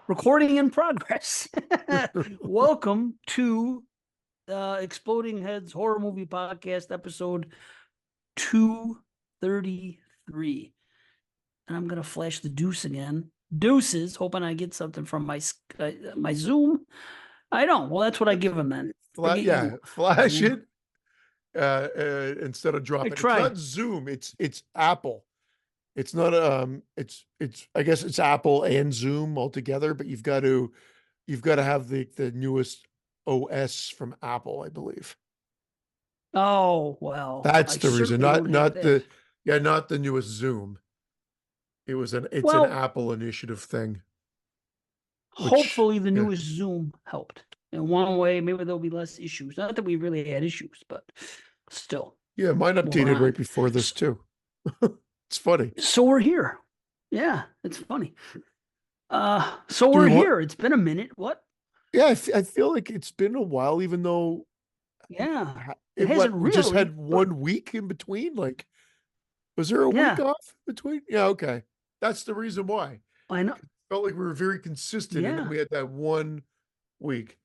Recording in progress. Welcome to Exploding Heads Horror Movie Podcast, episode 233. And I'm going to flash the deuce again. Deuces, hoping I get something from my Zoom. I don't. Well, that's what I give him then. Flash Zoom. it instead of I drop it. It's try. not Zoom, it's Apple. It's not it's I guess it's Apple and Zoom all together, but you've got to have the newest OS from Apple, I believe. Oh, well, That's I the reason. certainly Not don't have not that. the yeah, not the newest Zoom. It's an Well, Apple initiative thing, which hopefully the yeah. newest Zoom helped. In one way, maybe there'll be less issues. Not that we really had issues, but still. Yeah, mine Moving updated right on. before this too. It's funny. So we're here. Yeah, it's funny. So Do we we're want here. It's been a minute. What? Yeah, I feel like it's been a while, even though Yeah. It it hasn't what we just really, had but 1 week in between. Like, was there a week yeah, off between? Yeah, okay. That's the reason why. I know. Felt like we were very consistent, and then Yeah. we had that 1 week.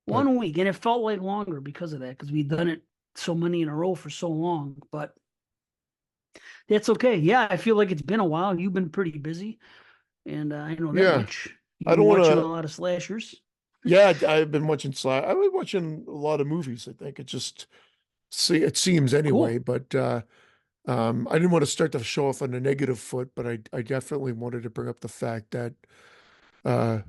But 1 week. And it felt like longer because of that, because we've done it so many in a row for so long. But that's okay. Yeah, I feel like it's been a while. You've been pretty busy. And I know that yeah, much. You've I been don't want watching a to. lot of slashers. Yeah, I've been watching I've been watching a lot of movies. I think it seems anyway. Cool. But I didn't want to start the show off on a negative foot, but I definitely wanted to bring up the fact that uh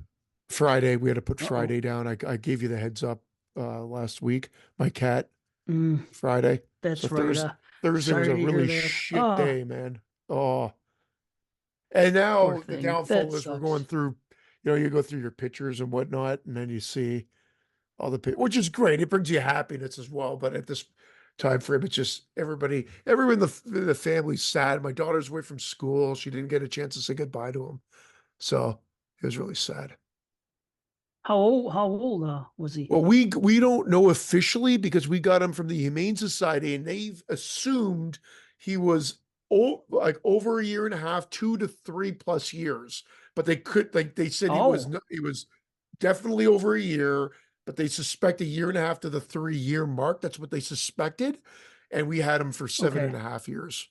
Friday, we had to put Uh-oh. Friday down. I gave you the heads up last week. My cat, Mm, Friday. So that's right. Thursday was Sorry a to hear really that. shit Oh, day, man. Oh, and poor now the thing. That downfall is we're going sucks. through, you go through your pictures and whatnot, and then you see all the pictures, which is great. It brings you happiness as well. But at this time frame, it's just everyone in the family's sad. My daughter's away from school. She didn't get a chance to say goodbye to him. So it was really sad. How old was he? Well, we don't know officially because we got him from the Humane Society, and they've assumed he was like over a year and a half, 2 to 3 plus years. But they said Oh, he was definitely over a year, but they suspect a year and a half to the 3 year mark. That's what they suspected, and we had him for seven and okay. a half years.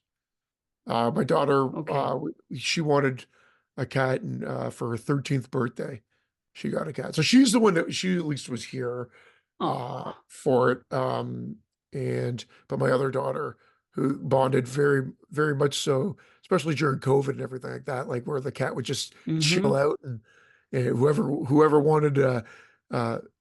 My daughter, Okay. she wanted a cat, and for her 13th birthday, she got a cat. So she's the one that she at least was here Oh, for it. And but my other daughter, who bonded very, very much so, especially during COVID and everything like that, like where the cat would just chill mm-hmm. out, and whoever wanted uh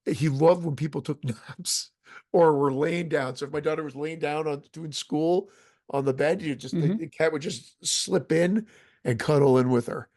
he loved when people took naps or were laying down. So if my daughter was laying down on doing school on the bed, Mm-hmm. the cat would just slip in and cuddle in with her.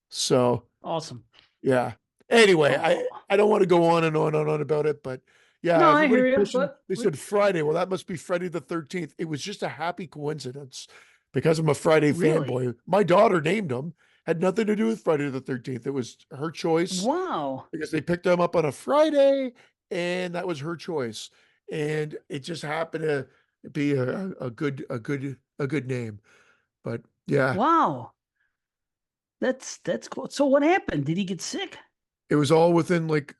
So Awesome. yeah. Anyway, Oh, I don't want to go on and on and on about it, but yeah, no, I everybody hear you, pushing. but They said Friday. Well, that must be Friday the 13th. It was just a happy coincidence because I'm a Friday really? fanboy. My daughter named him. Had nothing to do with Friday the 13th. It was her choice Wow. because they picked him up on a Friday, and that was her choice. And it just happened to be a good name. But yeah, Wow. That's cool. So what happened? Did he get sick? it was all within like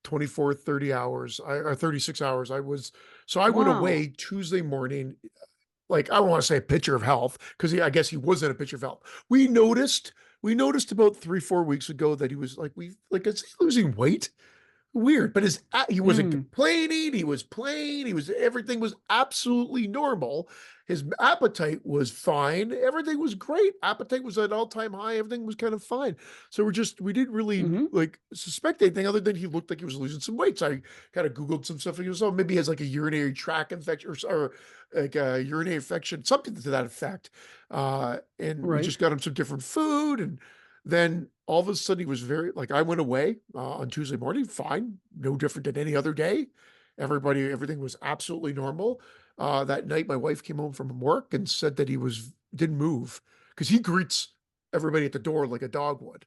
24, 30 hours, or 36 hours. I went Wow. away Tuesday morning, like I don't want to say a picture of health, because I guess he wasn't a picture of health. We noticed about 3, 4 weeks ago that he was like, is he losing weight? Weird, but he wasn't Mm, complaining. He was playing. Everything was absolutely normal. His appetite was fine. Everything was great. Appetite was at all-time high. Everything was kind of fine. So we didn't really mm-hmm. like suspect anything other than he looked like he was losing some weight. So I kind of Googled some stuff. He was, oh, maybe he has like a urinary tract infection, or like a urinary infection, something to that effect. And we Right. just got him some different food, and then all of a sudden he was very like, I went away on Tuesday morning, fine, no different than any other day. Everything was absolutely normal. That night, my wife came home from work and said that he didn't move because he greets everybody at the door like a dog would.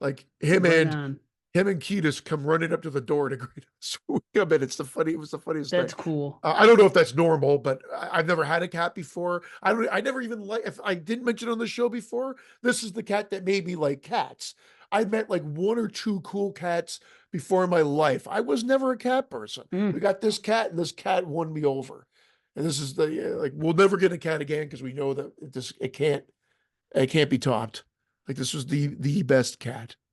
Like Right on. him and Ketis come running up to the door to greet us. We come in. It was the funniest thing. That's cool. I don't know if that's normal, but I've never had a cat before. I never even like, if I didn't mention on the show before, this is the cat that made me like cats. I met like one or two cool cats before in my life. I was never a cat person. We Mm. got this cat, and this cat won me over. And this is the like, we'll never get a cat again because we know that it can't be topped. Like, this was the best cat. Oh,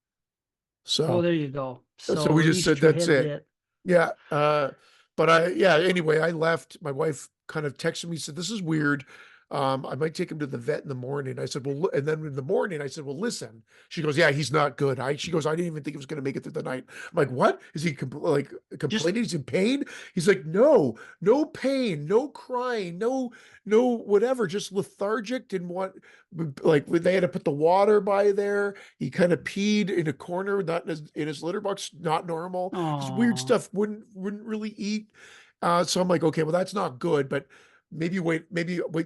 So there you go. so So we at just said least you that's had it. that. Yeah. But anyway, I left. My wife kind of texted me, said, "This is weird. I might take him to the vet in the morning." I said, "Well," and then in the morning, I said, "Well, listen." She goes, "Yeah, he's not good." She goes, "I didn't even think he was going to make it through the night." I'm like, "What? Is he like Just complaining? He's in pain?" He's like, "No, no pain, no crying, no whatever, just lethargic. Didn't want, like, when they had to put the water by there. He kind of peed in a corner, not in his litter box, not normal. Just weird oh. stuff. Wouldn't really eat." So I'm like, okay, well, that's not good, but maybe wait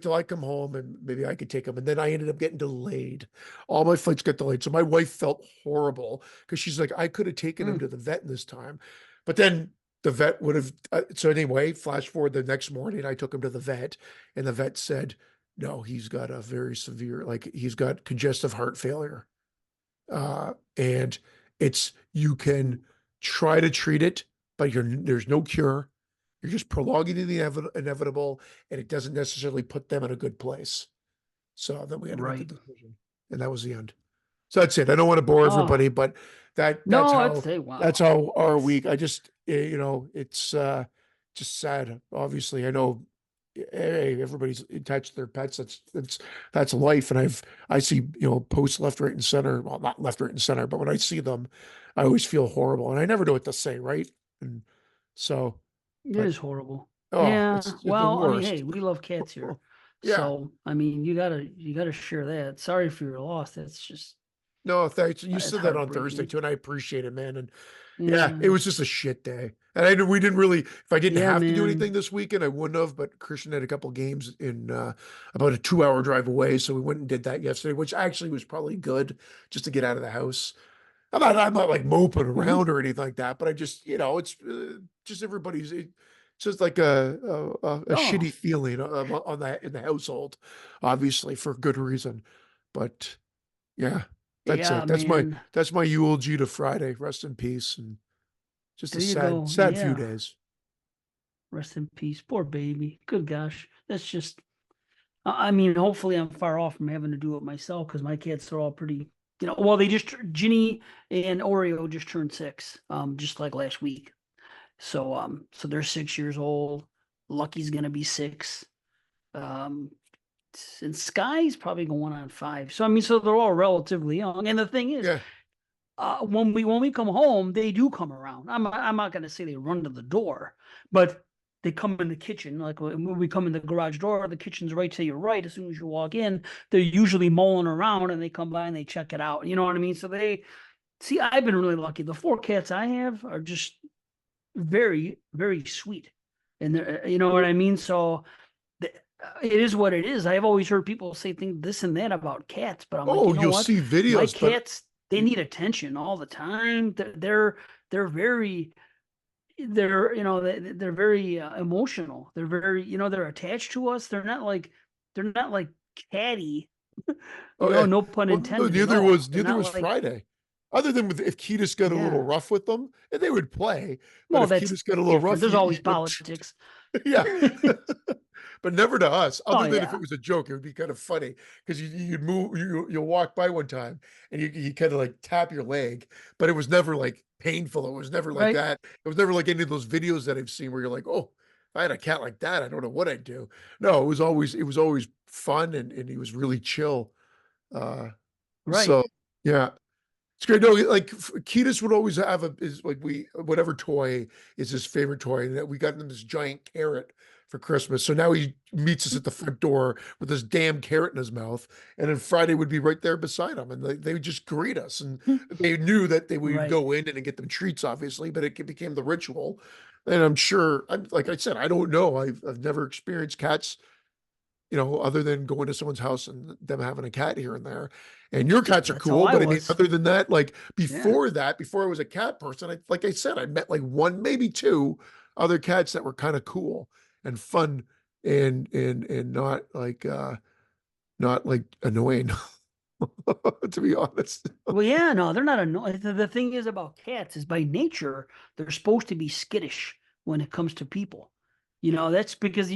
till I come home and maybe I could take him. And then I ended up getting delayed. All my flights got delayed. So my wife felt horrible because she's like, I could have taken him Mm. to the vet in this time. But then the vet would have. So anyway, flash forward the next morning, I took him to the vet, and the vet said, no, he's got a very severe, like, he's got congestive heart failure. And you can try to treat it, but there's no cure. You're just prolonging the inevitable, and it doesn't necessarily put them in a good place. So then we had to make a Right. decision, and that was the end. So that's it. I don't want to bore Oh everybody, but that's no, it's how hey, wow. that's how our That's week. I just it's just sad. Obviously, I know, hey, everybody's attached to their pets. That's life. And I see, posts left, right, and center. Well, not left, right, and center, but when I see them, I always feel horrible, and I never know what to say, right? And so, it but is horrible. oh, Yeah. it's the Well, I mean, worst. hey, we love cats here. Yeah. So I mean you gotta share that. Sorry for your loss. That's just No, thanks. You it's said that on Thursday heartbreaking. too, and I appreciate it, man. And yeah, it Yeah. was just a shit day. And we didn't really, if I didn't Yeah, have to do anything man. this weekend, I wouldn't have, but Christian had a couple games in about a 2 hour drive away. So we went and did that yesterday, which actually was probably good just to get out of the house. I'm not like moping Hmm. around or anything like that, but I just, it's just it's just like a Oh, shitty feeling on that in the household, obviously for good reason. But yeah, that's yeah, it. man. That's my eulogy to Friday. Rest in peace, and just a There you sad, go. sad few Yeah. days. Rest in peace. Poor baby. Good gosh. That's just I mean, hopefully I'm far off from having to do it myself because my cats are all pretty, well, Ginny and Oreo just turned 6, just like last week. So they're 6 years old. Lucky's gonna be 6. Um, and Sky's probably going on 5. So I mean, so they're all relatively young. And the thing is, Yeah. when we come home, they do come around. I'm not gonna say they run to the door, but they come in the kitchen. Like when we come in the garage door, the kitchen's right to your right. As soon as you walk in, they're usually mulling around and they come by and they check it out. You know what I mean? So they see. I've been really lucky. The 4 cats I have are just very, very sweet, and they're, you know what I mean. So it is what it is. I've always heard people say things this and that about cats, but I'm like, Oh, you know you'll what? see My videos, but cats, they need attention all the time. They're very they're very emotional. They're very they're attached to us. They're not like catty. oh yeah. No pun Well, no, intended at all. They're neither not was like Friday. Other than if Ketis got a little yeah. rough with them, and they would play. But Well, if that's Ketis got a little different. rough, There's you always wouldn't. politics. Yeah. But never to us, Oh other than if it yeah, was a joke. It would be kind of funny because you'd move, you'll walk by one time and you kind of like tap your leg, but it was never like painful. It was never like right, that. It was never like any of those videos that I've seen where you're like, oh, if I had a cat like that, I don't know what I'd do. No, it was always fun, and he was really chill. Uh, right. so yeah, it's great. No, like Ketis would always have is like whatever toy is his favorite toy, and that we got him this giant carrot for Christmas. So now he meets us at the front door with this damn carrot in his mouth, and then Friday would be right there beside him, and they would just greet us, and they knew that they would Right. go in and get them treats, obviously, but it became the ritual. And I'm sure, like I said, I don't know. I've never experienced cats other than going to someone's house and them having a cat here and there. And your cats are That's how cool, I but I mean, was. other than that, like Yeah. before that, before I was a cat person, like I said, I met like one, maybe two other cats that were kind of cool and fun and not like annoying, to be honest. Well, yeah, no, they're not annoying. The thing is about cats is by nature, they're supposed to be skittish when it comes to people. That's because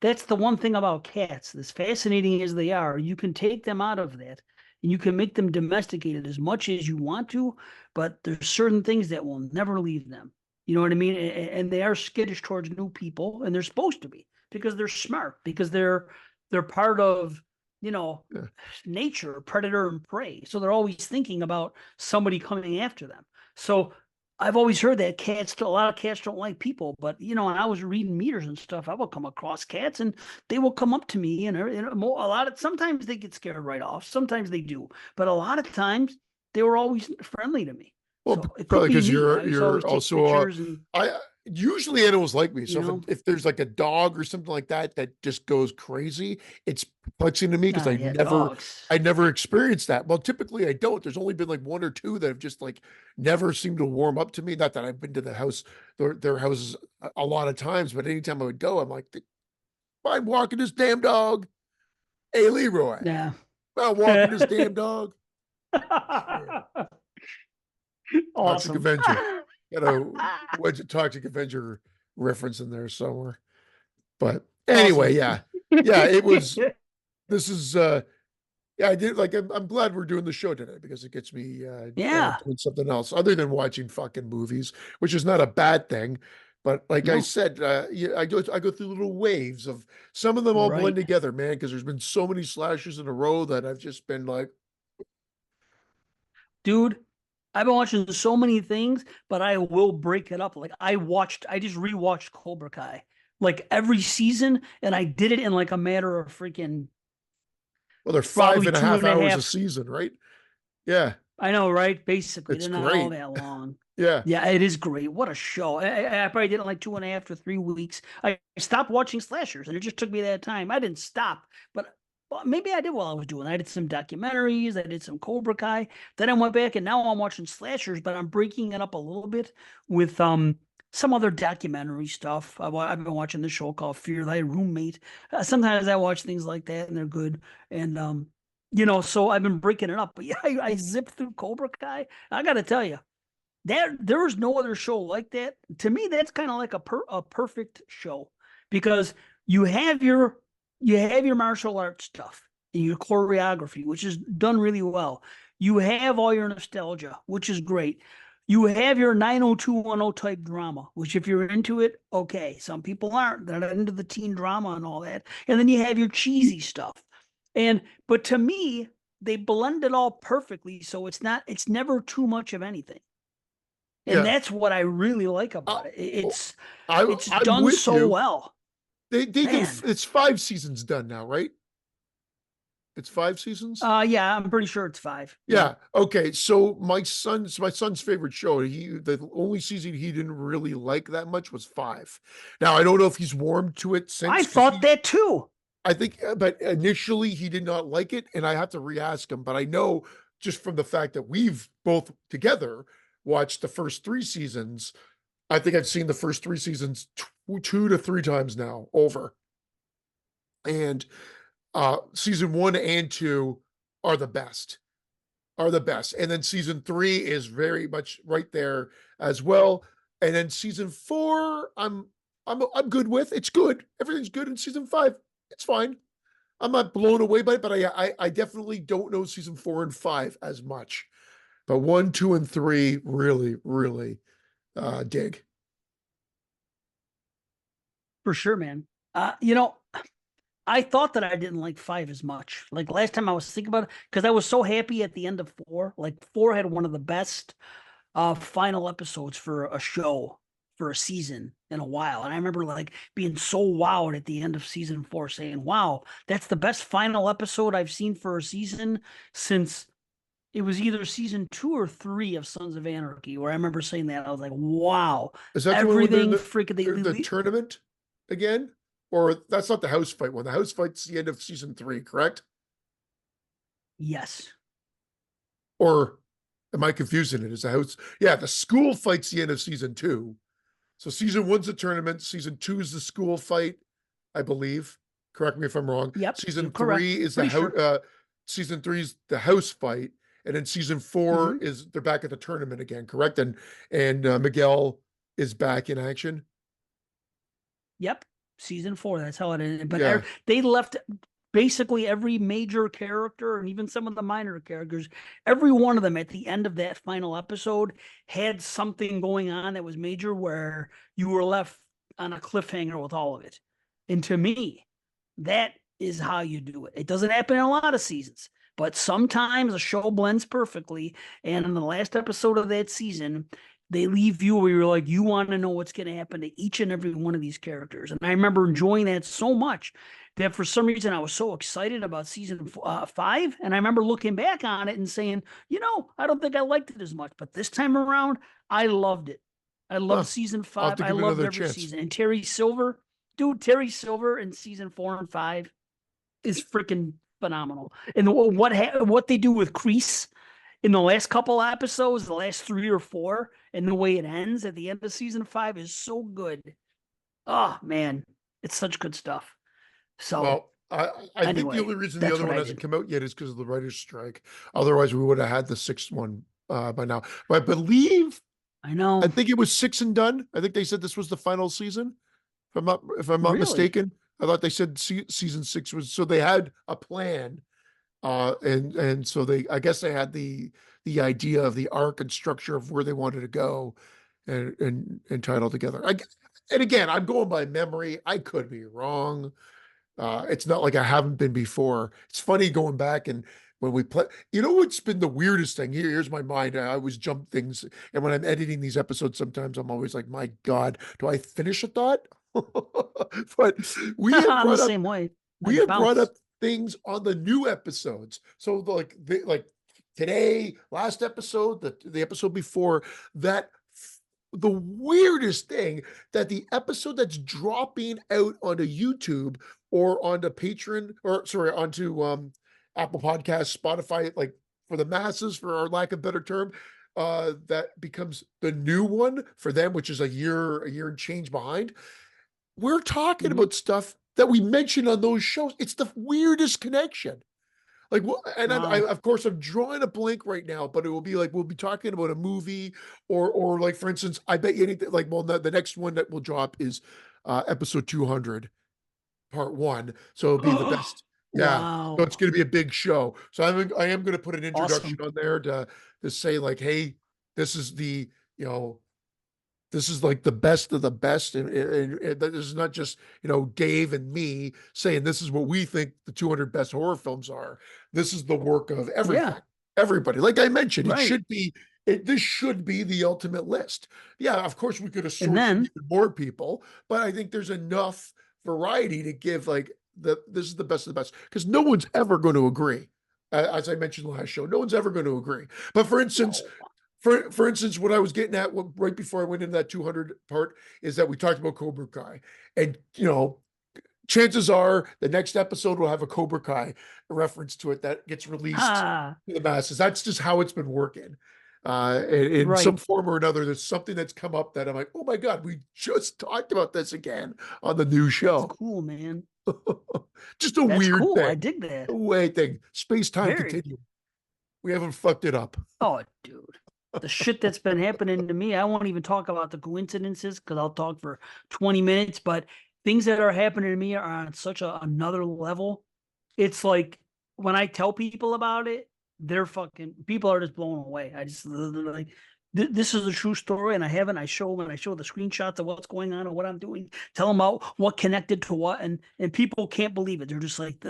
that's the one thing about cats, as fascinating as they are, you can take them out of that and you can make them domesticated as much as you want to, but there's certain things that will never leave them. You know what I mean? And they are skittish towards new people, and they're supposed to be because they're smart, because they're part of, you know, Yeah. nature, predator and prey. So they're always thinking about somebody coming after them. So I've always heard that a lot of cats don't like people, but when I was reading meters and stuff, I would come across cats and they will come up to me and a lot of sometimes they get scared right off, sometimes they do, but a lot of times they were always friendly to me. Well, So it could probably be because me. I used to you're always take also pictures and I usually animals like me. you So know, if there's like a dog or something like that that just goes crazy, it's perplexing to me because yeah, dogs. I never experienced that. Well, typically I don't. There's only been like one or two that have just like never seemed to warm up to me. Not that I've been to their houses a lot of times, but anytime I would go, I'm like, I'm walking this damn dog. Hey, Leroy, Yeah. I'm walking this damn dog. Yeah. Toxic Awesome. Avenger. Got a Toxic Avenger reference in there somewhere. But anyway, Awesome. yeah. Yeah, it was this is yeah, I did like I'm glad we're doing the show today because it gets me Yeah. doing something else other than watching fucking movies, which is not a bad thing. But like I No. said, yeah, I go through little waves of some of them all blend Right. together, man, because there's been so many slashers in a row that I've just been like, Dude, I've been watching so many things, but I will break it up. Like I just rewatched Cobra Kai, like every season, and I did it in like a matter of freaking well, they're five probably and a two half and a hours a half. season, right? Yeah, I know, right? Basically, it's they're not all great. that long. Yeah. Yeah, it is great. What a show. I probably did it in like 2.5 to 3 weeks. I stopped watching slashers and it just took me that time. I didn't stop, but well, maybe I did while I was doing it. I did some documentaries. I did some Cobra Kai. Then I went back and now I'm watching slashers, but I'm breaking it up a little bit with some other documentary stuff. I've been watching this show called Fear Thy Roommate. Sometimes I watch things like that and they're good. And so I've been breaking it up. But yeah, I zipped through Cobra Kai. I got to tell you, there is no other show like that. To me, that's kind of like a perfect show because you have your you have your martial arts stuff and your choreography, which is done really well. You have all your nostalgia, which is great. You have your 90210 type drama, which if you're into it, okay. Some people aren't. They're not into the teen drama and all that. And then you have your cheesy stuff. But to me, they blend it all perfectly, so it's never too much of anything. And Yeah. that's what I really like Uh, about it. oh, It's I'm done with so you. well. They did Man. it's 5 seasons done now, right? It's 5 seasons? Yeah, I'm pretty sure it's five. Yeah. Yeah. Okay. So my son's favorite show, the only season he didn't really like that much was 5. Now I don't know if he's warmed to it I since because thought that too. I think but initially he did not like it, and I have to re-ask him, but I know just from the fact that we've both together watched the first 3 seasons. I think I've seen the first 3 seasons 2 to 3 times now over. And season 1 and 2 are the best, And then season 3 is very much right there as well. And then season 4, I'm good with. It's good. Everything's good in season 5. It's fine. I'm not blown away by it, but I definitely don't know season 4 and 5 as much. But 1, 2, and 3 really, really dig. For sure, man. I thought that I didn't like five as much. Like last time I was thinking about it, because I was so happy at the end of four. Like four had one of the best final episodes for a show for a season in a while. And I remember like being so wowed at the end of season four, saying, wow, that's the best final episode I've seen for a season since it was either season 2 or 3 of Sons of Anarchy, where I remember saying that. I was like, wow, Is that the one when they're in everything freaking the tournament again? Or that's not the house fight one. The house fight's the end of season 3, correct? Yes. Or am I confusing it? Is the house? Yeah, the school fight's the end of season 2. So season 1's the tournament. Season 2 is the school fight, I believe. Correct me if I'm wrong. Yep. You're Season 3 correct. is the Pretty house. sure. Season 3 is the house fight, and then season 4 Hmm. is they're back at the tournament again. Correct? And Miguel is back in action. Yep. Season 4. That's how it ended. But Yeah. they left basically every major character and even some of the minor characters, every one of them at the end of that final episode had something going on that was major where you were left on a cliffhanger with all of it. And to me, that is how you do it. It doesn't happen in a lot of seasons, but sometimes a show blends perfectly. And in the last episode of that season, they leave you where you're like, you want to know what's going to happen to each and every one of these characters. And I remember enjoying that so much that for some reason I was so excited about season 5. And I remember looking back on it and saying, I don't think I liked it as much, but this time around, I loved it. I loved Huh. season I'll have 5. to I give it loved another every chance. season. And Terry Silver, dude, Terry Silver in season 4 and 5 is freaking phenomenal. And what they do with Crease in the last couple episodes, the last 3 or 4, and the way it ends at the end of season 5 is so good. Oh man, it's such good stuff. So Well, I think the anyway, only reason the that's other what one I hasn't did. come out yet is because of the writer's strike. Otherwise, we would have had the 6th one by now. But I believe I I know. think it was 6 and done. I think they said this was the final season. If I'm not Really? mistaken, I thought they said season 6 was, so they had a plan, and so I guess they had the idea of the arc and structure of where they wanted to go, and tie it all together. And again, I'm going by memory. I could be wrong. It's not like I haven't been before. It's funny going back and when we play, what's been the weirdest thing? Here's my mind. I always jump things. And when I'm editing these episodes, sometimes I'm always like, my God, do I finish a thought? But we have I'm the brought up same way. I we have brought bounce. up things on the new episodes. So like today, last episode, the episode before that, the weirdest thing that the episode that's dropping out onto YouTube or onto Patreon, or sorry, onto Apple Podcasts, Spotify, like for the masses, for our lack of better term, that becomes the new one for them, which is a year and change behind. We're talking Hmm. about stuff that we mentioned on those shows. It's the weirdest connection. Like, and Wow. of course, I'm drawing a blank right now, but it will be like we'll be talking about a movie, or like for instance, I bet you anything. Like, well, the next one that will drop is episode 200, part 1. So it'll be the best. Yeah. So it's Wow. going to be a big show. So I am going to put an introduction Awesome. on there to say like, hey, this is you know this is like the best of the best, and this is not just Dave and me saying this is what we think the 200 best horror films are. This is the work of Yeah. everybody. Like I mentioned, Right. this should be the ultimate list. Yeah, of course we could have And sourced then, even more people, but I think there's enough variety to give like this is the best of the best, because no one's ever going to agree. As I mentioned last show, no one's ever going to agree. But for instance, no. for instance, what I was getting at right before I went into that 200 part is that we talked about Cobra Kai, and chances are the next episode will have a Cobra Kai reference to it that gets released Ah, to the masses. That's just how it's been working. In some right. form or another, there's something that's come up that I'm like, oh my God, we just talked about this again on the new That's show. cool, man. Just a That's weird cool. I thing. dig that. A weird thing. Space time Very. continuum. We haven't fucked it up. Oh, dude. The shit that's been happening to me, I won't even talk about the coincidences because I'll talk for 20 minutes, but things that are happening to me are on such another level. It's like when I tell people about it, they're fucking people are just blown away. I just like this is a true story, and I show them and I show the screenshots of what's going on and what I'm doing, tell them about what connected to what, and people can't believe it. They're just like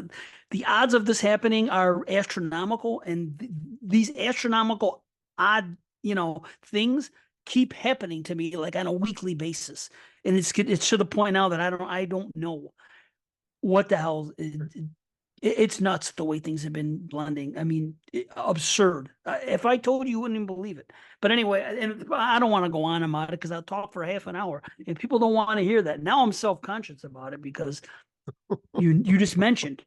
the odds of this happening are astronomical, and these astronomical odd things keep happening to me like on a weekly basis, and it's to the point now that I don't know what the hell It's nuts the way things have been blending. I mean, absurd. If I told you, you wouldn't even believe it. But anyway, and I don't want to go on about it because I'll talk for half an hour, and people don't want to hear that. Now I'm self-conscious about it because you just mentioned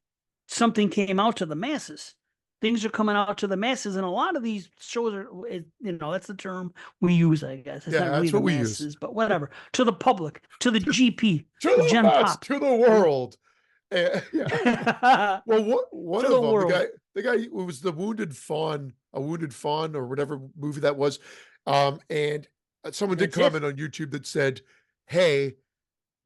something came out to the masses. Things are coming out to the masses, and a lot of these shows are, that's the term we use, I guess. It's Yeah, not really that's the what we use. masses, but whatever. To the public, to the To, GP, to the the Gen mass, Pop, to the world. Yeah. to Well, one of the them, world. the guy who was the Wounded Fawn, a Wounded Fawn, or whatever movie that was, and someone did That's it. comment on YouTube that said, "Hey,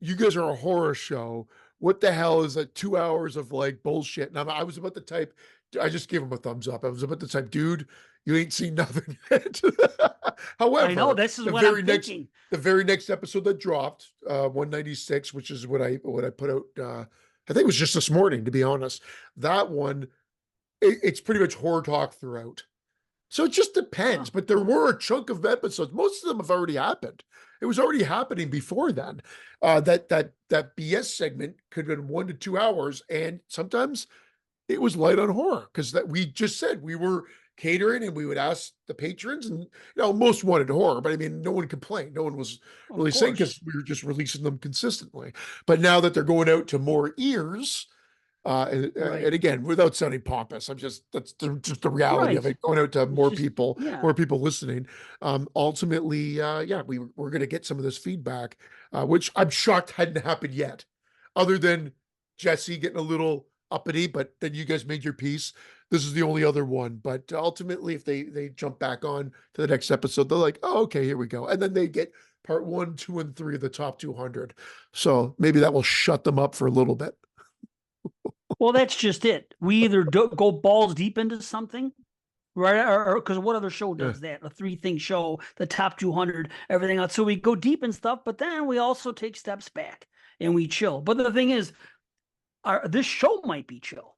you guys are a horror show. What the hell is that 2 hours of like bullshit?" And I was about to type, I just gave him a thumbs up. I was about to type, dude, you ain't seen nothing yet. I know. However, This is what I'm thinking. the very next episode that dropped, 196, which is what I put out. I think it was just this morning, to be honest. That one, it's pretty much horror talk throughout. So it just depends. Wow. But there were a chunk of episodes. Most of them have already happened. It was already happening before then. That BS segment could have been 1 to 2 hours, and sometimes it was light on horror because that we just said we were catering and we would ask the patrons, and most wanted horror, but I mean, no one complained. No one was Of really saying course. because we were just releasing them consistently. But now that they're going out to more ears, Right. and again, without sounding pompous, that's just the reality of Right. it. Going out to It's just, yeah. more people listening. Ultimately, yeah, we're going to get some of this feedback, which I'm shocked hadn't happened yet, other than Jesse getting a little uppity. But then you guys made your peace. This is the only other one. But ultimately, if they jump back on to the next episode, they're like, "Oh, okay, here we go," and then they get part 1, 2, and 3 of the top 200. So maybe that will shut them up for a little bit. Well, that's just it. We either go balls deep into something, right? Or because what other show Yeah. does that? A three-thing show, the top 200, everything else. So we go deep in stuff, but then we also take steps back and we chill. But the thing is, this show might be chill.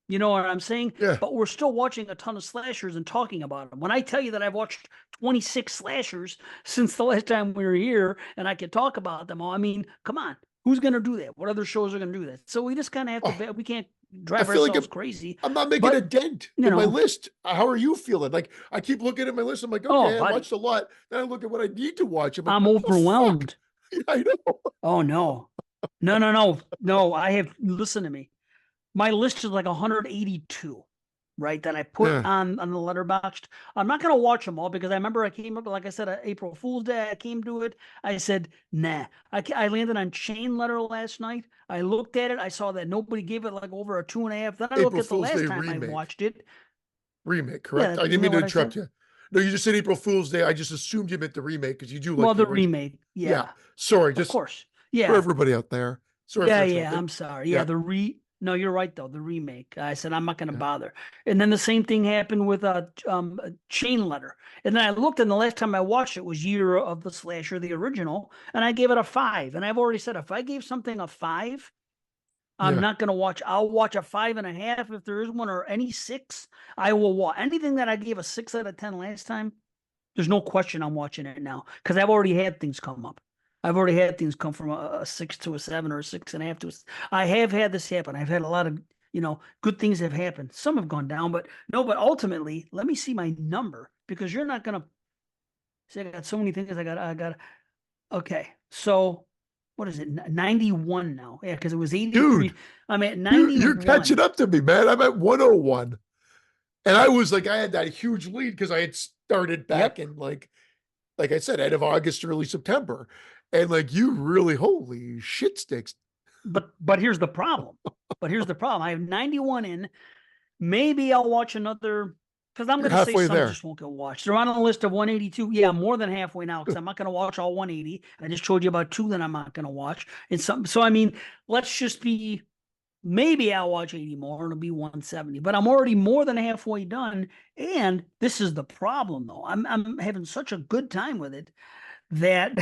You know what I'm saying? Yeah. But we're still watching a ton of slashers and talking about them. When I tell you that I've watched 26 slashers since the last time we were here and I could talk about them all, I mean, come on. Who's going to do that? What other shows are going to do that? So we just kind of have Oh, to, we can't I drive feel like ourselves crazy. I'm not making a But, dent you in my know, list. How are you feeling? Like I keep looking at my list. I'm like, oh, okay, I buddy, watched a lot. Then I look at what I need to watch. I'm like, I'm what the fuck? overwhelmed. I know. Oh, no. No, no, no. No, listen to me. My list is like 182, right? That I put Yeah. on the letterboxd. I'm not gonna watch them all because I remember I came up, like I said, April Fool's Day. I came to it. I said, nah. I landed on Chain Letter last night. I looked at it. I saw that nobody gave it like over a 2.5. Then I look April at the Fool's Day last time I remake. watched it. Remake, Yeah, correct? I didn't isn't mean that to what I said? interrupt you. No, you just said April Fool's Day. I just assumed you meant the remake because you do like Well, the the original. remake. Yeah. Yeah, Sorry, of just course. for Yeah, everybody out there. Sorry for yeah, yeah. interrupting. I'm sorry. Yeah, Yeah. no, you're right though. The remake. I said I'm not going to Yeah. bother. And then the same thing happened with a Chain Letter. And then I looked, and the last time I watched it was Year of the Slasher, the original, and I gave it a 5. And I've already said if I gave something a 5, I'm Yeah. not going to watch. I'll watch a 5.5 if there is one, or any 6. I will watch anything that I gave a 6 out of 10 last time. There's no question I'm watching it now because I've already had things come up. I've already had things come from a 6 to a 7 or a 6.5 to a. I have had this happen. I've had a lot of, good things have happened. Some have gone down, but no, but ultimately, let me see my number because you're not going to see. I got so many things. Okay. So what is it? 91 now. Yeah. Cause it was Dude, 83. I'm at you're catching 91. up to me, man. I'm at 101. And I was like, I had that huge lead because I had started back Yep. in like I said, end of August, early September. And like you really, holy shit sticks. But here's the problem. I have 91 in. Maybe I'll watch another because I'm You're going to say halfway some there. just won't get watched. They're on a list of 182. Yeah, more than halfway now because I'm not going to watch all 180. I just told you about 2 that I'm not going to watch. And some, so I mean, let's just be. Maybe I'll watch 80 more and it'll be 170. But I'm already more than halfway done. And this is the problem, though. I'm having such a good time with it that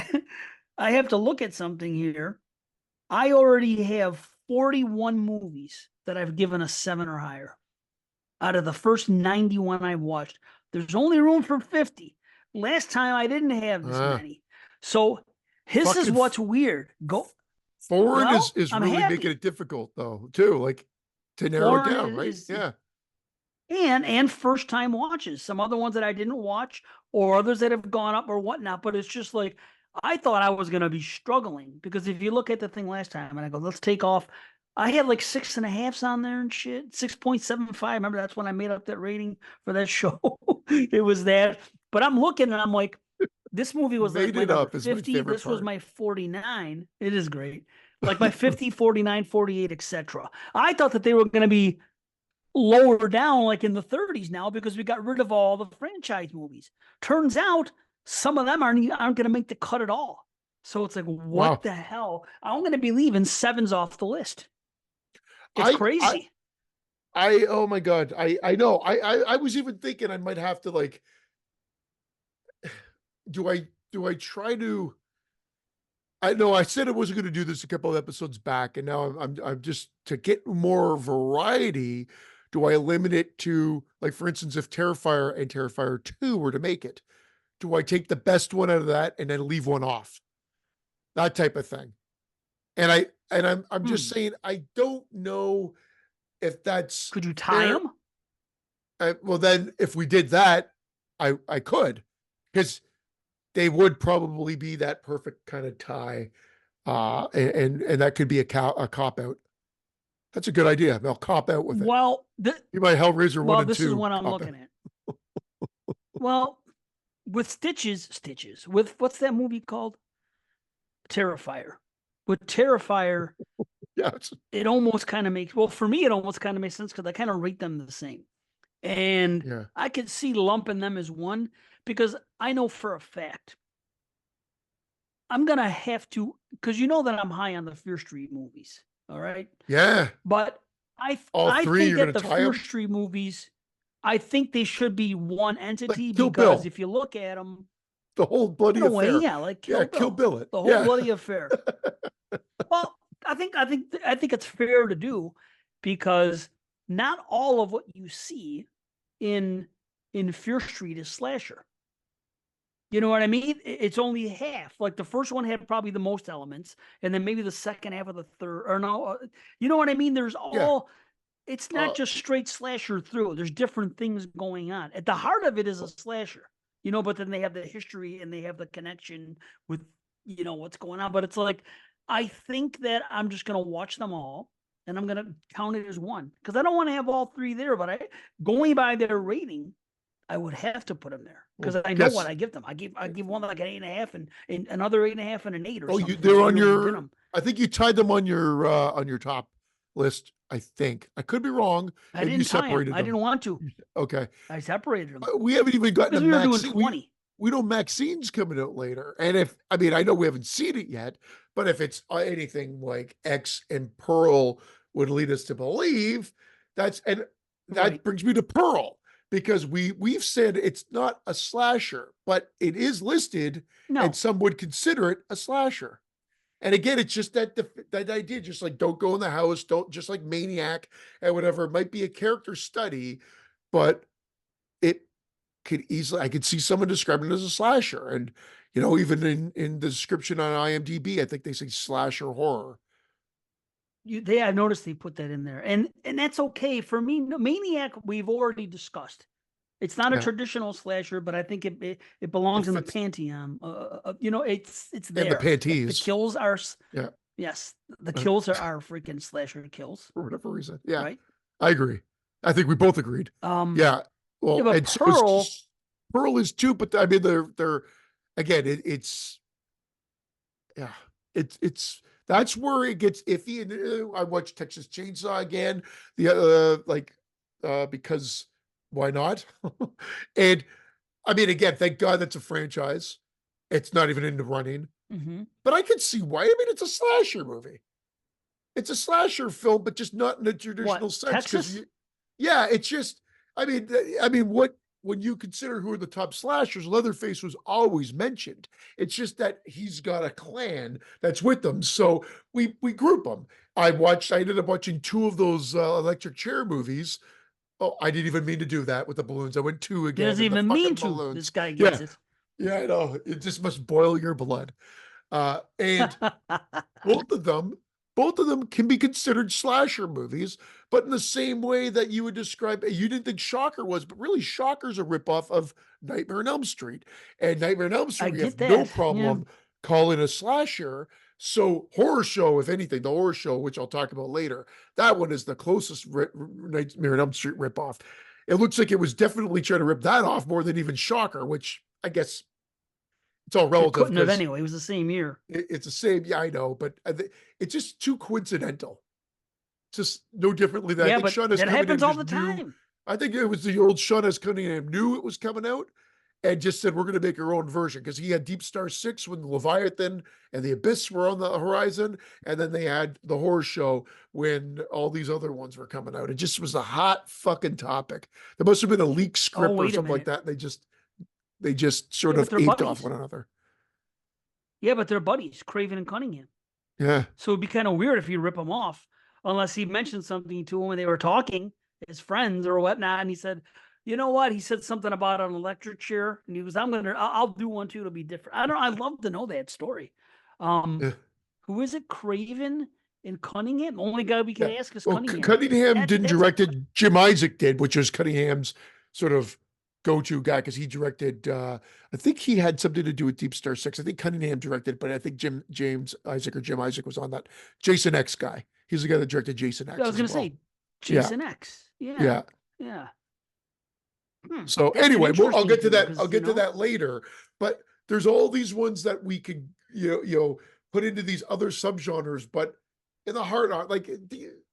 I have to look at something here. I already have 41 movies that I've given a 7 or higher out of the first 91 I've watched. There's only room for 50. Last time I didn't have this Uh, many. So this is fucking what's weird. foreign Well, is I'm really making happy. it difficult though, too. Like to narrow it Foreign down, right? is Yeah. and first time watches. Some other ones that I didn't watch, or others that have gone up or whatnot. But it's just like I thought I was gonna be struggling because if you look at the thing last time, and I go, let's take off. I had like 6.5s on there and shit, 6.75. Remember, that's when I made up that rating for that show. It was that. But I'm looking and I'm like, this movie was like Made my it number up is my 50. favorite This was part. my 49. It is great. Like my 50, 49, 48, etc. I thought that they were going to be lower down, like in the 30s now, because we got rid of all the franchise movies. Turns out some of them aren't going to make the cut at all. So it's like, what Wow. the hell? I'm going to be leaving sevens off the list. It's I, I, crazy. oh my God. I know. I was even thinking I might have to like, do I try to, I know I said I wasn't going to do this a couple of episodes back, and now I'm just to get more variety. Do I limit it to, like, for instance, if Terrifier and Terrifier 2 were to make it, do I take the best one out of that and then leave one off? That type of thing. And I'm just Hmm. saying I don't know if that's Could you tie fair. them? Well, then if we did that, I could, because they would probably be that perfect kind of tie. And that could be a cop out. That's a good idea. They'll cop out with it. Well, You might Hellraiser one well, and this is two what I'm cop out. looking at. Well, with Stitches, with what's that movie called? Terrifier. With Terrifier, Yeah, it almost kind of makes, well, for me, it almost kind of makes sense because I kind of rate them the same. And yeah, I could see lumping them as one because I know for a fact I'm going to have to, because you know that I'm high on the Fear Street movies. All right. yeah. But All I three, think you're that gonna the tie Fear them Street movies, I think they should be one like entity Kill because Bill, if you look at them, the whole in bloody a way, affair. yeah, like Yeah, Kill Kill Bill, Bill it. the whole Yeah, bloody affair. Well, I think it's fair to do because not all of what you see in Fear Street is slasher. You know what I mean? It's only half. Like the first one had probably the most elements, and then maybe the second half of the third, or no, you know what I mean? There's yeah. all. It's not Uh, just straight slasher through. There's different things going on. At the heart of it is a slasher, you know. But then they have the history and they have the connection with what's going on. But it's like I think that I'm just gonna watch them all, and I'm gonna count it as one because I don't want to have all three there. But going by their rating, I would have to put them there because well, I know what guess. I give them. I give one like an 8.5 and another 8.5 and an 8 or Oh, you something when they're I on really did your. them. I think you tied them on your top list. I think I could be wrong. I Maybe you didn't tie them. separated I them. didn't want to. Okay. I separated them We haven't even gotten to because we were doing Maxine. 20. We know Maxine's coming out later, and if I mean I know we haven't seen it yet, but if it's anything like X and Pearl would lead us to believe, and that Right. brings me to Pearl, because we've said it's not a slasher, but it is listed, and No, some would consider it a slasher. And again, it's just that idea, just like don't go in the house, don't, just like Maniac and whatever. It might be a character study, but it could easily, I could see someone describing it as a slasher. And even in the description on IMDb, I think they say slasher horror. I've noticed they put that in there, and that's okay for me. Maniac, we've already discussed. It's not a Yeah, traditional slasher, but I think it it belongs in the fits. pantheon. It's And the there. The panties. kills are Yeah, yes, the uh, kills are freaking slasher kills, for whatever reason. Yeah, right? I agree. I think we both agreed. Um, Yeah. yeah, Well, but and so is Pearl, Pearl is too, but I mean they're again, it's yeah, it's that's where it gets iffy. And I watched Texas Chainsaw again, because why not? And I mean, again, thank God that's a franchise. It's not even in the running, mhm. but I could see why. I mean, it's a slasher movie. It's a slasher film, but just not in the What traditional sense. Because Texas? yeah, it's just. I mean, what when you consider who are the top slashers, Leatherface was always mentioned. It's just that he's got a clan that's with them, so we group them. I ended up watching two of those electric chair movies. Oh, I didn't even mean to do that with the balloons. I went two He again, doesn't and the even mean fucking to. This balloons. guy gets Yeah, it. yeah, I know. It just must boil your blood. And both of them, both of them can be considered slasher movies, but in the same way that you would describe, you didn't think Shocker was, but really Shocker's a ripoff of Nightmare on Elm Street. And Nightmare on Elm I Street, we get have no that. Yeah. problem calling a slasher. So Horror Show, if anything, the Horror Show, which I'll talk about later, that one is the closest Nightmare on Elm Street ripoff. It looks like it was definitely trying to rip that off more than even Shocker, which I guess it's all It relative couldn't have because anyway. It was the same year. it's the same. Yeah, I know, but it's just too coincidental. Just no differently than I Yeah, think but Sean S. that Cunningham happens all just the knew. time. I think it was the old Sean S. Cunningham knew it was coming out and just said, we're going to make our own version because he had Deep Star 6 when Leviathan and the Abyss were on the horizon. And then they had the Horror Show when all these other ones were coming out. It just was a hot fucking topic. There must have been a leak Oh, script or wait a something like minute. that. And they just sort Yeah, but of they're aped off buddies. one another. Yeah, but they're buddies, Craven and Cunningham. Yeah. So it'd be kind of weird if you rip him off, unless he mentioned something to him when they were talking, his friends or whatnot, and he said, "You know what?" He said something about an electric chair, and he was, I'll do one too. It'll be different." I don't know. I'd love to know that story. Um, Yeah. who is it? Craven and Cunningham. The only guy we could Yeah. ask is Well, Cunningham. Cunningham didn't That's direct it. Jim Isaac did, which was Cunningham's sort of go-to guy because he directed. I think he had something to do with Deep Star 6. I think Cunningham directed, but I think James Isaac or Jim Isaac was on that. Jason X guy. He's the guy that directed Jason I X was as going to well. say. Jason X. Yeah, Yeah. yeah. So That's an anyway, I'll interesting get to thing that. I'll because get to that later. But there's all these ones that we could put into these other subgenres. But in the heart, like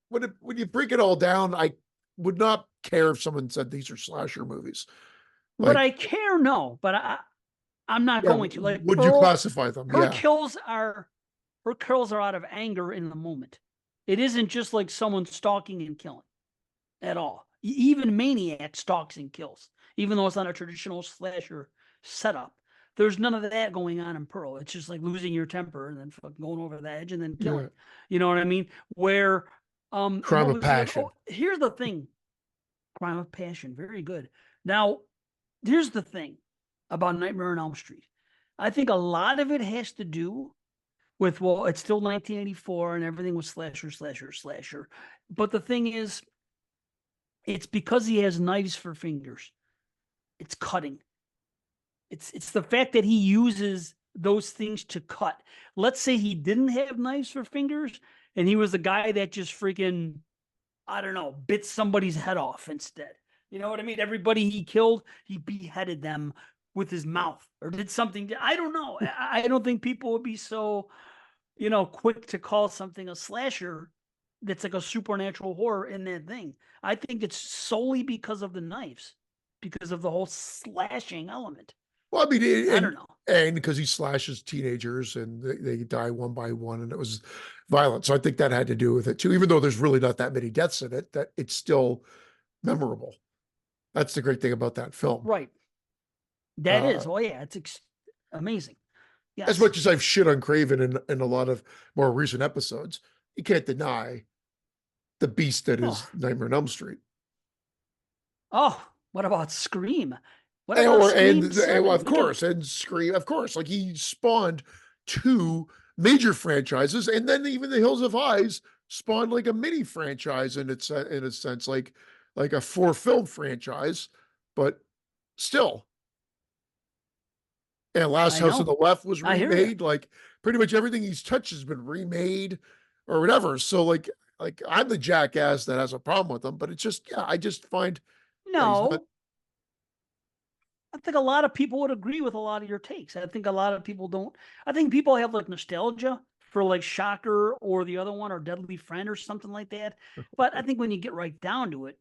when you break it all down, I would not care if someone said these are slasher movies. would Like, I care? No, but I'm not yeah, going to. Like would you Pearl, classify them? her Yeah, kills are her kills are out of anger in the moment. It isn't just like someone stalking and killing at all. Even Maniac stalks and kills, even though it's not a traditional slasher setup. There's none of that going on in Pearl. It's just like losing your temper and then fucking going over the edge and then killing. yeah. You know what I mean? Where and Crime what of was the other? passion. Oh, here's the thing. Crime of Passion, very good. Now, here's the thing about Nightmare on Elm Street. I think a lot of it has to do with, well, it's still 1984 and everything was slasher, slasher, slasher. But the thing is, it's because he has knives for fingers. It's cutting. It's the fact that he uses those things to cut. Let's say he didn't have knives for fingers and he was the guy that just freaking, I don't know, bit somebody's head off instead. You know what I mean? Everybody he killed, he beheaded them with his mouth or did something. I don't know. I don't think people would be so, quick to call something a slasher that's like a supernatural horror in that thing. I think it's solely because of the knives, because of the whole slashing element. Well, I mean, I don't know. and because he slashes teenagers and they die one by one, and it was violent. So I think that had to do with it too. Even though there's really not that many deaths in it, that it's still memorable. That's the great thing about that film. Right. That Uh, is. Oh, yeah. It's amazing. Yes. as much as I've shit on Craven in a lot of more recent episodes, you can't deny the beast that is Nightmare on Elm Street. Oh, what about Scream? What about Scream 7? Well, of course, and Scream, of course. Like he spawned two major franchises, and then even the Hills of Eyes spawned like a mini franchise in a sense, like a 4-film franchise, but still. And Last I House on know. the Left was I hear you. remade. Like pretty much everything he's touched has been remade or whatever. So like I'm the jackass that has a problem with him, but it's just I just find he's not. No, I think a lot of people would agree with a lot of your takes. I think a lot of people don't. I think people have like nostalgia for like Shocker or the other one or Deadly Friend or something like that. But I think when you get right down to it,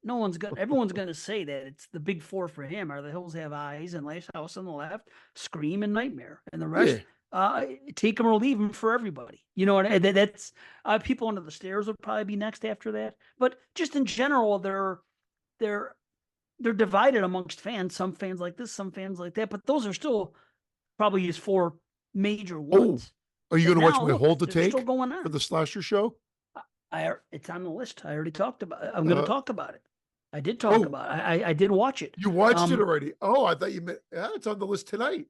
everyone's gonna say that it's the big four for him are The Hills Have Eyes and Last House on the Left, Scream and Nightmare. And the Yeah. rest, take them or leave them for everybody. You know what that's People Under the Stairs would probably be next after that. But just in general, they're they're divided amongst fans. Some fans like this, some fans like that. But those are still probably his four major Oh, ones. are you But going to watch now, my look, Hold to they're Take still going for on. the slasher show? It's on the list. I already talked about it. I'm going to Uh, talk about it. I did talk oh, about it. I did watch it. you watched it already? Oh, I thought you meant it's on the list tonight.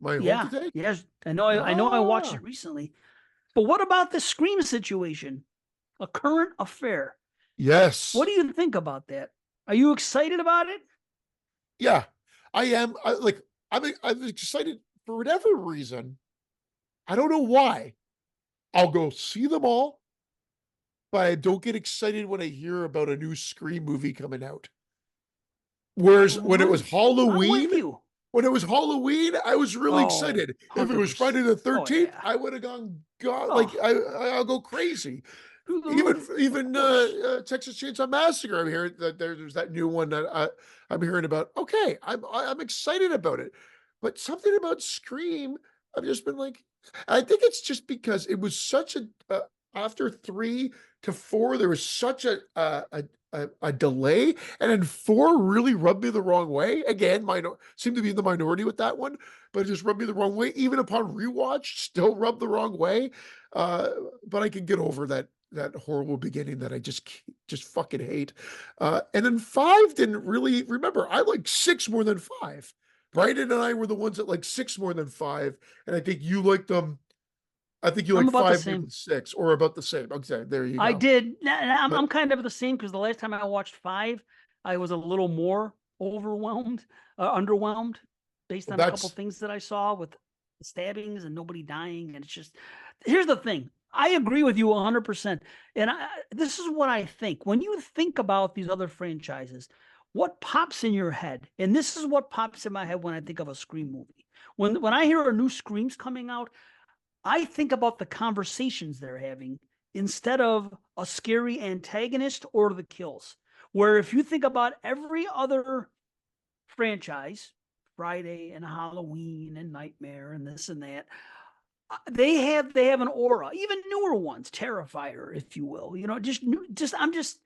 My Hold Yeah, to Take? yes. I know. I watched Ah, it recently. But what about the Scream situation? A current affair. What Yes. do you think about that? Are you excited about it? Yeah, I am. I'm excited for whatever reason. I don't know why. I'll go see them all, but I don't get excited when I hear about a new Scream movie coming out. Whereas when it was I'm with Halloween, you. I was really Oh, excited. If it was 100%. Friday the Oh 13th, yeah. I would have gone, God, like Oh, I'll go crazy. through the Even roof. Of even course. Texas Chainsaw Massacre. I'm hearing that there's that new one that I'm hearing about. Okay, I'm excited about it, but something about Scream, I've just been like, I think it's just because it was such a after 3 to 4, there was such a delay, and then 4 really rubbed me the wrong way. Again, seem to be in the minority with that one, but it just rubbed me the wrong way. Even upon rewatch, still rubbed the wrong way. Uh, but I can get over that horrible beginning that I just fucking hate. And then 5 didn't really remember. I like 6 more than 5. Brandon and I were the ones that like 6 more than 5, and I think you liked them. I think you I'm like about the 5 more same. than 6, or about the same. Okay, there you I go. did. I'm But kind of the same because the last time I watched 5, I was a little more overwhelmed, underwhelmed, based well, on a couple that's things that I saw with the stabbings and nobody dying. And it's just, here's the thing. I agree with you 100%. And this is what I think. When you think about these other franchises, what pops in your head? And this is what pops in my head when I think of a Scream movie. When I hear a new Screams coming out, I think about the conversations they're having instead of a scary antagonist or the kills. Where if you think about every other franchise, Friday and Halloween and Nightmare and this and that, they have an aura. Even newer ones, Terrifier, if you will. Just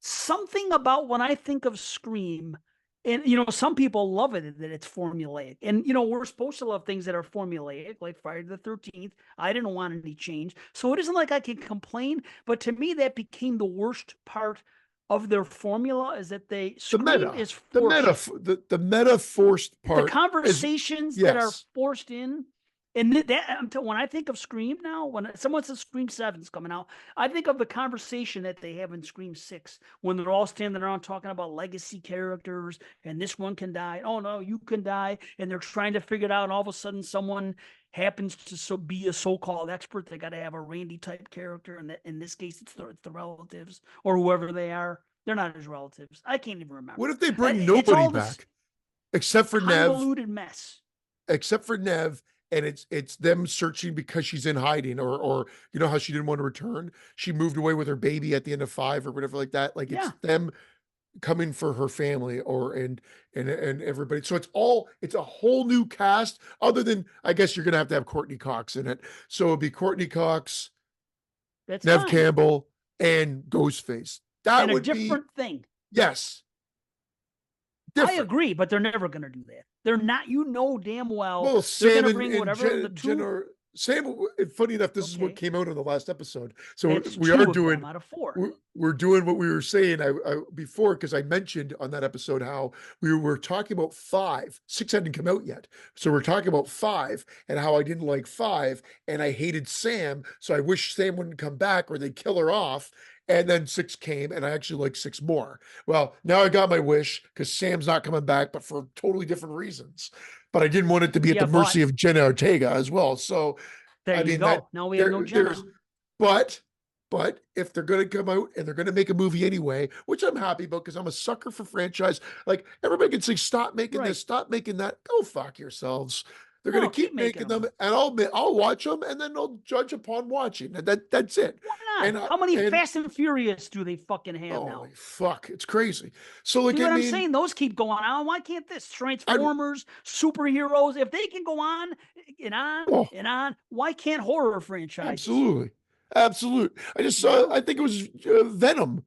something about when I think of Scream, and some people love it that it's formulaic. And we're supposed to love things that are formulaic, like Friday the 13th. I didn't want any change. So it isn't like I can complain, but to me that became the worst part of their formula is that they the Scream meta. is forced. The meta forced The part is conversations that are yes. forced in, and when I think of Scream now, when someone says Scream 7's coming out, I think of the conversation that they have in Scream 6 when they're all standing around talking about legacy characters and this one can die. Oh no, you can die, and they're trying to figure it out. And all of a sudden, someone happens to be a so-called expert. They got to have a Randy type character, and in this case, it's the relatives or whoever they are. They're not his relatives. I can't even What remember. if they bring It's nobody all this back except for Nev, convoluted mess. except for Nev, and it's them searching because she's in hiding, or you know how she didn't want to return. She moved away with her baby at the end of 5 or whatever like that. Like it's Yeah. them coming for her family or and everybody. So it's a whole new cast other than I guess you're gonna have to have Courtney Cox in it. So it'll be Courtney Cox, That's Nev fine. Campbell, and Ghostface. That And a would be different thing. yes, I different. agree, but they're never going to do that. They're not, damn well, Well, they're going Sam to and, bring and whatever the Jen two. are Sam. Funny enough, this is what Okay. came out in the last episode. So That's we are two of doing them out of four. we're doing what we were saying I before because I mentioned on that episode how we were talking about 5. 6 hadn't come out yet, so we're talking about 5 and how I didn't like 5 and I hated Sam, so I wish Sam wouldn't come back or they'd kill her off. And then 6 came, and I actually like 6 more. Well, now I got my wish because Sam's not coming back, but for totally different reasons. But I didn't want it to be at the Yeah, but mercy of Jenna Ortega as well. So, there I you mean that go. Now we have no there's Jenna. but if they're going to come out and they're going to make a movie anyway, which I'm happy about because I'm a sucker for franchise. Like everybody can say, stop making this, Right. stop making that. Go fuck yourselves. They're going to No, keep keep making making them, them. and I'll watch them, and then I'll judge upon watching. And that's it. Why not? And How many and Fast and Furious do they fucking have now? holy fuck, it's crazy. So like See I what I'm mean, saying? Those keep going on. Why can't this? I'd Transformers, superheroes, if they can go on and on oh, and on, why can't horror franchises? absolutely, absolute. I just You saw. know? I think it was Venom.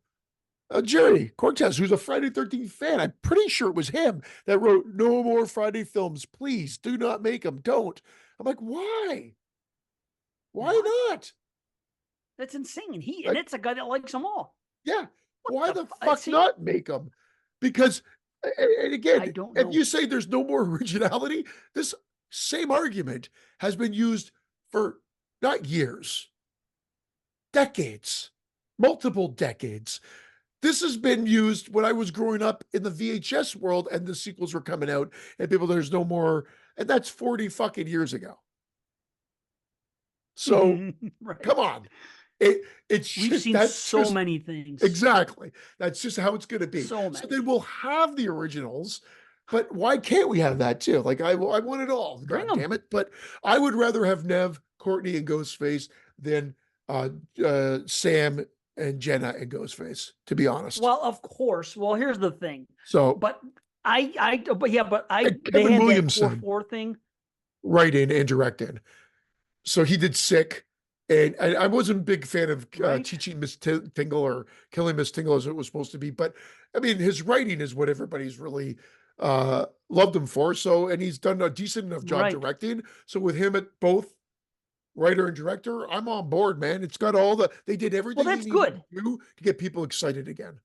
Jerry Cortez, who's a Friday 13th fan, I'm pretty sure it was him that wrote, "No more Friday films. Please do not make them. Don't." I'm like, why? Why What? not? That's insane. And Like, it's a guy that likes them all. yeah, What why the the fuck? fuck See, not make them? Because, and I again, don't if you know. say there's no more originality, this same argument has been used for not years. decades, multiple decades. This has been used when I was growing up in the VHS world and the sequels were coming out and people, there's no more, and that's 40 fucking years ago. So Right. come on. It's We've just, seen that's so just many things. exactly. That's just how it's going to be. So So then many. we'll have the originals, but why can't we have that too? Like I want it all. Bring God them. damn it! But I would rather have Nev, Courtney, and Ghostface than uh, Sam and Jenna and Ghostface. To be honest. Well, of course. Well, here's the thing. So But but yeah, but they Kevin had that core Williamson four thing, writing and directing. So he did Sick. And I wasn't a big fan of right? teaching Miss Tingle or killing Miss Tingle as it was supposed to be. But I mean, his writing is what everybody's really loved him for. So, and he's done a decent enough job Right. directing. So with him at both writer and director, I'm on board, man. It's got all they did Well, everything they that's needed good. to do to get people excited again.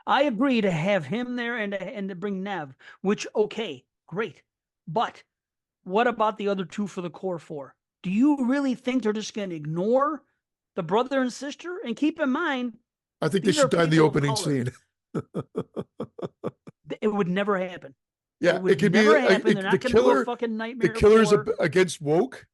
I agree to have him there and to bring Nev, which okay, great. But what about the other two for the core four? Do you really think they're just going to ignore the brother and sister? And keep in mind, I think they these are should die in the people of opening color. scene. It would never happen. It Yeah, it would could be never happen. They're the not going to do a killer. fucking The Nightmare killer's Before. against woke.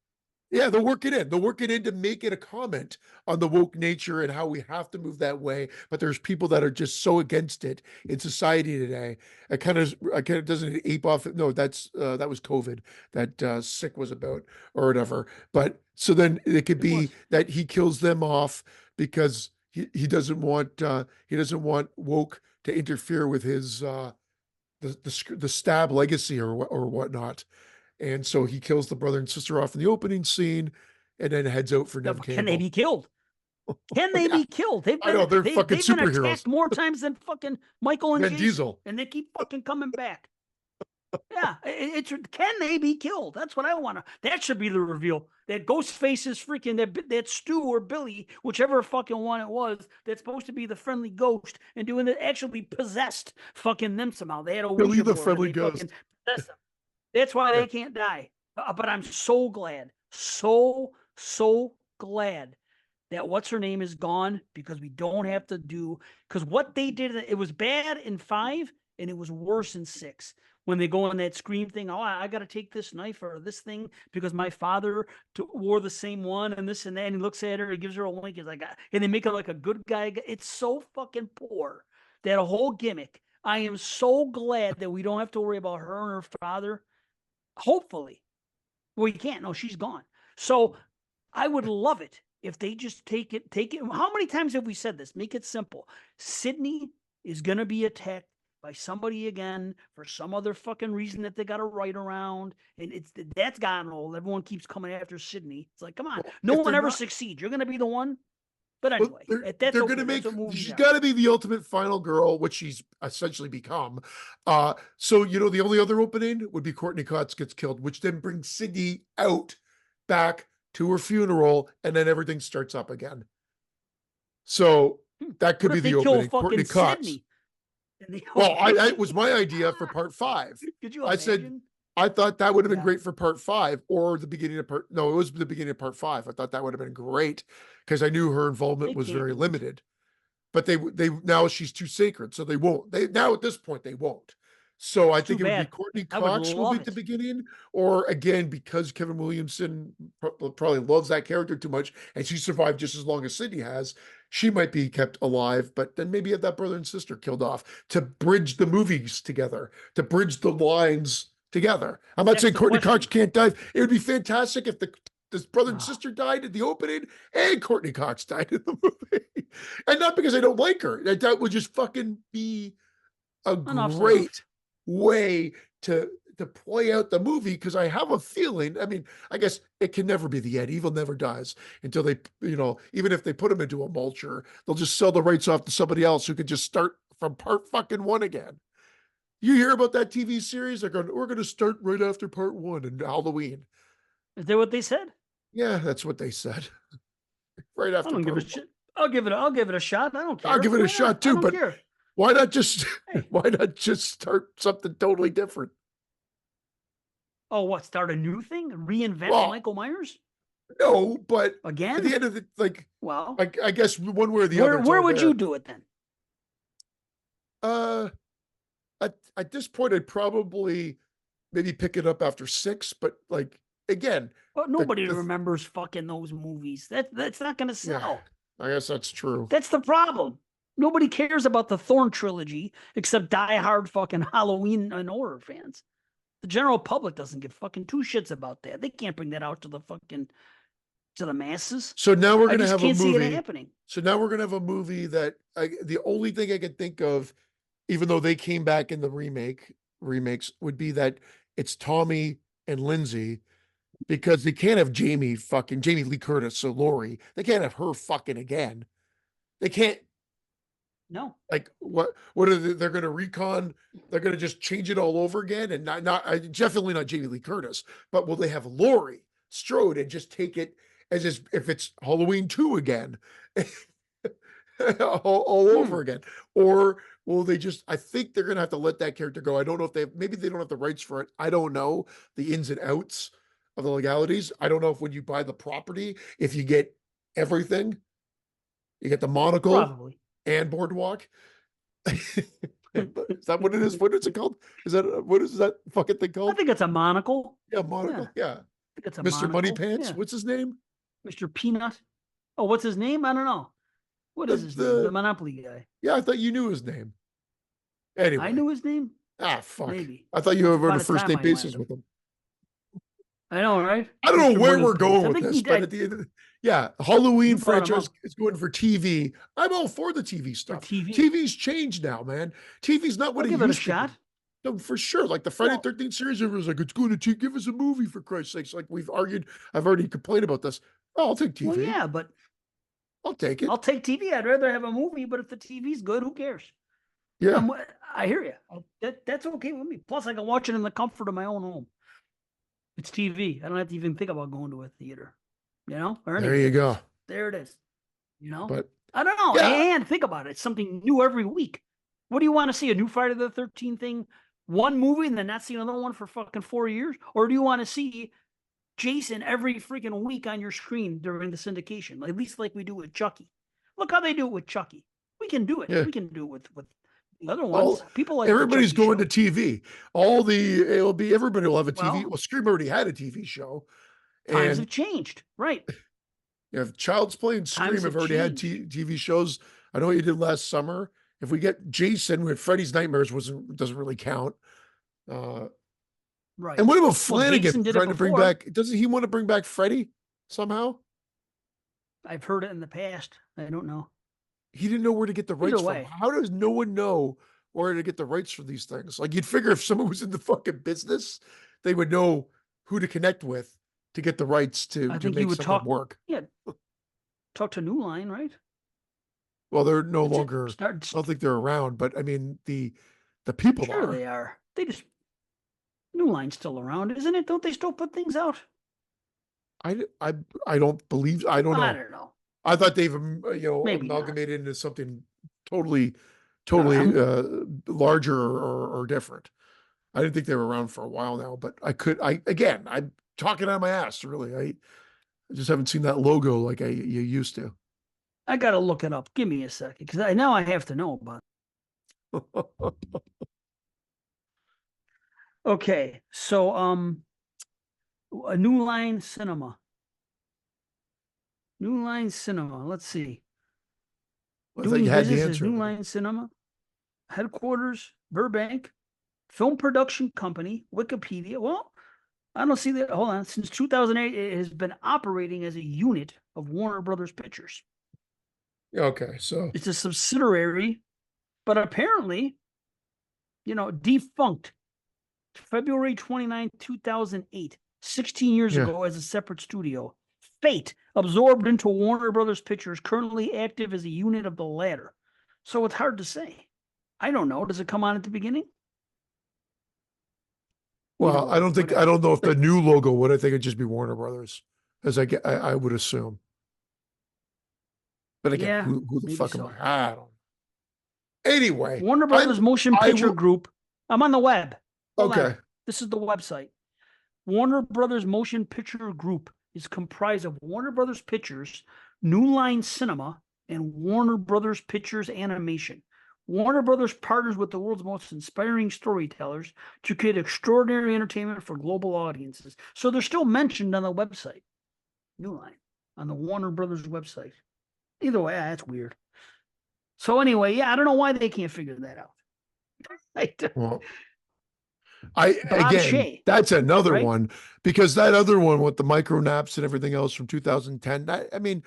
Yeah, they'll work it in. They'll work it in to make it a comment on the woke nature and how we have to move that way. But there's people that are just so against it in society today. I kind of doesn't ape off. No, that was COVID that Sick was about or whatever. But so then it could It be was. that he kills them off because he doesn't want woke to interfere with his the stab legacy or whatnot. And so he kills the brother and sister off in the opening scene and then heads out for No, Nev but can they Campbell. be killed? Can they Yeah, be killed? They've I know been they're they fucking they've been superheroes. attacked more times than fucking Michael and Van Jason, Diesel. and they keep fucking coming back. Yeah, it's can they be killed? That's what I want to. That should be the reveal. That Ghostface is freaking that Stu or Billy, whichever fucking one it was, that's supposed to be the friendly ghost and doing it actually possessed fucking them somehow. They had a Billy Ouija the board and friendly they fucking ghost. possessed them. That's why Yeah. they can't die. But I'm so glad, so glad that what's her name is gone because we don't have to do because what they did it was bad in 5 and it was worse in 6 when they go on that scream thing. Oh, I got to take this knife or this thing because my father wore the same one and this and that. And he looks at her, he gives her a wink. He's like, and they make it like a good guy. It's so fucking poor that a whole gimmick. I am so glad that we don't have to worry about her and her father. Hopefully, well, you can't. No, she's gone. So I would love it if they just take it. How many times have we said this? Make it simple. Sydney is going to be attacked by somebody again for some other fucking reason that they got to write around. And that's gotten old. Everyone keeps coming after Sydney. It's like, come on. Well, No if one they're ever not, succies. You're going to be the one. But well, anyway, that's they're gonna okay. That's make what movies she's are. got to be the ultimate final girl, which she's essentially become. So the only other opening would be Courtney Cox gets killed, which then brings Sydney out back to her funeral, and then everything starts up again. So that could What be if they the kill opening. Courtney fucking Cox. Sydney in the Well, I opening? it was my idea for part 5. Could you I said imagine? I thought that would have been Yeah, great for part 5 or the beginning of part. No, it was the beginning of part 5. I thought that would have been great because I knew her involvement they was can't very do it. limited. But they now she's too sacred, so they won't. They now at this point they won't. So I It's too think it would be bad. Courtney I would Cox will be love at the it. beginning, or again because Kevin Williamson probably loves that character too much, and she survived just as long as Sydney has. She might be kept alive, but then maybe have that brother and sister killed off to bridge the movies together, to bridge the lines together. I'm not That's saying the Courtney Cox question. can't die. It would be fantastic if this brother and Oh, sister died in the opening and Courtney Cox died in the movie. And not because I don't like her. That would just fucking be a enough's enough. great way to play out the movie because I have a feeling. I mean, I guess it can never be the end. Evil never dies until they, even if they put him into a mulcher, they'll just sell the rights off to somebody else who could just start from part fucking 1 again. You hear about that TV series? They're going, we're going to start right after part 1 and Halloween. Is that what they said? Yeah, that's what they said. Right I after don't give a part 1. shit. I'll give it a shot. I don't I'll care. give it a Why not? shot I too, don't but care. why not just Hey. why not just start something totally different? Oh, what? Start a new thing? Reinvent Well, Michael Myers? No, but at the Again? end of the like, Well, I guess one way or the other, where it's where all would there. you do it then? Uh, at this point, I'd probably maybe pick it up after six, but like again, Well, nobody the remembers fucking those movies. That's not going to yeah, sell. I guess that's true. That's the problem. Nobody cares about the Thorn trilogy except die-hard fucking Halloween and horror fans. The general public doesn't give fucking two shits about that. They can't bring that out to the fucking to the masses. So now we're I gonna just have a can't see it movie. happening. So now we're gonna have a movie that the only thing I could think of, even though they came back in the remakes, would be that it's Tommy and Lindsay because they can't have Jamie Lee Curtis, so Lori. They can't have her fucking again. They can't No, like what are they're going to recon? They're going to just change it all over again, and definitely not Jamie Lee Curtis, but will they have Laurie Strode and just take it as if it's Halloween 2 again, all over again, or will they just? I think they're going to have to let that character go. I don't know if maybe they don't have the rights for it. I don't know the ins and outs of the legalities. I don't know if when you buy the property, if you get everything, you get the monocle probably. and boardwalk. Is that what it is? What is it called? Is that what is that fucking thing I called? think it's a monocle. Yeah, Yeah, monocle. I Yeah, think it's a Mr. Money monocle. Pants. Yeah, What's his name? Mr. Peanut. Oh, what's his name? I don't know. What The is his name? The the Monopoly guy. yeah, I thought you knew his name. I Anyway, knew his name. fuck. Maybe. I thought you Once were on upon a a first time, date I might basis have. with him. I know, right? I don't know Mr. where Money we're Pants. going I with think this, he. but I, at the end, yeah, Halloween you brought him franchise up is going for TV. I'm all for the TV for stuff. TV. TV's changed now, man. TV's not what I'll it give it a used to shot. be. No, for sure. Like the Friday Well, 13th series, everyone's like, it's going to give us a movie for Christ's sakes. Like we've argued, I've already complained about this. Oh, I'll take well, TV. yeah, but I'll take I'll it. take TV. I'd rather have a movie, but if the TV's good, who cares? Yeah. I'm, I hear you. That's okay with me. Plus, I can watch it in the comfort of my own home. It's TV. I don't have to even think about going to a theater, or There you anything. go. There it is. You know, But I don't know. yeah, And think about it. It's something new every week. What do you want to see? A new Friday the 13th thing? One movie and then not see another one for fucking 4 years? Or do you want to see Jason every freaking week on your screen during the syndication? At least like we do with Chucky. Look how they do it with Chucky. We can do it. yeah. We can do it with the other All ones. People like the everybody's Chucky going to show. TV. Everybody will have a TV. Well, Well, Scream already had a TV show. times And have changed. Right. if Child's Play and Times Scream have have already had changed. TV shows, I know what you did last summer. If we get Jason with Freddy's Nightmares doesn't really count. Uh, and Right. what about Well, Flanagan Jason did it trying to bring before. back? Doesn't he want to bring back Freddy somehow? I've heard it in the past. I don't know. He didn't know where to get the Either rights from. way, How does no one know where to get the rights for these things? Like you'd figure if someone was in the fucking business, they would know who to connect with to get the rights I to think you make would something talk. work. Yeah, talk to New Line, right? Well, they're no That's it. longer. Start. I don't think they're around, but I mean the people Sure, are. they are. They just New Line's still around, isn't it? Don't they still put things out? I I I don't believe. I don't I know. don't know. I thought they've Maybe not. amalgamated into something totally Um, larger or different. I didn't think they were around for a while now, but I'm talking out of my ass, really. I just haven't seen that logo like you used to. I gotta look it up. Give me a second, because now I have to know about it. Okay, so a New Line Cinema. New Line Cinema. Let's see. I thought Doing you had the business as answer New already. Line Cinema. Headquarters, Burbank. Film production company, Wikipedia. Well, I don't see that. Hold on. Since 2008, it has been operating as a unit of Warner Brothers Pictures. Okay, so It's a subsidiary, but apparently, defunct February 29, 2008, 16 years yeah. ago as a separate studio. Fate absorbed into Warner Brothers Pictures, currently active as a unit of the latter. So it's hard to say. I don't know. Does it come on at the beginning? Either Well, way, I whatever. don't know if the new logo would. I think it'd just be Warner Brothers, as I would assume. But again, Yeah, who the maybe fuck am I? so. I don't know. Anyway, Warner Brothers Motion I Picture will. Group. I'm on the web. Hold Okay. on. This is the website. Warner Brothers Motion Picture Group is comprised of Warner Brothers Pictures, New Line Cinema, and Warner Brothers Pictures Animation. Warner Brothers partners with the world's most inspiring storytellers to create extraordinary entertainment for global audiences. So they're still mentioned on the website, New Line, on the Warner Brothers website. Either way, that's weird. So anyway, yeah, I don't know why they can't figure that out. Well, I Bob again, Shea, that's another right? one because that other one with the micro naps and everything else from 2010. I mean,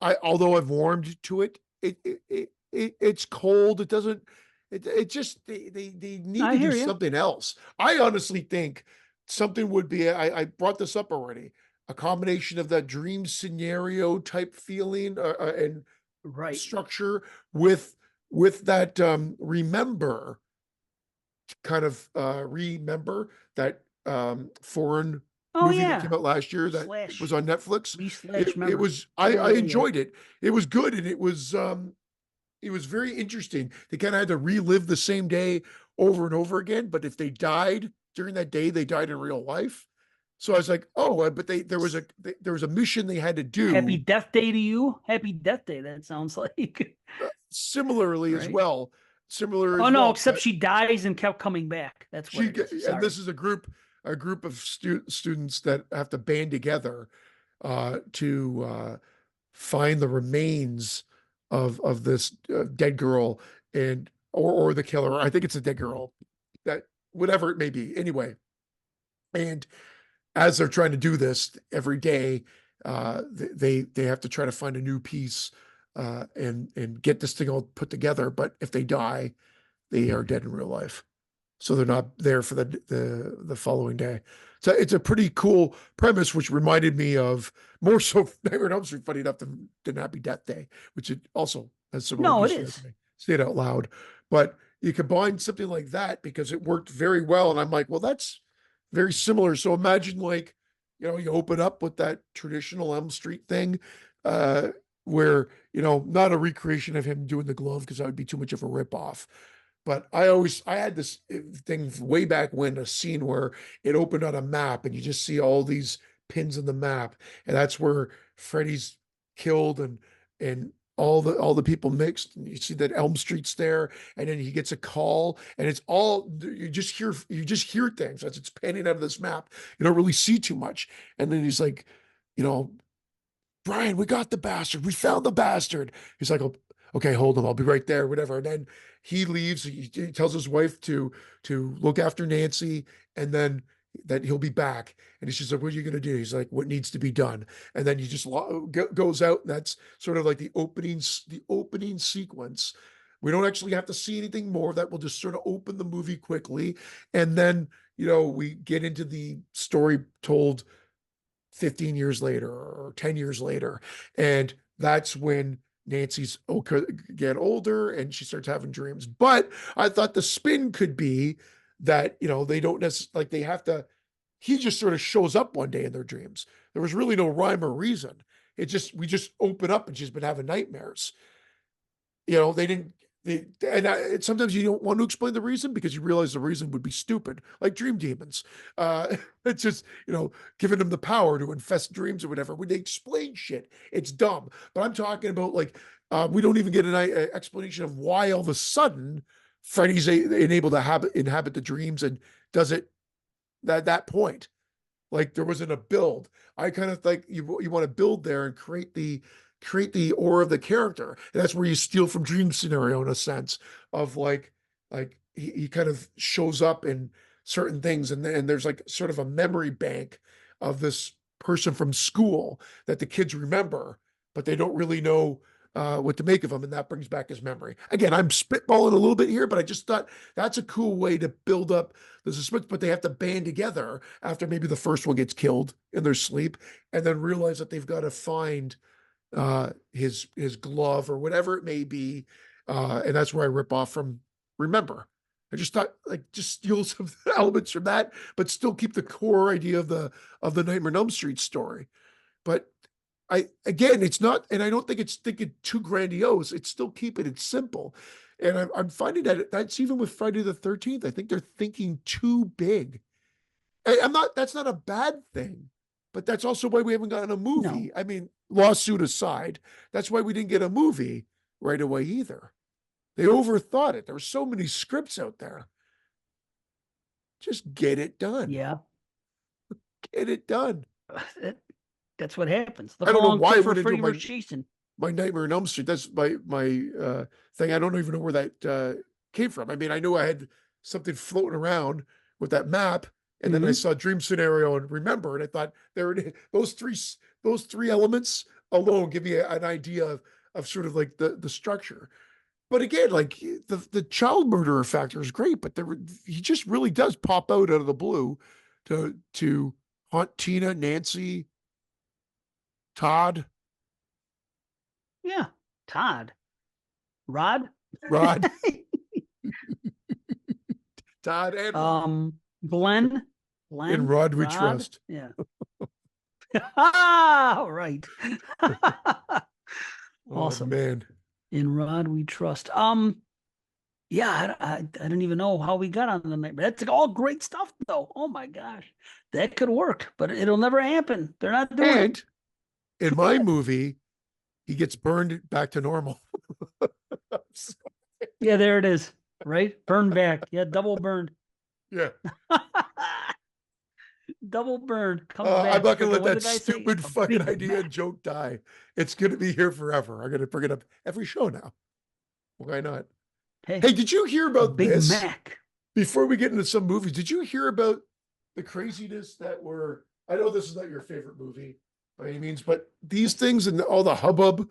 I although I've warmed to it, it's cold. It doesn't. It just they need I to do hear you. something else. I honestly think something would be. I brought this up already. A combination of that dream scenario type feeling and Right. structure with that remember kind of remember that foreign Oh movie that came yeah. out last year that was Slash on Netflix. re slash It memory. was Yeah, I yeah, yeah. enjoyed it. It was good and it was very interesting. They kind of had to relive the same day over and over again, but if they died during that day, they died in real life. So I was like, oh, but there was a mission they had to Happy do Death Day to you. Happy Death Day. That sounds like similarly as right. well, similar Oh as no, well. except But she dies and kept coming back. That's what she it is. and this Sorry. is a group of students that have to band together to find the remains of this dead girl and or the killer. I think it's a dead girl, that whatever it may be. Anyway, and as they're trying to do this every day, they have to try to find a new piece and get this thing all put together. But if they die, they are dead in real life, so they're not there for the following day. So it's a pretty cool premise, which reminded me of more so Nightmare on Elm Street, funny enough, than Happy Death Day, which it also has similar No, it Easter eggs. is. Say it out loud, but you combine something like that because it worked very well, and I'm like, well, that's very similar. So imagine like, you open up with that traditional Elm Street thing, uh, where not a recreation of him doing the glove because that would be too much of a ripoff, but I had this thing way back when, a scene where it opened on a map and you just see all these pins in the map. And that's where Freddy's killed and all the people mixed. And you see that Elm Street's there, and then he gets a call, and it's all you just hear things as it's panning out of this map. You don't really see too much. And then he's like, you know, Brian, we got the bastard. We found the bastard. He's like, "Oh, okay, hold on. I'll be right there, whatever." And then he leaves. He tells his wife to look after Nancy, and then that he'll be back. And she's like, "What are you going to do?" He's like, "What needs to be done?" And then he just goes out, and that's sort of like the opening sequence. We don't actually have to see anything more. That will just sort of open the movie quickly, and then we get into the story told 15 years later or 10 years later. And that's when Nancy's get older and she starts having dreams. But I thought the spin could be that, they don't necessarily, like, they have to, he just sort of shows up one day in their dreams. There was really no rhyme or reason. We just open up and she's been having nightmares. They didn't. And sometimes you don't want to explain the reason because you realize the reason would be stupid, like dream demons. It's just giving them the power to infest dreams or whatever. When they explain shit, it's dumb. But I'm talking about like we don't even get an explanation of why all of a sudden Freddy's enabled to inhabit the dreams and does it at that point. Like there wasn't a build. I kind of think you want to build there and create the aura of the character. And that's where you steal from dream scenario in a sense of like he kind of shows up in certain things, and then there's like sort of a memory bank of this person from school that the kids remember, but they don't really know what to make of him, and that brings back his memory. Again, I'm spitballing a little bit here, but I just thought that's a cool way to build up the suspense. But they have to band together after maybe the first one gets killed in their sleep, and then realize that they've got to find his glove or whatever it may be, and that's where I rip off from Remember. I just thought like just steal some elements from that, but still keep the core idea of the Nightmare on Elm Street story. But it's not, and I don't think it's thinking too grandiose. It's still keeping it simple. And I'm finding that that's even with Friday the 13th. I think they're thinking too big. I'm not, that's not a bad thing. but that's also why we haven't gotten a movie. No. I mean, lawsuit aside, that's why we didn't get a movie right away either. They overthought it. There were so many scripts out there. Just get it done. Yeah. Get it done. That, that's what happens. Look I how don't know long it why I took for went into Freddy vs. Jason. my Nightmare on Elm Street. That's my thing. I don't even know where that came from. I mean, I knew I had something floating around with that map, and then I saw Dream Scenario and Remember, and I thought there it is. Those three elements alone give me an idea of sort of like the structure. But again, like the child murderer factor is great, but he just really does pop out of the blue to haunt Tina, Nancy, Todd, Yeah. Todd. Rod. Rod, Todd, and Rod. Glenn. In Rod we trust. Yeah. Ah, right. Oh Awesome. man. In Rod we trust. Yeah, I don't even know how we got on the night, but that's all great stuff though. Oh my gosh. That could work, but it'll never happen. They're not doing And it. in my movie, he gets burned back to normal. Yeah, there it is. Right? Burned back. Yeah, double burned. Yeah. Double burned. Comes I'm back. not gonna let What did that the guy say? stupid A fucking Big idea and Mac. joke die. It's gonna be here forever. I'm gonna bring it up every show now. Why not? Hey, Hey, did you hear a about Big this? Mac. Before we get into some movies, did you hear about the craziness that were? I know this is not your favorite movie by any means, but these things and all the hubbub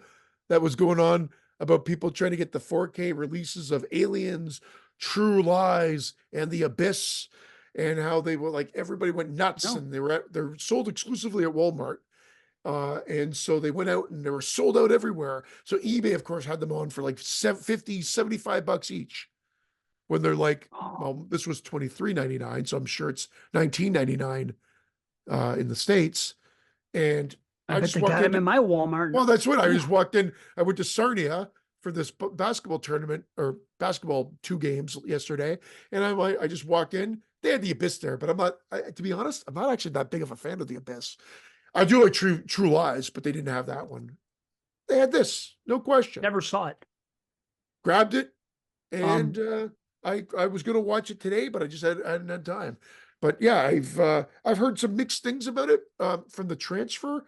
that was going on about people trying to get the 4K releases of Aliens, True Lies, and The Abyss, and how they were like everybody went nuts, No. and they're sold exclusively at Walmart. And so they went out and they were sold out everywhere. So eBay, of course, had them on for like 50, $75 each when they're like, Oh, well, this was $23.99, so I'm sure it's $19.99 in the States. And I I bet just they walked got him in in. my Walmart. Well, that's what I just Yeah. walked in. I went to Sarnia for this basketball tournament or basketball 2 games yesterday, and I just walked in. They had the Abyss there, but to be honest, I'm not actually that big of a fan of the Abyss. I do like True Lies, but they didn't have that one. They had this, no question. Never saw it. Grabbed it, and Um, I was going to watch it today, but I just hadn't had time. But yeah, I've heard some mixed things about it from the transfer,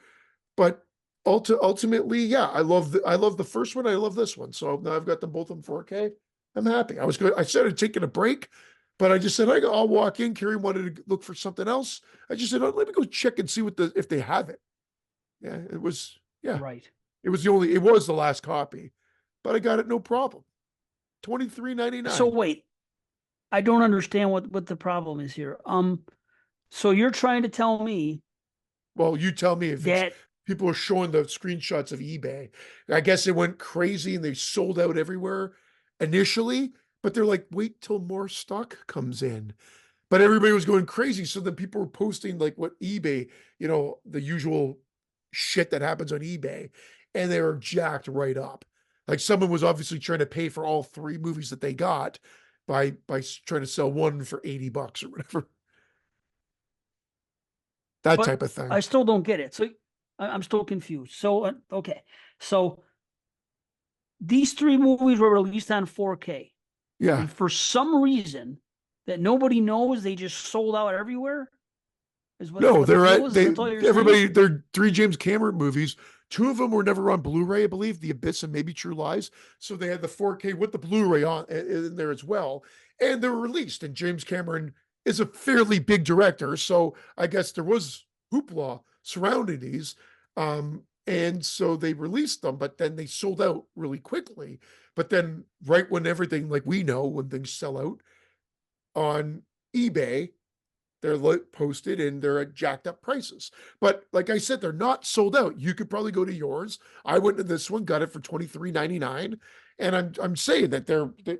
but ultimately, yeah, I love the first one. I love this one, so now I've got them both in 4K. I'm happy. I started taking a break, but I just said I'll walk in. Carrie wanted to look for something else. I just said, oh, let me go check and see if they have it. Yeah, right. it was the last copy, but I got it no problem. So $23.99. wait, I don't understand what the problem is here. So you're trying to tell me Well, you tell me if it's that people are showing the screenshots of eBay. I guess it went crazy and they sold out everywhere initially, but they're like, wait till more stock comes in. But everybody was going crazy. So then people were posting like what eBay, the usual shit that happens on eBay, and they were jacked right up. Like someone was obviously trying to pay for all 3 movies that they got by trying to sell one for $80 or whatever. That but type of thing. I still don't get it. So I'm still confused. So okay. So these three movies were released on 4K. Yeah. And for some reason that nobody knows, they just sold out everywhere. Is No, what the they're deal at is? they That's all you're saying? everybody they're 3 James Cameron movies. 2 of them were never on Blu-ray, I believe, The Abyss and maybe True Lies. So they had the 4K with the Blu-ray on in there as well. And they were released. And James Cameron is a fairly big director. So I guess there was hoopla surrounding these. And so they released them, but then they sold out really quickly. But then right when everything, like we know, when things sell out on eBay, they're posted and they're at jacked up prices. But like I said, they're not sold out. You could probably go to yours. I went to this one, got it for $23.99. And I'm saying that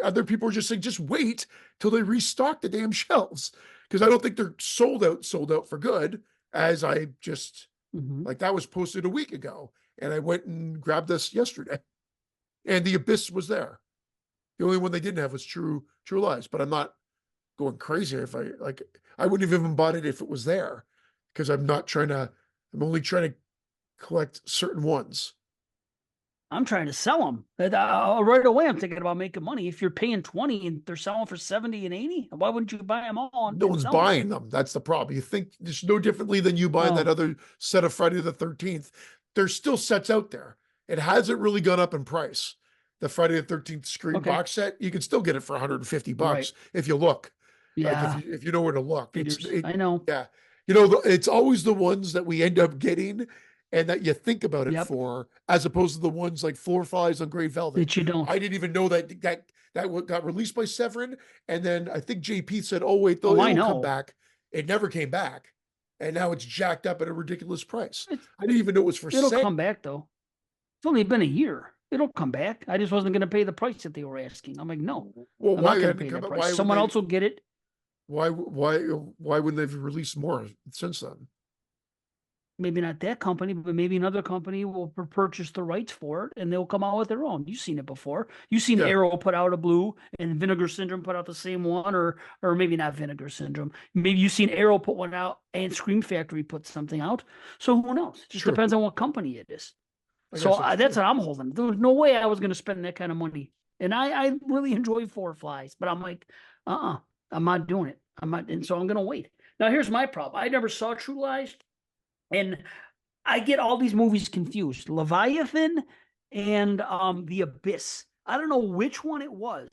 other people are just saying, just wait till they restock the damn shelves. Because I don't think they're sold out for good. As I just like that was posted a week ago. And I went and grabbed this yesterday. And The Abyss was there. The only one they didn't have was True Lies. But I'm not going crazy if I wouldn't have even bought it if it was there. because I'm only trying to collect certain ones. I'm trying to sell them. Right away, I'm thinking about making money. If you're paying 20 and they're selling for 70 and 80, why wouldn't you buy them all No and one's sell them? buying them. That's the problem. You think there's no differently than you buying that Oh, other set of Friday the 13th. There's still sets out there. It hasn't really gone up in price. The Friday the 13th Scream okay. box set, you can still get it for 150 Right. bucks if you look. Like Yeah. if you know where to look. Figures. I know. Yeah. You know, it's always the ones that we end up getting and that you think about it Yep. for, as opposed to the ones like Floor Flies on Great Velvet. That you don't. I didn't even know that got released by Severin, and then I think JP said, "Oh wait, though Oh, I it'll come know. back." It never came back, and now it's jacked up at a ridiculous price. It's, I didn't even know it was for it'll sale. come back, though. It's only been a year. It'll come back. I just wasn't going to pay the price that they were asking. I'm like, no, Well, I'm why not going to hadn't it pay come that out? price. Why would Someone they? else will get it. Why wouldn't they've released more since then? Maybe not that company, but maybe another company will purchase the rights for it and they'll come out with their own. You've seen it before. You've seen Yeah, Arrow put out a blue and Vinegar Syndrome put out the same one, or maybe not Vinegar Syndrome. Maybe you've seen Arrow put one out and Scream Factory put something out. So who knows? It just true. depends on what company it is. I So guess that's that's true. what I'm holding. There was no way I was going to spend that kind of money. And I really enjoy Four Flies, but I'm like, I'm not doing it. I'm not, and so I'm going to wait. Now here's my problem. I never saw True Lies, and I get all these movies confused. Leviathan and The Abyss. I don't know which one it was,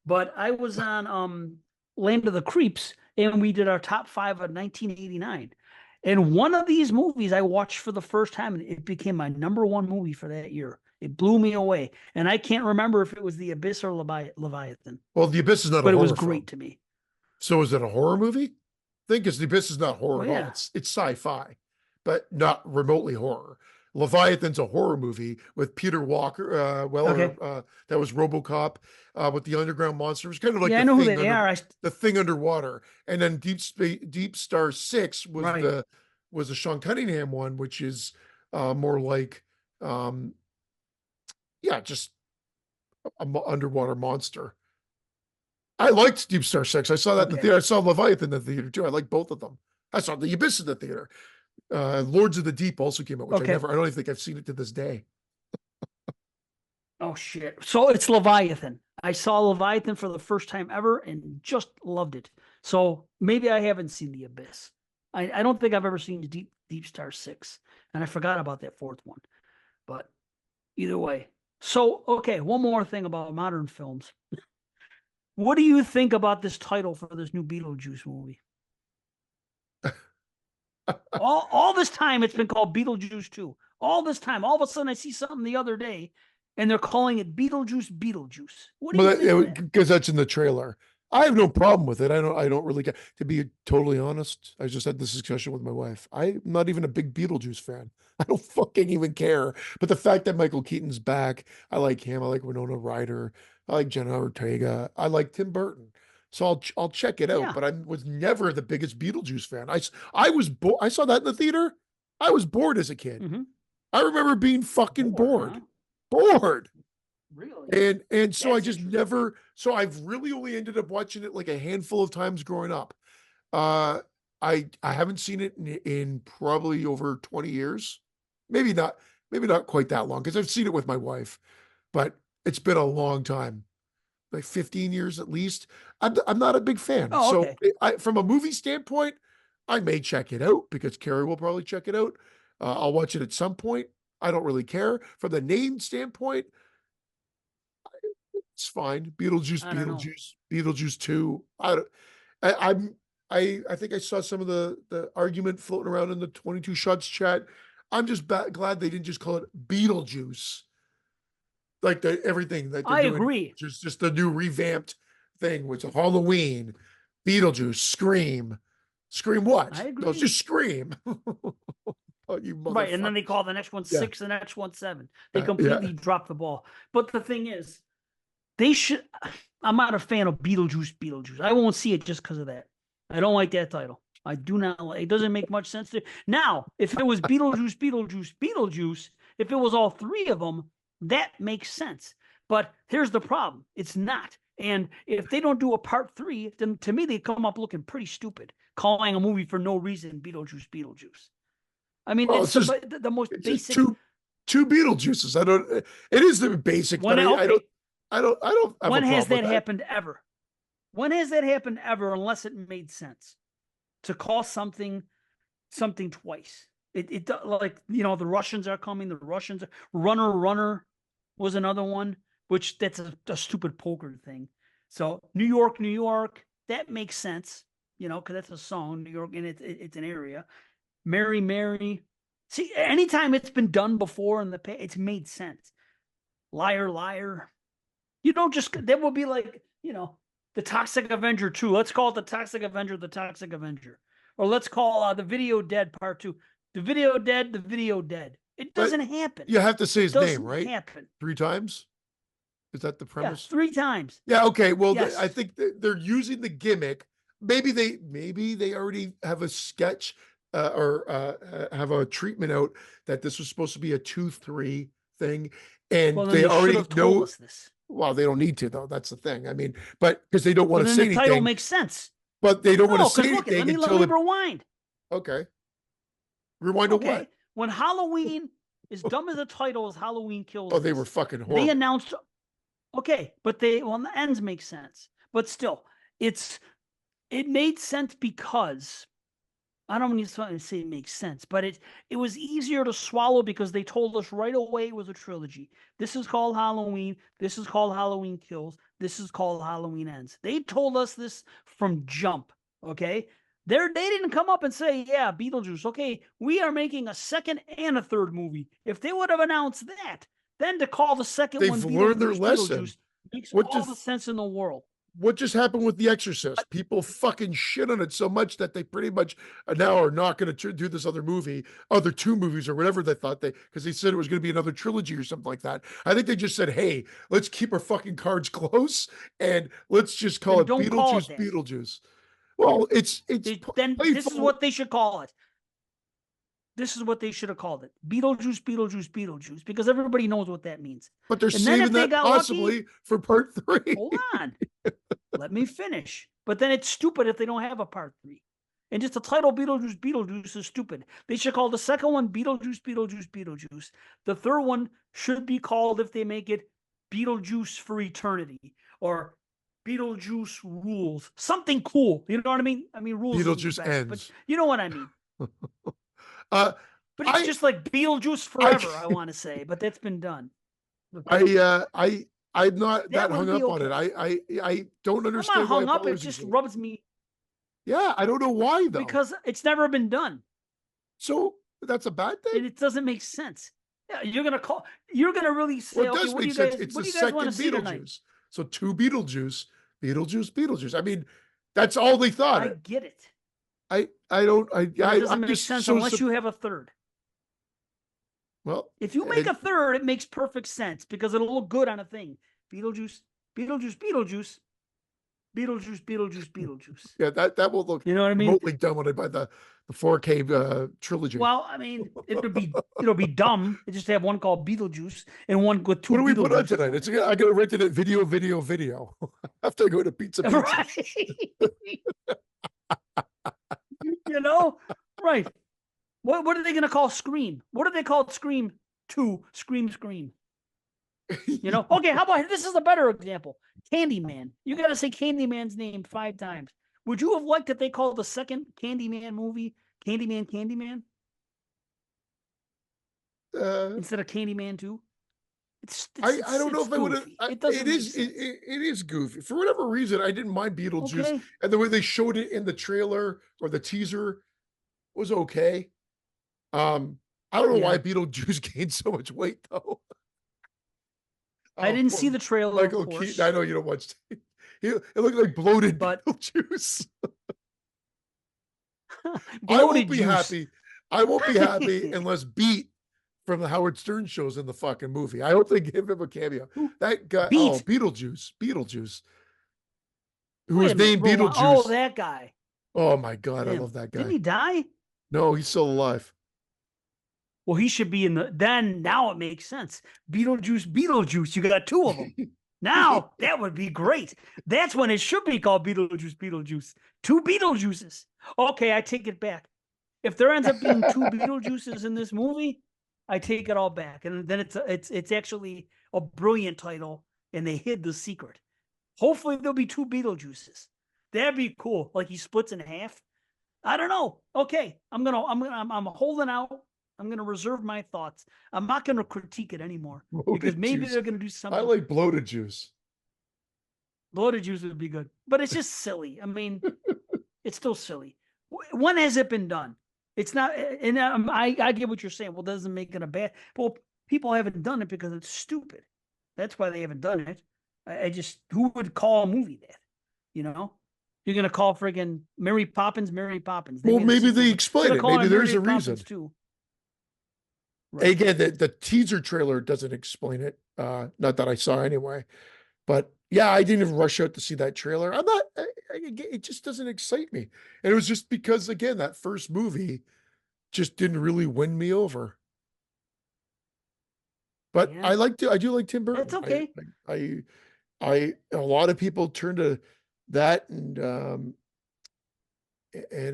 but I was on Land of the Creeps and we did our top 5 of 1989. And one of these movies I watched for the first time and it became my number one movie for that year. It blew me away. And I can't remember if it was The Abyss or Leviathan, Well, The Abyss is not a but it was horror great film. to me. So is it a horror movie? Think is The Abyss is not horror Oh at all. yeah. It's sci-fi, but not remotely horror. Leviathan's a horror movie with Peter Walker, Weller. Okay. That was RoboCop with the underground monster. It was kind of like Yeah, the I know who thing they are. the thing underwater, and then Deep Star Six Right. was the Sean Cunningham one, which is more like um, yeah, just underwater monster. I liked Deep Star Six. I saw that in the Okay. theater. I saw Leviathan in the theater too. I like both of them. I saw The Abyss in the theater. Lords of the Deep also came out, which Okay. I don't even think I've seen it to this day. Oh shit. So it's Leviathan. I saw Leviathan for the first time ever and just loved it. So maybe I haven't seen The Abyss. I don't think I've ever seen Deep Star 6. And I forgot about that fourth one. But either way. So okay, one more thing about modern films. What do you think about this title for this new Beetlejuice movie? All this time it's been called Beetlejuice 2. All this time, all of a sudden I see something the other day and they're calling it Beetlejuice. What do you think of But that? because that's in the trailer. I have no problem with it. I don't really get, to be totally honest. I just had this discussion with my wife. I'm not even a big Beetlejuice fan. I don't fucking even care. But the fact that Michael Keaton's back, I like him. I like Winona Ryder. I like Jenna Ortega. I like Tim Burton. So I'll check it out. Yeah. But I was never the biggest Beetlejuice fan. I was I saw that in the theater. I was bored as a kid. Mm-hmm. I remember being fucking Bored, bored. huh? Bored. Really? And so I That's just interesting. never, so I've really only ended up watching it like a handful of times growing up. Uh I haven't seen it in probably over 20 years. Maybe not, maybe not quite that long, because I've seen it with my wife, but it's been a long time, like 15 years at least. I'm not a big fan. Oh, So okay. from a movie standpoint, I may check it out because Carrie will probably check it out. I'll watch it at some point. I don't really care. From the name standpoint, it's fine. I don't know. Beetlejuice 2. I'm I think I saw some of the argument floating around in the 22 shots chat. I'm just glad they didn't just call it Beetlejuice. Like everything that they're I doing, agree. just the new revamped thing, which is Halloween, Beetlejuice, Scream. Scream I what? No, it's agree. just Scream. Oh, you Right. And then they motherfuckers. call the next one Yeah. 6, the next one 7. They Yeah. completely dropped the ball. But the thing is, they should. I'm not a fan of Beetlejuice. I won't see it just because of that. I don't like that title. I do not like it. Doesn't make much sense to now. If it was Beetlejuice, if it was all three of them, that makes sense. But here's the problem: it's not. And if they don't do a part 3, then to me they come up looking pretty stupid, calling a movie for no reason Beetlejuice, Beetlejuice. I mean, Well, it's the most it's just basic two Beetlejuices. I don't. It is the basic, one. but Okay, I don't have a when has problem with that that. happened ever? When has that happened ever? Unless it made sense to call something twice. It like the Russians are coming. The Russians Runner was another one, which that's a stupid poker thing. So New York, New York, that makes sense, because that's a song, New York, and it's an area. Mary, Mary. See, anytime it's been done before in the past, it's made sense. Liar, liar. You don't just that would be like, the Toxic Avenger 2. Let's call it the Toxic Avenger, the Toxic Avenger. Or let's call the Video Dead Part 2. The Video Dead, the Video Dead. It But doesn't happen. you have to say It his name, doesn't right? happen. 3 times. Is that the Yeah, premise? 3 times. Yeah. Okay. Well, I Yes. think they're using the gimmick. Maybe they already have a sketch or have a treatment out that this was supposed to be a 2-3 thing, and Well, then they they should already have told know. us this. Well, they don't need to though. That's the thing. I mean, but because they don't Well, want to then say the title anything, makes sense. but they don't want to No, say because look, anything let until me the. rewind. Okay. Rewind to what? Okay. When Halloween, as dumb as the title as Halloween Kills Oh, they were This, fucking they horrible. announced, okay, but the ends make sense. But still, it made sense because I don't need to say it makes sense, but it was easier to swallow because they told us right away it was a trilogy. This is called Halloween. This is called Halloween Kills. This is called Halloween Ends. They told us this from jump. Okay, they didn't come up and say, "Yeah, Beetlejuice." Okay, we are making a second and a third movie. If they would have announced that, then to call the second one They've learned their Beetlejuice, lesson. Beetlejuice makes What all the just sense in the world. what just happened with The Exorcist? People fucking shit on it so much that they pretty much now are not going to do this other 2 movies or whatever they thought because they said it was going to be another trilogy or something like that. I think they just said, "Hey, let's keep our fucking cards close and let's just call Then it don't call it Beetlejuice, that. Beetlejuice." Well, it's Then this is playful. what they should call it. This is what they should have called it. Beetlejuice, Beetlejuice, Beetlejuice, because everybody knows what that means. But they're And then saving if they that got lucky, possibly for part 3. hold on, let me finish. But then it's stupid if they don't have a part 3. And just the title Beetlejuice, Beetlejuice is stupid. They should call the second one Beetlejuice, Beetlejuice, Beetlejuice. The third one should be called, if they make it, Beetlejuice for Eternity or Beetlejuice Rules. Something cool. You know what I mean? I mean, rules is the Beetlejuice best, but ends. you know what I mean. uh But it's I just like Beetlejuice I forever, I want to say, but that's been done. Okay. I'm not That that would hung be up on it. okay. I don't I'm not understand why hung it up. It bothers you just so. rubs me Yeah, I don't know why though. because it's never been done. So that's a bad thing? And it doesn't make sense. Yeah, you're gonna really Well, say, it okay, does make sense. It's what the do you guys want to second see tonight? Beetlejuice. So 2 Beetlejuice, Beetlejuice, Beetlejuice. I mean, that's all they thought. I get it. I don't But it doesn't I'm make just sense so unless you have a third. well, If you make and a third, it makes perfect sense because it'll look good on a thing. Beetlejuice, Beetlejuice, Beetlejuice, Beetlejuice, Beetlejuice, Beetlejuice. yeah, that will look You know what I mean? remotely done when I buy the 4K trilogy. Well, I mean, it'll be dumb. They just have one called Beetlejuice and one with two What do we put on Beetlejuices tonight? on It's I gotta rent it at video. After I go to Pizza it. Pizza. Right. You know? Right. What are they gonna call Scream? What do they call Scream 2? Scream Scream. You know? Okay, how about this is a better example. Candyman. You gotta say Candyman's name 5 times. Would you have liked that they called the second Candyman movie Candyman Candyman Uh, instead of Candyman 2? I don't know It's if I would have. goofy. It doesn't make sense. It is goofy for whatever reason. I didn't mind Beetlejuice, Okay. and the way they showed it in the trailer or the teaser was okay. I don't know why Yeah. Beetlejuice gained so much weight though. I Oh, didn't poor see the trailer, of Michael course, Keaton. I know you don't watch. It looked like bloated but Beetlejuice. I won't bloated be juice. happy. I won't be happy unless Beat from the Howard Stern show's in the fucking movie. I hope they give him a cameo. That guy, oh, Beat. Beetlejuice, who Wait was a minute. named Oh, Beetlejuice. that guy. Oh my God, I Him. love that Didn't guy. he die? No, he's still alive. Well, he should be in the. Then now it makes sense. Beetlejuice, Beetlejuice. You got 2 of them. Now that would be great. That's when it should be called Beetlejuice, Beetlejuice. Two Beetlejuices. Okay, I take it back. If there ends up being two Beetlejuices in this movie, I take it all back. And then it's actually a brilliant title, and they hid the secret. Hopefully there'll be two Beetlejuices. That'd be cool. Like he splits in half. I don't know. Okay, I'm holding out. I'm gonna reserve my thoughts. I'm not gonna critique it anymore because Bloated maybe juice. they're gonna do I something. like bloated juice. Bloated juice would be good, but it's just silly. I mean, it's still silly. When has it been done? It's not, and I get what you're saying. Well, doesn't make it a bad. Well, people haven't done it because it's stupid. That's why they haven't done it. I just, who would call a movie that? You know, you're gonna call friggin' Mary Poppins, Mary Poppins. They Well, made a maybe sequel they to explain instead of it. calling Maybe it there's Mary a reason. Poppins too. Right. Again, the teaser trailer doesn't explain it. Not that I saw anyway. But yeah, I didn't even rush out to see that trailer. I'm not, it just doesn't excite me. And it was just because, again, that first movie just didn't really win me over. But Yeah, I do like Tim that's Burton. okay. A lot of people turn to that, and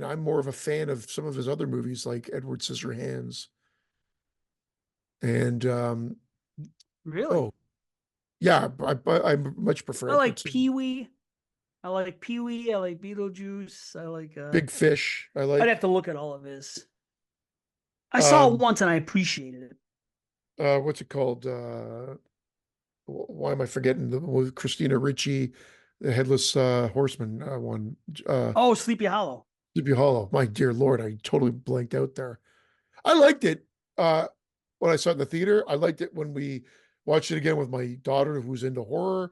I'm more of a fan of some of his other movies like Edward Scissorhands. And, Really, oh, yeah, I much prefer I Edward like Scissorhands. Pee Wee. I like Pee Wee. I like Beetlejuice. I like. Big Fish, I I'd have like. to look at all of his. I saw it Um, once and I appreciated it. what's it called? Why am I forgetting the with Christina Ricci, the Headless Horseman one? Oh, Sleepy Hollow. Sleepy Hollow. My dear Lord, I totally blanked out there. I liked it when I saw it in the theater. I liked it when we watched it again with my daughter who's into horror.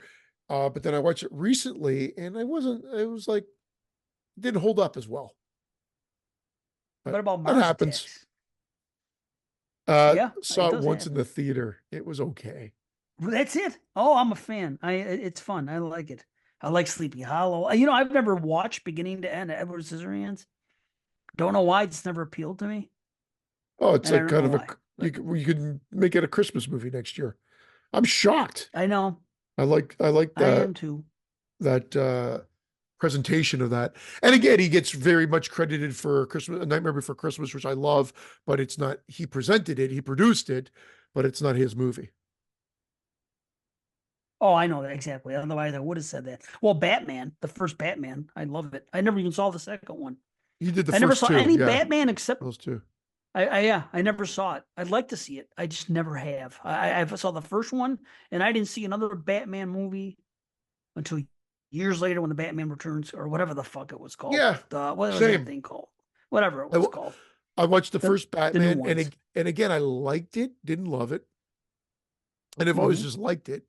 But then I watched it recently, and I wasn't. It was like it didn't hold up as well. What But about that Mars happens. Attacks? Yeah, Saw it it does once in happen. the theater. It was okay. That's it. Oh, I'm a fan. It's fun. I like it. I like Sleepy Hollow. I've never watched beginning to end Edward Scissorhands. Don't know why it's never appealed to me, Oh, it's and I like don't know kind of a why. you But could make it a Christmas movie next year. I'm shocked. I know I like I am too. that presentation of that. And again, he gets very much credited for Christmas, A Nightmare Before Christmas, which I love, but it's not. He presented it, he produced it, but it's not his movie. Oh, I know that exactly. Otherwise, I would have said that. Well, Batman, the first Batman, I love it. I never even saw the second one. He did the I never first saw two, any yeah, Batman except those two. yeah, I never saw it. I'd like to see it. I just never have. I saw the first one, and I didn't see another Batman movie until years later when the Batman Returns or whatever the fuck it was called. Yeah, What was that same. thing called? Whatever it I, was w- called. I watched the The first the new Batman, ones. and again, I liked it, didn't love it, and I've always Hmm. just liked it.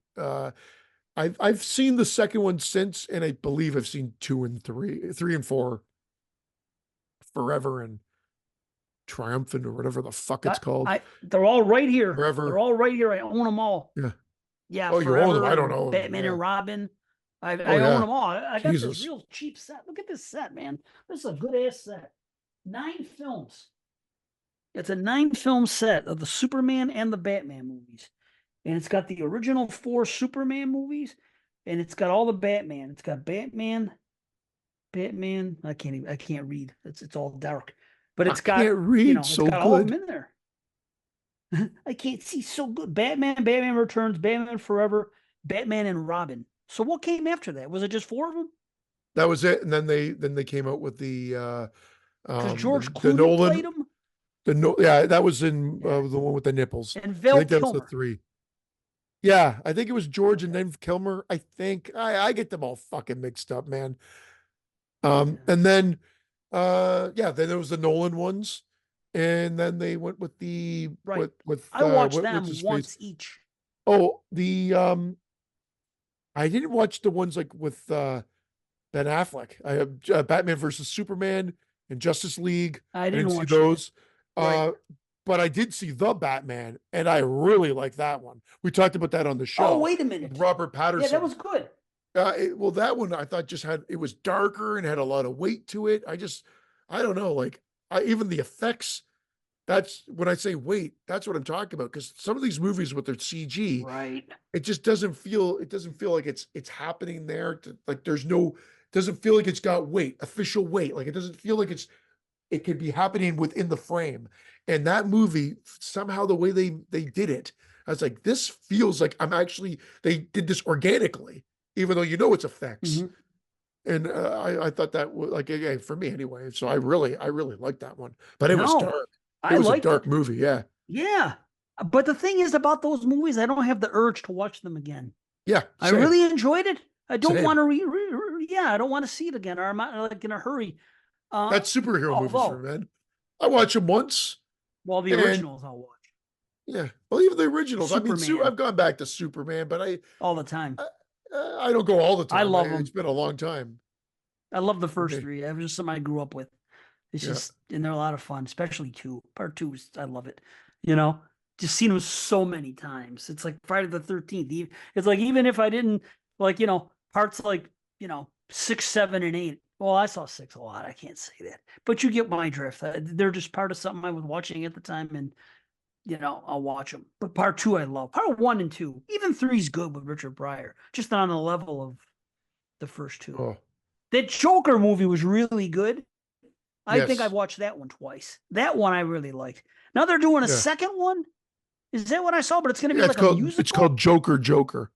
I've seen the second one since, and I believe I've seen two and three and four, Forever and Triumphant or whatever the fuck it's called. They're all right here. They're Forever. all right here. I own them all. Yeah. Yeah, Oh, you own them. Forever I don't and own them. Batman Yeah. and Robin. Oh I own yeah. them all. I got this Jesus. real cheap set. Look at this set, man. This is a good ass set. 9 films. It's a 9 film set of the Superman and the Batman movies. And it's got the original 4 Superman movies, and it's got all the Batman. It's got Batman. I can't read. It's all dark. But I it's got, can't read it's so got all of good. them in there. I can't see so good. Batman Returns, Batman Forever, Batman and Robin. So what came after that? Was it just 4 of them? That was it. And then they came out with Because George the Clooney Nolan played him? yeah, that was in Yeah. the one with the nipples. And I Val think that was the Kilmer. three. Yeah, I think it was George and Okay. then Kilmer. I think I get them all fucking mixed up, man. Yeah. And then yeah, then there was the Nolan ones, and then they went with the Right. with I watched what's them his face? once each. Oh, the I didn't watch the ones like with Ben Affleck. I have Batman versus Superman and Justice League. I I didn't didn't see watch that. those. Right. Uh, but I did see the Batman, and I really like that one. We talked about that on the Oh, show wait a with minute. Robert Yeah, that Patterson. was good. Well, that one I thought just it was darker and had a lot of weight to it. I don't know, like even the effects That's when I say wait, that's what I'm talking about. Because some of these movies with their CG, Right. it just doesn't feel like it's happening there. Like there's no, doesn't feel like it's got weight, official weight. Like it doesn't feel like it could be happening within the frame. And that movie, somehow the way they did it, I was like, this feels like they did this organically, even though it's effects. Hmm. And I thought that was like, yeah, for me anyway. So I really liked that one, but it was No, dark. It I was a liked dark it. movie. Yeah. Yeah. But the thing is about those movies, I don't have the urge to watch them again. Yeah. I Same. really enjoyed it. I don't want Same. to yeah, I don't want to see it again, or I'm not like in a hurry. That's superhero movies for Although, me, man. I watch them once well, the and originals I'll watch. yeah, well, even the originals. I mean, Superman I've gone back to Superman, but all the time. I, I don't go all the I time. love It's them. been a long time I love the for first me. three. It was just something I grew up with. It's Yeah. just, and they're a lot of fun, especially two. Part two is, I love it. You know, just seen them so many times. It's like Friday the 13th. It's like, even if I didn't like, parts like, 6, 7, and 8. Well, I saw 6 a lot. I can't say that, but you get my drift. They're just part of something I was watching at the time, and I'll watch them. But part two, I love. Part 1 and 2, even 3's good with Richard Pryor, just not on the level of the first two. Oh, That Joker movie was really good. I think I've yes. watched that one twice. That one I really liked. Now they're doing a Yeah. second one. Is that what I saw? But it's going to be Yeah. like a It's musical. called Joker.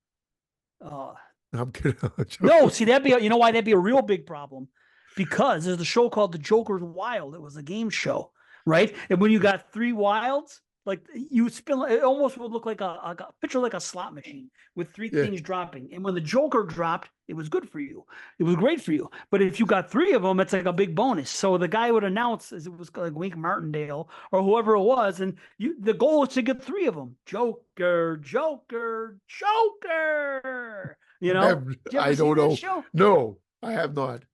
Uh, No, I'm kidding. no, Joker. see you know why that'd be a real big problem? Because there's a show called The Joker's Wild. It was a game show, right? And when you got 3 wilds, like you spin, it almost would look like a picture, like a slot machine with 3 Yeah. things dropping. And when the Joker dropped, it was good for you. It was great for you. But if you got 3 of them, it's like a big bonus. So the guy would announce, as it was like Wink Martindale or whoever it was, and the goal is to get 3 of them. Joker, Joker, Joker. Did you ever I see don't that know. show? No, I have not.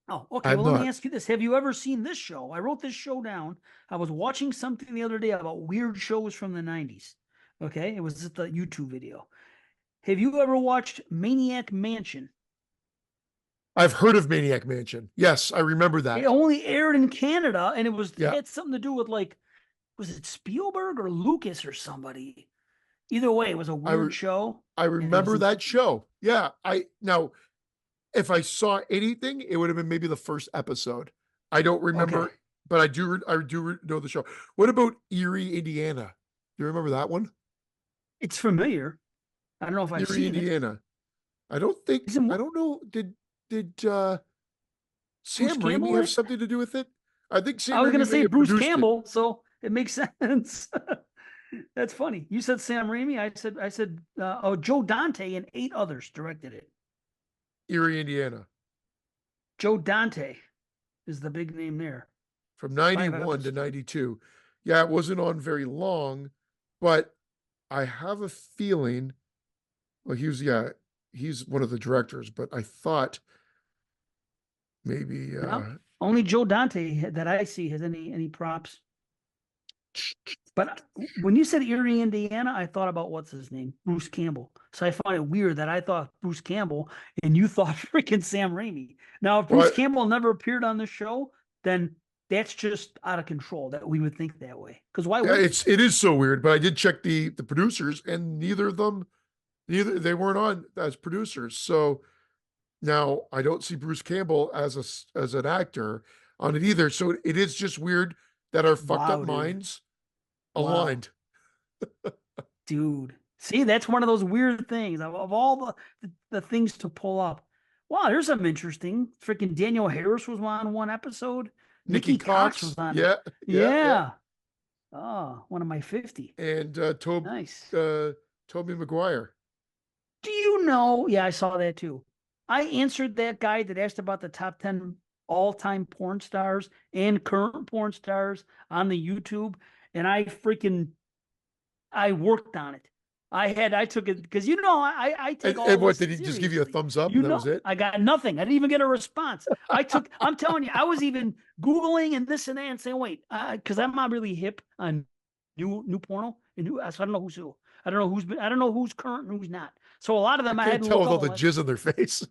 Oh, I okay. have Well, let me not. ask you this. Have you ever seen this show? I wrote this show down. I was watching something the other day about weird shows from the 90s. Okay. It was just a YouTube video. Have you ever watched Maniac Mansion? I've heard of Maniac Mansion. Yes, I remember It that. only aired in Canada, and Yeah. had something to do with, like, was it Spielberg or Lucas or somebody? Either way, it was a I weird re- show, I and it was remember in. that show. Yeah. Now if I saw anything, it would have been maybe the first episode. I don't Okay. remember, but I do know the show. What about Erie, Indiana? Do you remember that one? It's familiar. I don't know if I've Erie, seen it. Indiana. Is it I don't know. Did Bruce Sam Campbell Raimi in have it? something to do with it? I think I Sam was going to Raimi may say have Bruce produced it. Campbell, so it makes sense. That's funny. You said Sam Raimi. I said Joe Dante and 8 others directed it. Erie, Indiana, Joe Dante is the big name there. from 5 91 to episodes. 92. Yeah, it wasn't on very long, but I have a feeling, well, he's one of the directors, but I thought maybe No, only Joe Dante that I see has any props. But when you said Erie, Indiana, I thought about what's his name, Bruce Campbell. So I find it weird that I thought Bruce Campbell and you thought freaking Sam Raimi. Now, if Bruce well, Campbell never appeared on the show, then that's just out of control that we would think that way. Because why yeah, wouldn't you? it is so weird, but I did check the producers, and neither they weren't on as producers. So now I don't see Bruce Campbell as an actor on it either. So it is just weird that our fucked up Wow, dude. minds Wow, aligned. dude. See, that's one of those weird things of all the things to pull up. Wow, there's some interesting. Freaking Daniel Harris was on one episode. Nikki Nikki Cox was Cox, on. yeah, yeah, Yeah. Oh, one of my 50. and Nice. Toby Maguire. Do you know? Yeah, I saw that too. I answered that guy that asked about the top 10 all-time porn stars and current porn stars on the YouTube, and I worked on it. I took it because I take all And what this did he just give you a seriously. thumbs up and that was it? I got nothing. I didn't even get a response. I'm telling you, I was even Googling and this and that and saying, wait, because I'm not really hip on new porno and so I don't know who's who. I don't know who's current and who's not. So a lot of I them I had can't to tell look with up. all I'm the like, jizz on their face.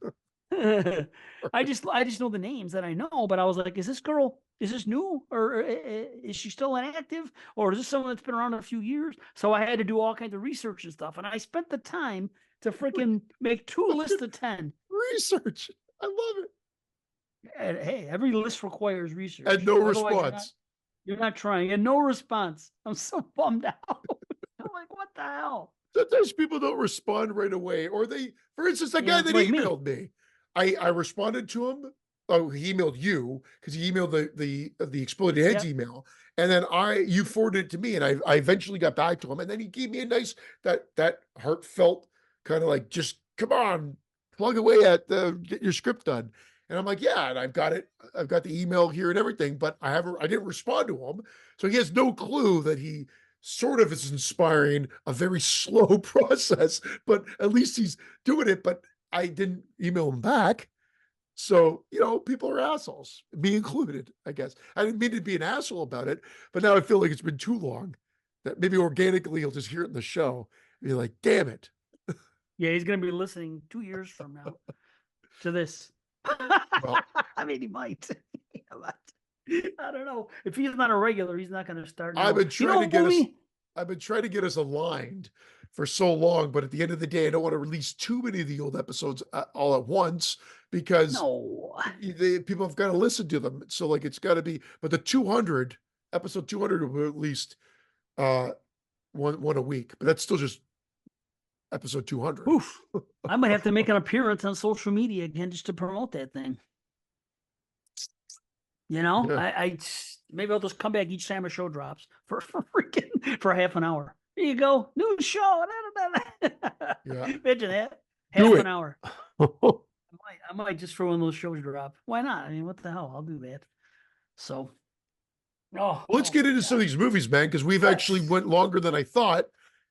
I just know the names that I know, but I was like, is this new, or is she still inactive, or is this someone that's been around a few years? So I had to do all kinds of research and stuff, and I spent the time to freaking make two lists of 10. Research. I love it. And hey, every list requires And research. no Otherwise, response. you're not trying, and no response. I'm so bummed out. I'm like, what the hell? Sometimes people don't respond right away, or they, for instance, that guy Yeah, that like me. emailed me, I responded to him. Oh, he emailed you because he emailed the Exploded Heads Yep. email, and then you forwarded it to me, and I eventually got back to him, and then he gave me a nice that heartfelt kind of like, just come on, plug away at get your script done. And I'm like, yeah, and I've got the email here and everything, but I didn't respond to him, so he has no clue that he sort of is inspiring a very slow process, but at least he's doing it. But I didn't email him back. So, people are assholes, me included, I guess. I didn't mean to be an asshole about it, but now I feel like it's been too long that maybe organically you'll just hear it in the show and be like, damn it. Yeah, he's gonna be listening 2 years from now to this. Well, I mean, he might. I don't know. If he's not a regular, he's not going to start I've now. been You trying to know, get us movie? I've been trying to get us aligned for so long, but at the end of the day, I don't want to release too many of the old episodes all at once because No. people have got to listen to them. So like it's got to be, but the 200 episode 200 will be at least uh one a week, but that's still just episode 200. Oof. I might have to make an appearance on social media again just to promote that thing. You know, Yeah. I maybe I'll just come back each time a show drops for freaking for half an hour. Here you go, new show. Yeah. Imagine that, Do half it. an hour. Well, I might just for when those shows drop. Why not? I mean, what the hell? I'll do that. So, let's oh get my into some of god. these movies, man, because we've actually Yes. went longer than I thought.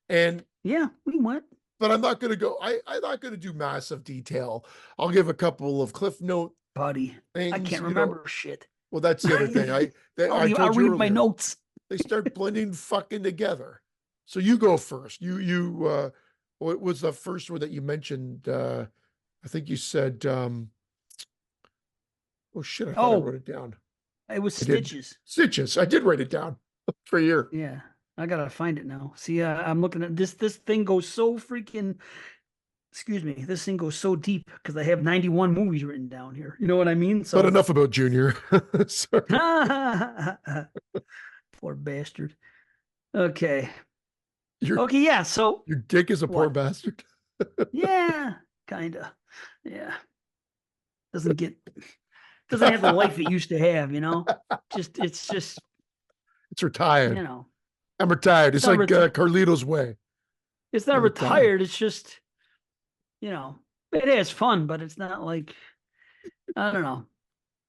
And Yeah, we went, but I'm not going to go. I'm not going to do massive detail. I'll give a couple of cliff note buddy. I things. can't remember shit. Well, that's the other thing. I I'll told you read my earlier, notes. they start blending fucking together. So you go first. What was the first one that you mentioned? I think you said, oh shit, I thought I wrote Oh, it down. it was I did. Stitches. Stitches. I did write it down for you. Yeah, I gotta find it now. See, I'm looking at this. This thing goes so freaking. Excuse me. This thing goes so deep because I have 91 movies written down here. You know what I mean? But So, enough about Junior. Sorry. poor bastard. Okay. Your Okay. Yeah. So your dick is a poor what? bastard. Yeah, kinda. Yeah. Doesn't get doesn't have the life it used to have. It's just It's retired. you know I'm retired. it's It's not like reti- Carlito's way. it's not I'm retired. retired. It's just you know it is fun, but it's not like I don't know.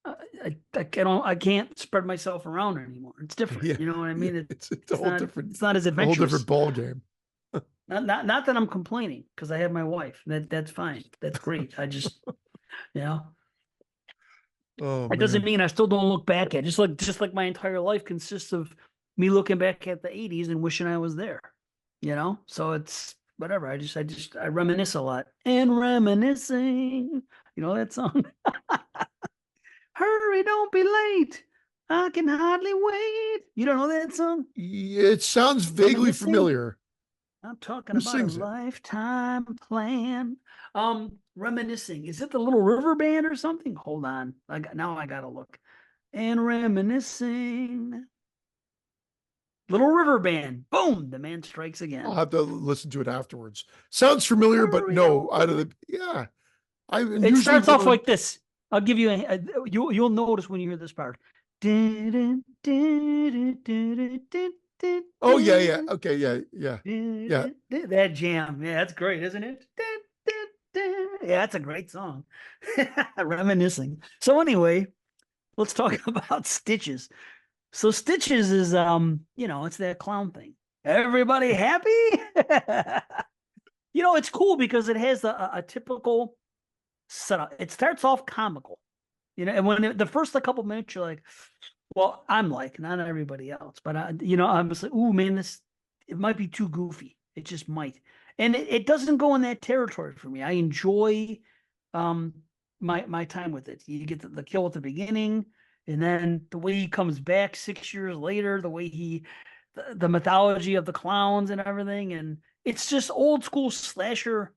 I can't spread myself around anymore. It's different. Yeah, You know what I yeah. mean? It's a whole different, It's not as a whole different adventurous. ball game. Not that I'm complaining because I have my wife. That's fine. That's great. I just you know Oh it doesn't man. mean I still don't look back at it. Just like my entire life consists of me looking back at the 80s and wishing I was there. So it's whatever. I reminisce a lot. And reminiscing. You know that song? Hurry, don't be late. I can hardly wait. You don't know that song? Yeah, it sounds vaguely Reminiscing. familiar. I'm talking Who about a sings it? lifetime plan. Reminiscing. Is it the Little River Band or something? Hold on. Now I gotta look. And reminiscing. Little River Band. Boom. The man strikes I'll again. have to listen to it afterwards. Sounds familiar, but Hurry, no, don't be out of the late. yeah. I It usually starts off one. like this. I'll give you you'll notice when you hear this part. Oh yeah, yeah. Okay, yeah, yeah, yeah. That jam. Yeah, that's great, isn't it? Yeah, that's a great song. Reminiscing. So anyway, let's talk about Stitches. So Stitches is it's that clown thing. Everybody happy? It's cool because it has a typical setup. It starts off comical. And when the first couple minutes you're like, well, I'm like, not everybody else, but I'm just like, ooh, man, it might be too goofy. It just might. And it doesn't go in that territory for me. I enjoy, um, my time with it. You get the kill at the beginning, and then the way he comes back 6 years later, the way the mythology of the clowns and everything, and it's just old school slasher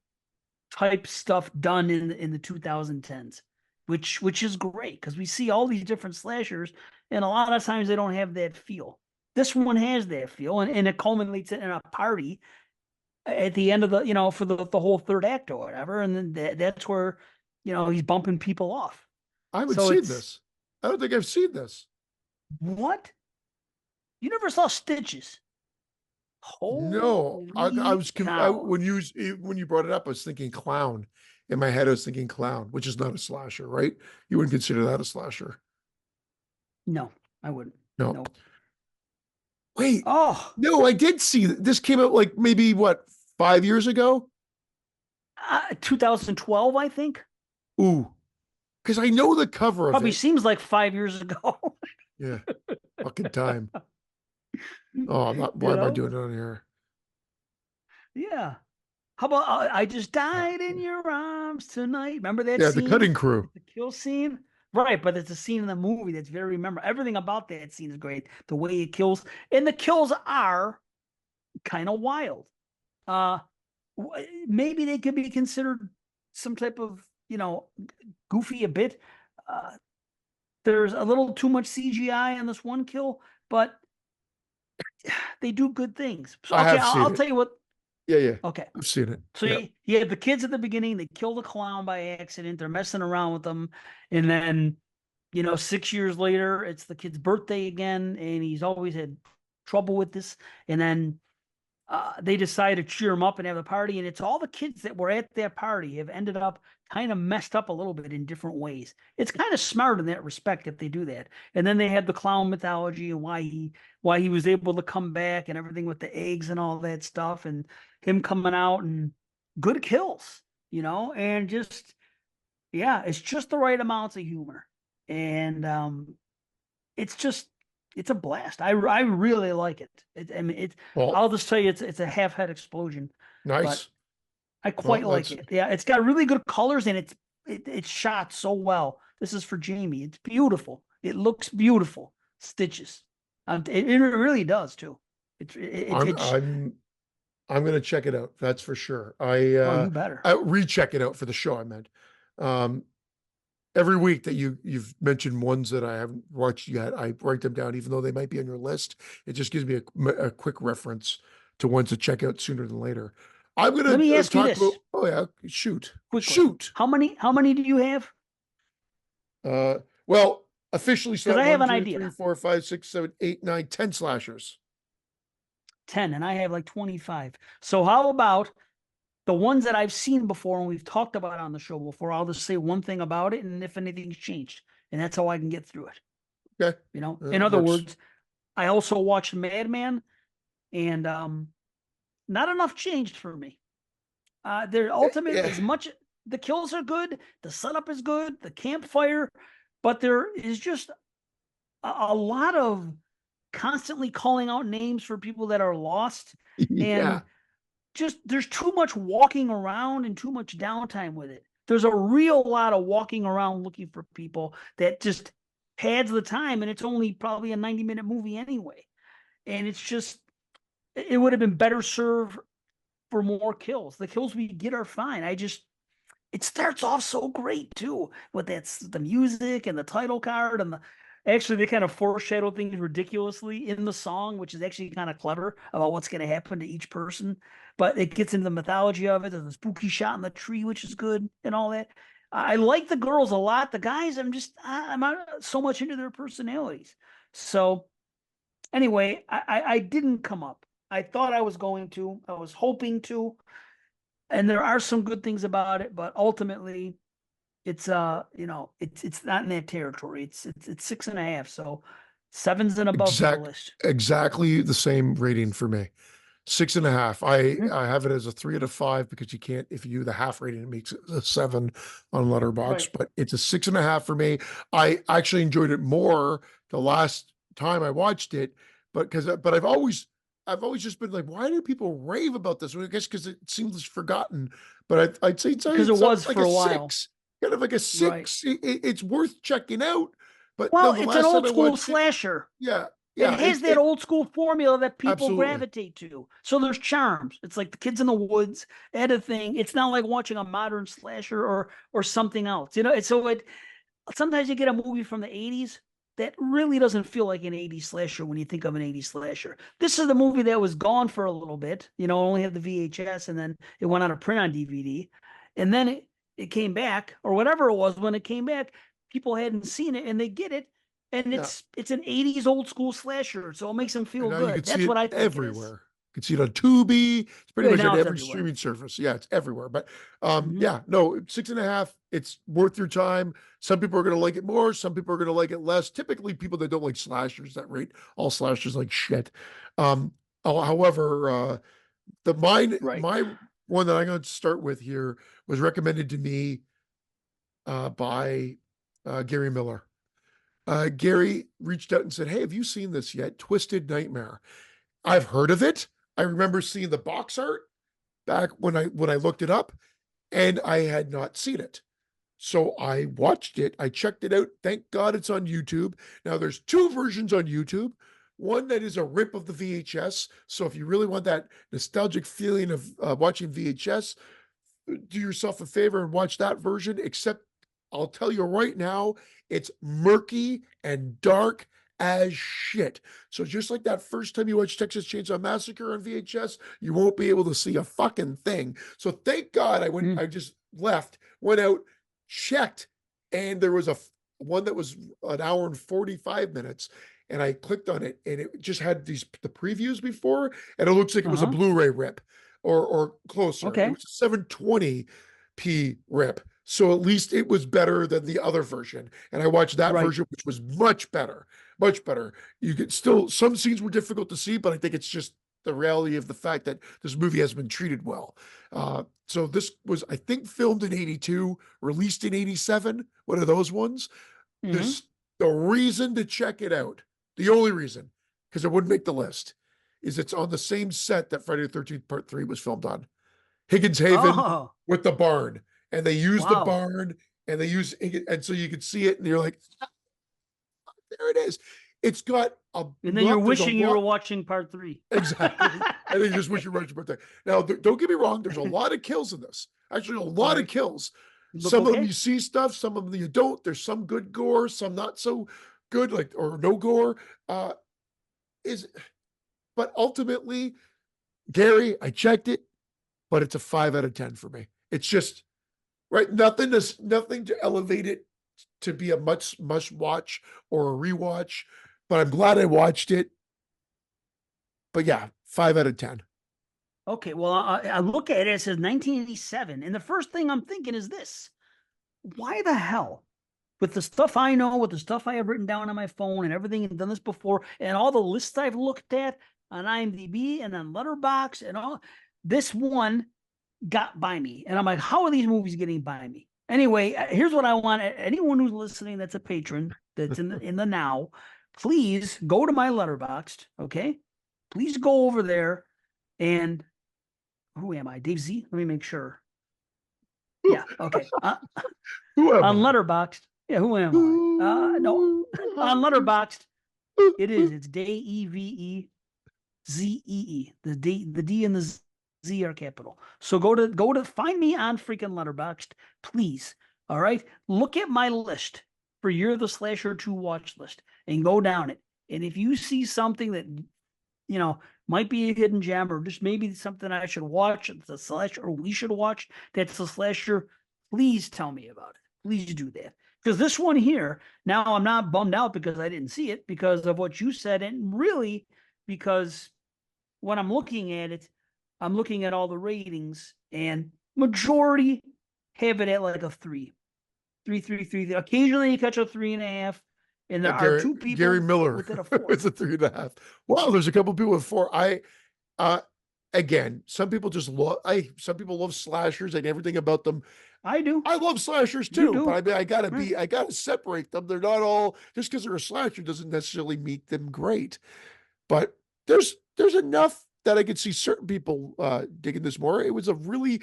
type stuff done in the 2010s, which is great because we see all these different slashers, and a lot of times they don't have that feel. This one has that feel, and it culminates in a party at the end of for the whole third act or whatever, and then that's where he's bumping people off. I haven't So seen it's this. I don't think I've seen this. what you never saw Stitches. No, I Holy was cow. when you brought it up, I was thinking clown. In my head, I was thinking clown, which is not a slasher, right? You wouldn't consider that a slasher. No, I wouldn't. No. No. Wait, Oh, no, I did see this came out like maybe what, 5 years ago? 2012, I think. Ooh, because I know the cover of Probably it. seems like 5 years ago. Yeah, fucking time. Oh, I'm not. Why You am I know? doing it on here? Yeah. How about I just died in your arms tonight? Remember that Yeah, the scene? cutting crew. The kill scene? Right, but it's a scene in the movie that's very memorable. Everything about that scene is great. The way it kills, and the kills are kind of wild. Uh Maybe they could be considered some type of, goofy a bit. Uh there's a little too much CGI on this one kill, but they do good things. So I okay, have I'll seen it. tell you what. Yeah, yeah, Okay. I've seen it. So Yeah, you have the kids at the beginning, they kill the clown by accident, they're messing around with them, and then 6 years later, it's the kid's birthday again, and he's always had trouble with this. And then they decide to cheer him up and have a party, and it's all the kids that were at that party have ended up kind of messed up a little bit in different ways. It's kind of smart in that respect if they do that. And then they have the clown mythology and why he was able to come back and everything with the eggs and all that stuff, and him coming out and good kills, and just yeah, it's just the right amounts of humor. And it's just it's a blast. I really like it. I mean, well, I'll just tell you, it's a half head explosion, but nice. I Well, quite that's like it. Yeah, it's got really good colors and it's shot so well. This is for Jamie. It's beautiful. It looks beautiful. Stitches. It really does too. I'm It's I'm I'm gonna check it out. That's for sure. oh, you better. I recheck it out for the show. I meant. Um, every week that you've mentioned ones that I haven't watched yet, I write them down, even though they might be on your list. It just gives me a quick reference to ones to check out sooner than later. I'm Let gonna me ask you talk about. this Oh yeah, shoot, quickly. shoot. How many do you have? Uh, well, officially Because start I have one, an two, three, idea. four, five, six, seven, eight, nine, 10 slashers. 10, and I have like 25. So how about the ones that I've seen before and we've talked about on the show before? I'll just say one thing about it, and if anything's changed, and that's how I can get through it. Okay, In other works. words, I also watched Madman, and not enough changed for me. They're ultimately Yeah, as much. The kills are good, the setup is good, the campfire, but there is just a lot of constantly calling out names for people that are lost, yeah, and just there's too much walking around and too much downtime with it. There's a real lot of walking around looking for people that just pads the time, and it's only probably a 90-minute movie anyway. And it's just it would have been better served for more kills. The kills we get are fine. It starts off so great too with the music and the title card and the actually they kind of foreshadow things ridiculously in the song, which is actually kind of clever about what's going to happen to each person. But it gets into the mythology of it. There's a spooky shot in the tree, which is good and all that. I like the girls a lot. The guys, I'm not so much into their personalities. So anyway, I didn't come up. I thought I was going to. I was hoping to, and there are some good things about it, but ultimately it's not in that territory. It's 6.5, so sevens and above for the exact list. exactly the same rating for me. 6.5. I Mhm. I have it as a 3 out of 5 because you can't, if you do the half rating, it makes it a 7 on Letterbox, Right. but it's a 6.5 for me. I actually enjoyed it more the last time I watched it, but I've always just been like, why do people rave about this? Well, I guess because it seems forgotten, but I'd say Because it it's was like for a a while. 6. kind of like a Right. six. It's worth checking out, but Well, no, the it's an last time old I school watched it, slasher. yeah, It yeah, has that old school formula that people absolutely. gravitate to. So there's charms. It's like the kids in the woods, add a thing. It's not like watching a modern slasher or something else. You know, it's so it sometimes you get a movie from the 80s that really doesn't feel like an 80s slasher when you think of an 80s slasher. This is the movie that was gone for a little bit, only had the VHS and then it went out of print on DVD. And then it came back, or whatever it was when it came back, people hadn't seen it and they get it. And Yeah. it's an 80s old school slasher, so it makes them And feel now you good. can see That's it what I think it is. everywhere. You can see it on Tubi. It's pretty Yeah, much on now it's every everywhere. streaming service. Yeah, it's everywhere. But Hmm. yeah, no, 6.5. It's worth your time. Some people are going to like it more. Some people are going to like it less. Typically, people that don't like slashers that rate all slashers like shit. Um, however, the Right. my one that I'm going to start with here was recommended to me by Gary Miller. Gary reached out and said, "Hey, have you seen this yet? Twisted Nightmare." I've heard of it. I remember seeing the box art back when I looked it up, and I had not seen it. So I watched it. I checked it out. Thank God it's on YouTube. Now there's two versions on YouTube. One that is a rip of the VHS. So if you really want that nostalgic feeling of watching VHS, do yourself a favor and watch that version. Except I'll tell you right now, it's murky and dark as shit. So just like that first time you watched Texas Chainsaw Massacre on VHS, you won't be able to see a fucking thing. So thank God Mm. I just left, went out, checked, and there was one that was an hour and 45 minutes. And I clicked on it and it just had the previews before, and it looks like it was a Uh-huh. Blu-ray rip or closer. It Okay. was a 720p rip. So at least it was better than the other version. And I watched that Right. version, which was much better, much better. You could still, some scenes were difficult to see, but I think it's just the reality of the fact that this movie has been treated well. So this was, I think, filmed in 82, released in 87, one of those ones. Hmm. This, the reason to check it out, the only reason, because it wouldn't make the list, is it's on the same set that Friday the 13th Part 3 was filmed on. Higgins Haven Oh, with the barn. And they use the wow. barn and they use, and so you can see it and you're like, there it is. It's got a And then you're lot, there's a wishing you were lot, watching part three. exactly. And then you just wish you were your birthday. Now, don't get me wrong, there's a lot of kills in this. Actually, a lot of Right. kills. Look Some of them you okay. see stuff, some of them you don't. There's some good gore, some not so good, like, or no gore. Uh, is But ultimately, Gary, I checked it, but it's a 5 out of 10 for me. It's just right. Nothing to elevate it to be a much must watch or a rewatch. But I'm glad I watched it. But yeah, 5 out of 10. Okay, well, I look at it, it says 1987. And the first thing I'm thinking is this: why the hell, with the stuff I know, with the stuff I have written down on my phone and everything, and done this before, and all the lists I've looked at on IMDb and on Letterbox and all, this one got by me. And I'm like, how are these movies getting by me? Anyway, here's what I want anyone who's listening that's a patron that's in the now, please go to my Letterboxd, okay? Please go over there and who am I? Dave Z? Let me make sure. Yeah, okay. Who am On I? Letterboxd, yeah, who am I? No, Who on am Letterboxd, I? it is. It's DEVEZEE. The D and the Z are capital. So go to find me on freaking Letterboxd, please. All right. Look at my list for Year of the Slasher 2 watch list and go down it. And if you see something that might be a hidden gem or just maybe something I should watch, it's a slasher or we should watch that's a slasher, please tell me about it. Please do that. Because this one here, now I'm not bummed out because I didn't see it because of what you said, and really because when I'm looking at it, I'm looking at all the ratings, and majority have it at like a three, three, three, three. Occasionally you catch a 3.5, and there are two Gary people Miller with it a is four. a 3.5. Wow, there's a couple people with four. Uh again, some people just love some people love slashers and everything about them. I do. I love slashers You too, but do. I mean, Yeah. I gotta separate them. They're not all just because they're a slasher doesn't necessarily make them great. But there's enough that I could see certain people digging this more. It was a really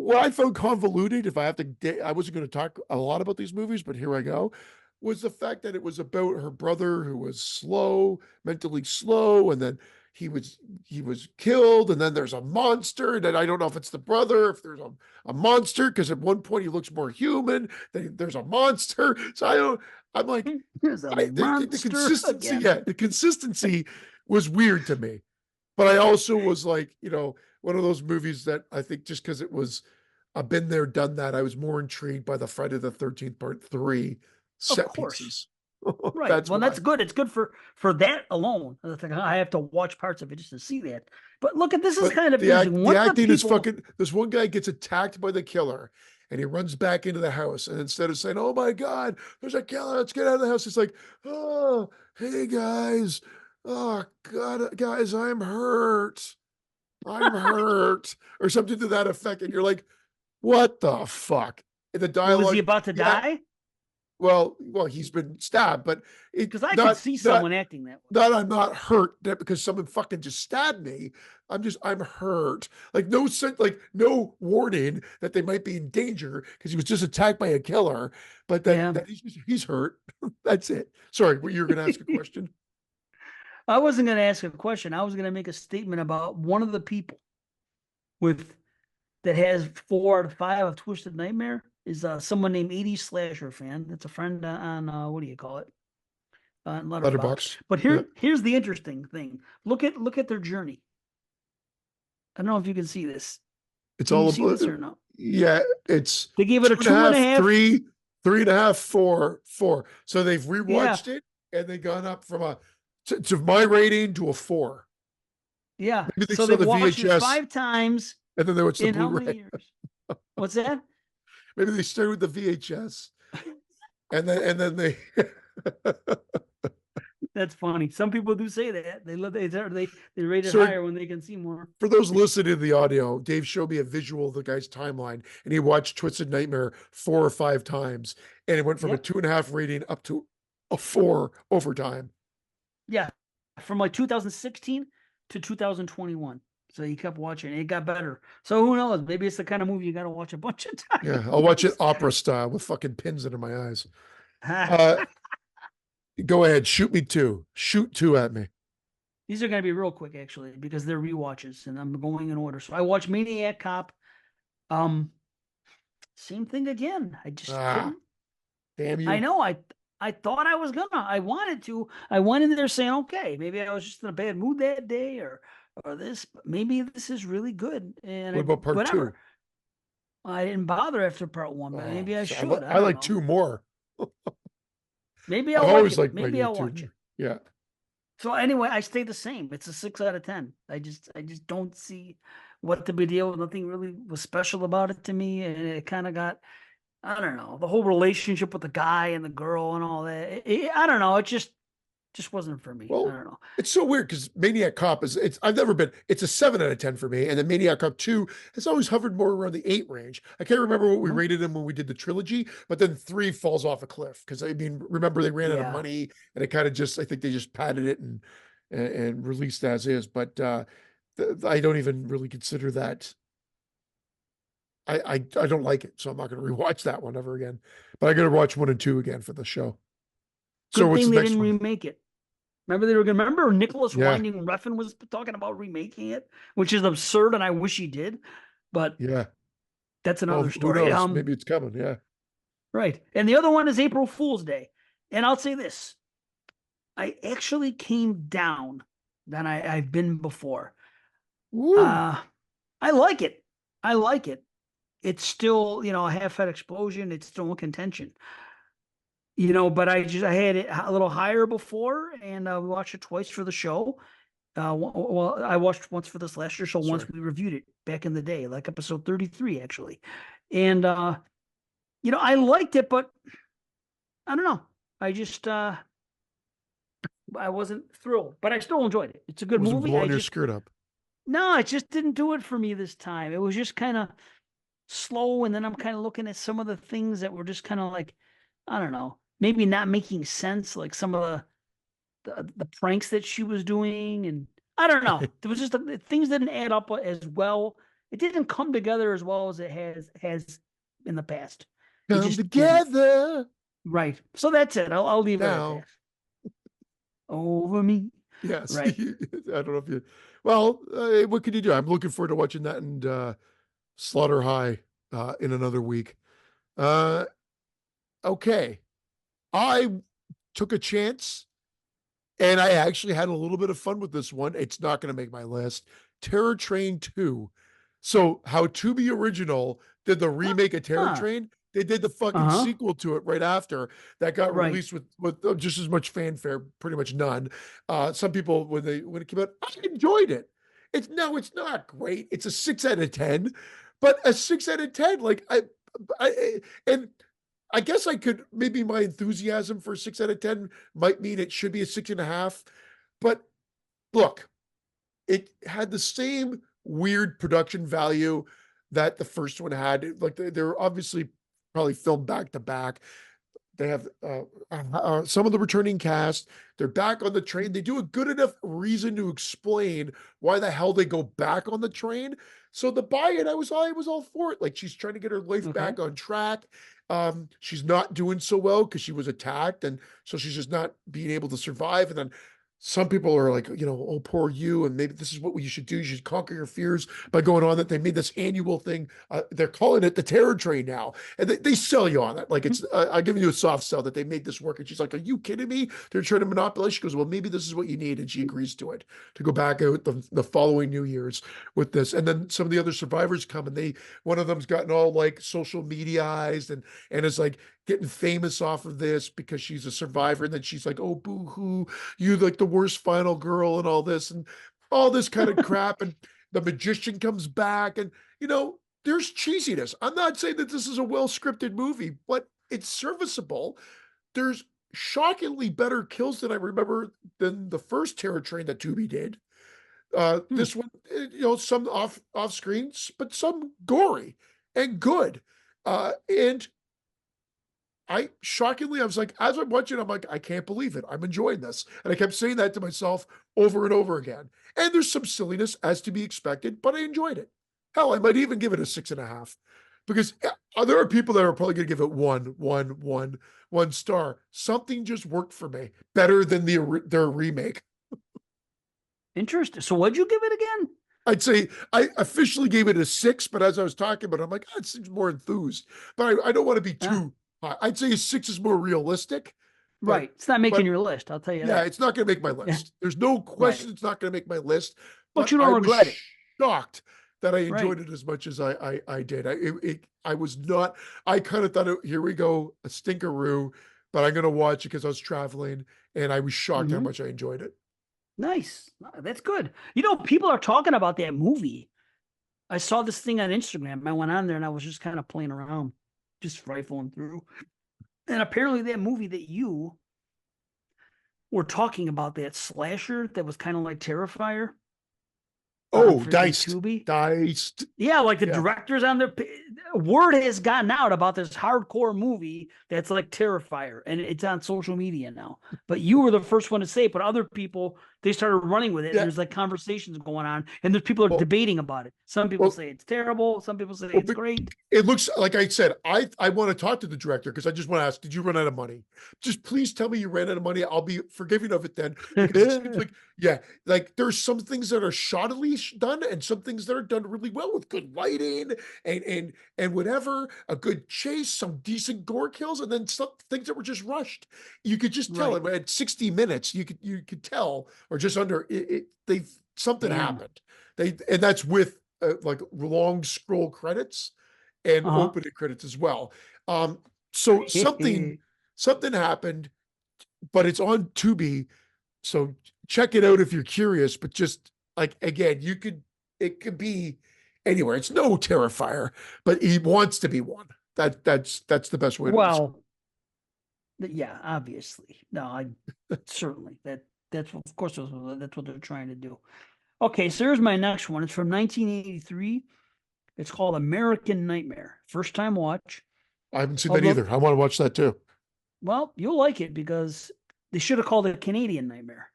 what I found convoluted, if I have to, I wasn't going to talk a lot about these movies, but here I go, was the fact that it was about her brother who was slow, mentally slow, and then he was killed, and then there's a monster, and then I don't know if it's the brother, if there's a monster, because at one point he looks more human, then there's a monster. So I don't, I'm like, There's a the monster consistency, again. yeah, the consistency was weird to me. But I also was like, one of those movies that I think just because it was, I've been there, done that. I was more intrigued by the Friday the 13th Part 3 Of set course. pieces. Right. That's Well, that's why. good. It's good for that alone. It's like, I have to watch parts of it just to see that. But look at this is But kind of interesting. the One of the acting is people, fucking. This one guy gets attacked by the killer, and he runs back into the house. And instead of saying, "Oh my God, there's a killer, let's get out of the house," he's like, "Oh, hey guys, oh God, guys, I'm hurt," or something to that effect. And you're like, "What the fuck?" And the well, is he dialogue, about to yeah, die? well, he's been stabbed, but it Because I could see someone acting that way. not I'm not hurt that because someone fucking just stabbed me. I'm hurt. Like no sense, like no warning that they might be in danger because he was just attacked by a killer, but Yeah. that he's hurt. That's it. Sorry, you were gonna ask a question? I wasn't going to ask a question. I was going to make a statement about one of the people with that has 4 out of 5 of Twisted Nightmare is someone named 80 Slasher fan. That's a friend on what do you call it? Letterbox. Letterbox. But Yeah. here's the interesting thing. Look at their journey. I don't know if you can see this. It's Can you all see about this or no? yeah, it's They gave it two a and a two and a half, half. three, three and a half, four, four. So they've Yeah, rewatched it and they gone up from to my rating to a 4. yeah. Maybe they So saw they've the watched it VHS 5 times and then they watched the in how many Blu-ray. years? What's that? Maybe they started with the VHS and then they That's funny. Some people do say that they rate it so higher when they can see more. for those listening to the audio, Dave showed me a visual of the guy's timeline and he watched Twisted Nightmare 4 or 5 times and it went from a Yep. 2.5 rating up to a 4 over time. Yeah. From like 2016 to 2021. So he kept watching. It got better. So who knows? Maybe it's the kind of movie you got to watch a bunch of Yeah, I'll watch it times. opera style with fucking pins under my eyes. Uh, Go ahead, shoot me two. Shoot two at me. These are going to be real quick, actually, because they're rewatches, and I'm going in order. So I watched Maniac Cop. Um, Same thing again. I just Ah, couldn't. damn I you. know. I thought I was gonna. I wanted to. I went in there saying, okay, maybe I was just in a bad mood that day, or this. But maybe this is really good, and What about part whatever. two? I didn't bother after part one, but Oh, maybe I so should. I I don't like know. two more. Maybe I've I'll like always it. liked Maybe Magneto I'll watch two. it. Yeah. So anyway, I stay the same. It's a 6 out of 10. I just don't see what the big deal. Nothing really was special about it to me, and it kind of got. I don't know, the whole relationship with the guy and the girl and all that. I don't know. It just wasn't for me. I Well, don't know. it's so weird because Maniac Cop is I've never been it's a 7 out of 10 for me. And then Maniac Cop 2 has always hovered more around the 8 range. I can't remember what we Mhm. rated him when we did the trilogy, but then 3 falls off a cliff. Cause I mean, remember they ran out of Yeah. money and it kind of just I think they just padded it and released as is. But I don't even really consider that I don't like it, so I'm not gonna rewatch that one ever again. But I gotta watch 1 and 2 again for the show. So Good what's thing the they next didn't one? remake it. Remember they were gonna remember Nicholas Yeah, Winding Refn was talking about remaking it, which is absurd, and I wish he did, but yeah. that's Well, another who story. knows? Maybe it's coming. Yeah. Right. And the other one is April Fool's Day. And I'll say this. I actually came down than I've been before. Woo. Uh I like it. I like it. It's still, a half-head explosion. It's still in contention. But I had it a little higher before, and we watched it twice for the show. Well, I watched once for this last year, so once Sorry. we reviewed it back in the day, like episode 33, actually. And I liked it, but I don't know. I just I wasn't thrilled, but I still enjoyed it. It's a good Wasn't movie. blowing your skirt up. No, it just didn't do it for me this time. It was just kind of slow, and then I'm kind of looking at some of the things that were just kind of like, I don't know, maybe not making sense, like some of the pranks that she was doing, and I don't know. There was just things didn't add up as well it didn't come together as well as it has in the past. It Come just didn't. together Right. So that's it. I'll leave it at now. that. Over me. Yes. I Right. don't know if you, well, what can you do? I'm looking forward to watching that and Slaughter High in another week. Uh, okay. I took a chance and I actually had a little bit of fun with this one. It's not going to make my list. Terror Train 2. So, how Tubi Original did the remake of Terror Ah. Train, they did the fucking Uh-huh. sequel to it right after that got Right. released with just as much fanfare, pretty much none. Some people when it came out, I enjoyed it. It's not great. It's a 6 out of 10, but a 6 out of 10, like and I guess I could maybe my enthusiasm for 6 out of 10 might mean it should be a 6.5. But look, it had the same weird production value that the first one had. Like they're obviously probably filmed back to back. They have some of the returning cast. They're back on the train. They do a good enough reason to explain why the hell they go back on the train. So the buy-in, I was all for it. Like she's trying to get her life Okay. back on track. She's not doing so well because she was attacked, and so she's just not being able to survive. And then some people are like, oh, poor you, and maybe this is what you should do. You should conquer your fears by going on that. They made this annual thing. They're calling it the Terror Train now, and they sell you on it. Like it's, I'll give you a soft sell that they made this work. And she's like, "Are you kidding me? They're trying to monopolize." She goes, "Well, maybe this is what you need," and she agrees to it to go back out the following New Year's with this. And then some of the other survivors come, and one of them's gotten all like social mediaized and is like getting famous off of this because she's a survivor. And then she's like, "Oh, boo hoo, you like the worst final girl," and all this kind of crap. And the magician comes back, and there's cheesiness. I'm not saying that this is a well scripted movie, but it's serviceable. There's shockingly better kills than I remember than the first Terror Train that Tubi did. Hmm. This one, some off screens, but some gory and good. And I was like, as I'm watching, I'm like, I can't believe it. I'm enjoying this. And I kept saying that to myself over and over again. And there's some silliness as to be expected, but I enjoyed it. Hell, I might even give it a 6.5 because there are people that are probably going to give it one star. Something just worked for me better than their remake. Interesting. So what'd you give it again? I'd say I officially gave it a 6, but as I was talking about it, I'm like, it seems more enthused. But I don't want to be Ah, too high. I'd say a 6 is more realistic, but right. It's not making but your list. I'll tell you yeah, that. it's not going to make my Yeah. list. There's no Right. question it's not going to make my list, But but you I don't was regret it. shocked that I Right. enjoyed it as much as I did. I was not. I kind of thought, here we go, a stinkeroo, but I'm going to watch it because I was traveling, and I was shocked how Hmm. much I enjoyed it. Nice. That's good. People are talking about that movie. I saw this thing on Instagram. I went on there and I was just kind of playing around, just rifling through. And apparently that movie that you were talking about, that slasher that was kind of like Terrifier on Oh, freaking diced, Tubi. diced. Yeah, like the Yeah. directors on there. Word has gotten out about this hardcore movie that's like Terrifier, and it's on social media now. But you were the first one to say it, but other people, they started running with it, and Yeah. there's like conversations going on, and there's people are Well, debating about it. Some people well, say it's terrible, some people say well, it's great. it looks like I said, I want to talk to the director because I just want to ask, did you run out of money? Just please tell me you ran out of money. I'll be forgiving of it then because it seems like, yeah, like there's some things that are shoddily done and some things that are done really well with good lighting and whatever, a good chase, some decent gore kills, and then some things that were just rushed. You could just tell Right. it at 60 minutes, you could tell, or just under they something Damn. happened. And that's with like long scroll credits and Uh opening credits as well. Um, so huh. something happened, but it's on Tubi, so check it out if you're curious. But just like again, it could be anywhere. It's no Terrifier, but he wants to be one. That's the best way to describe. Well, yeah, obviously. No, I certainly that's of course that's what they're trying to do. Okay, so here's my next one. It's from 1983. It's called American Nightmare. First time watch. I haven't seen that Although, either. I want to watch that too. well, you'll like it because they should have called it Canadian Nightmare.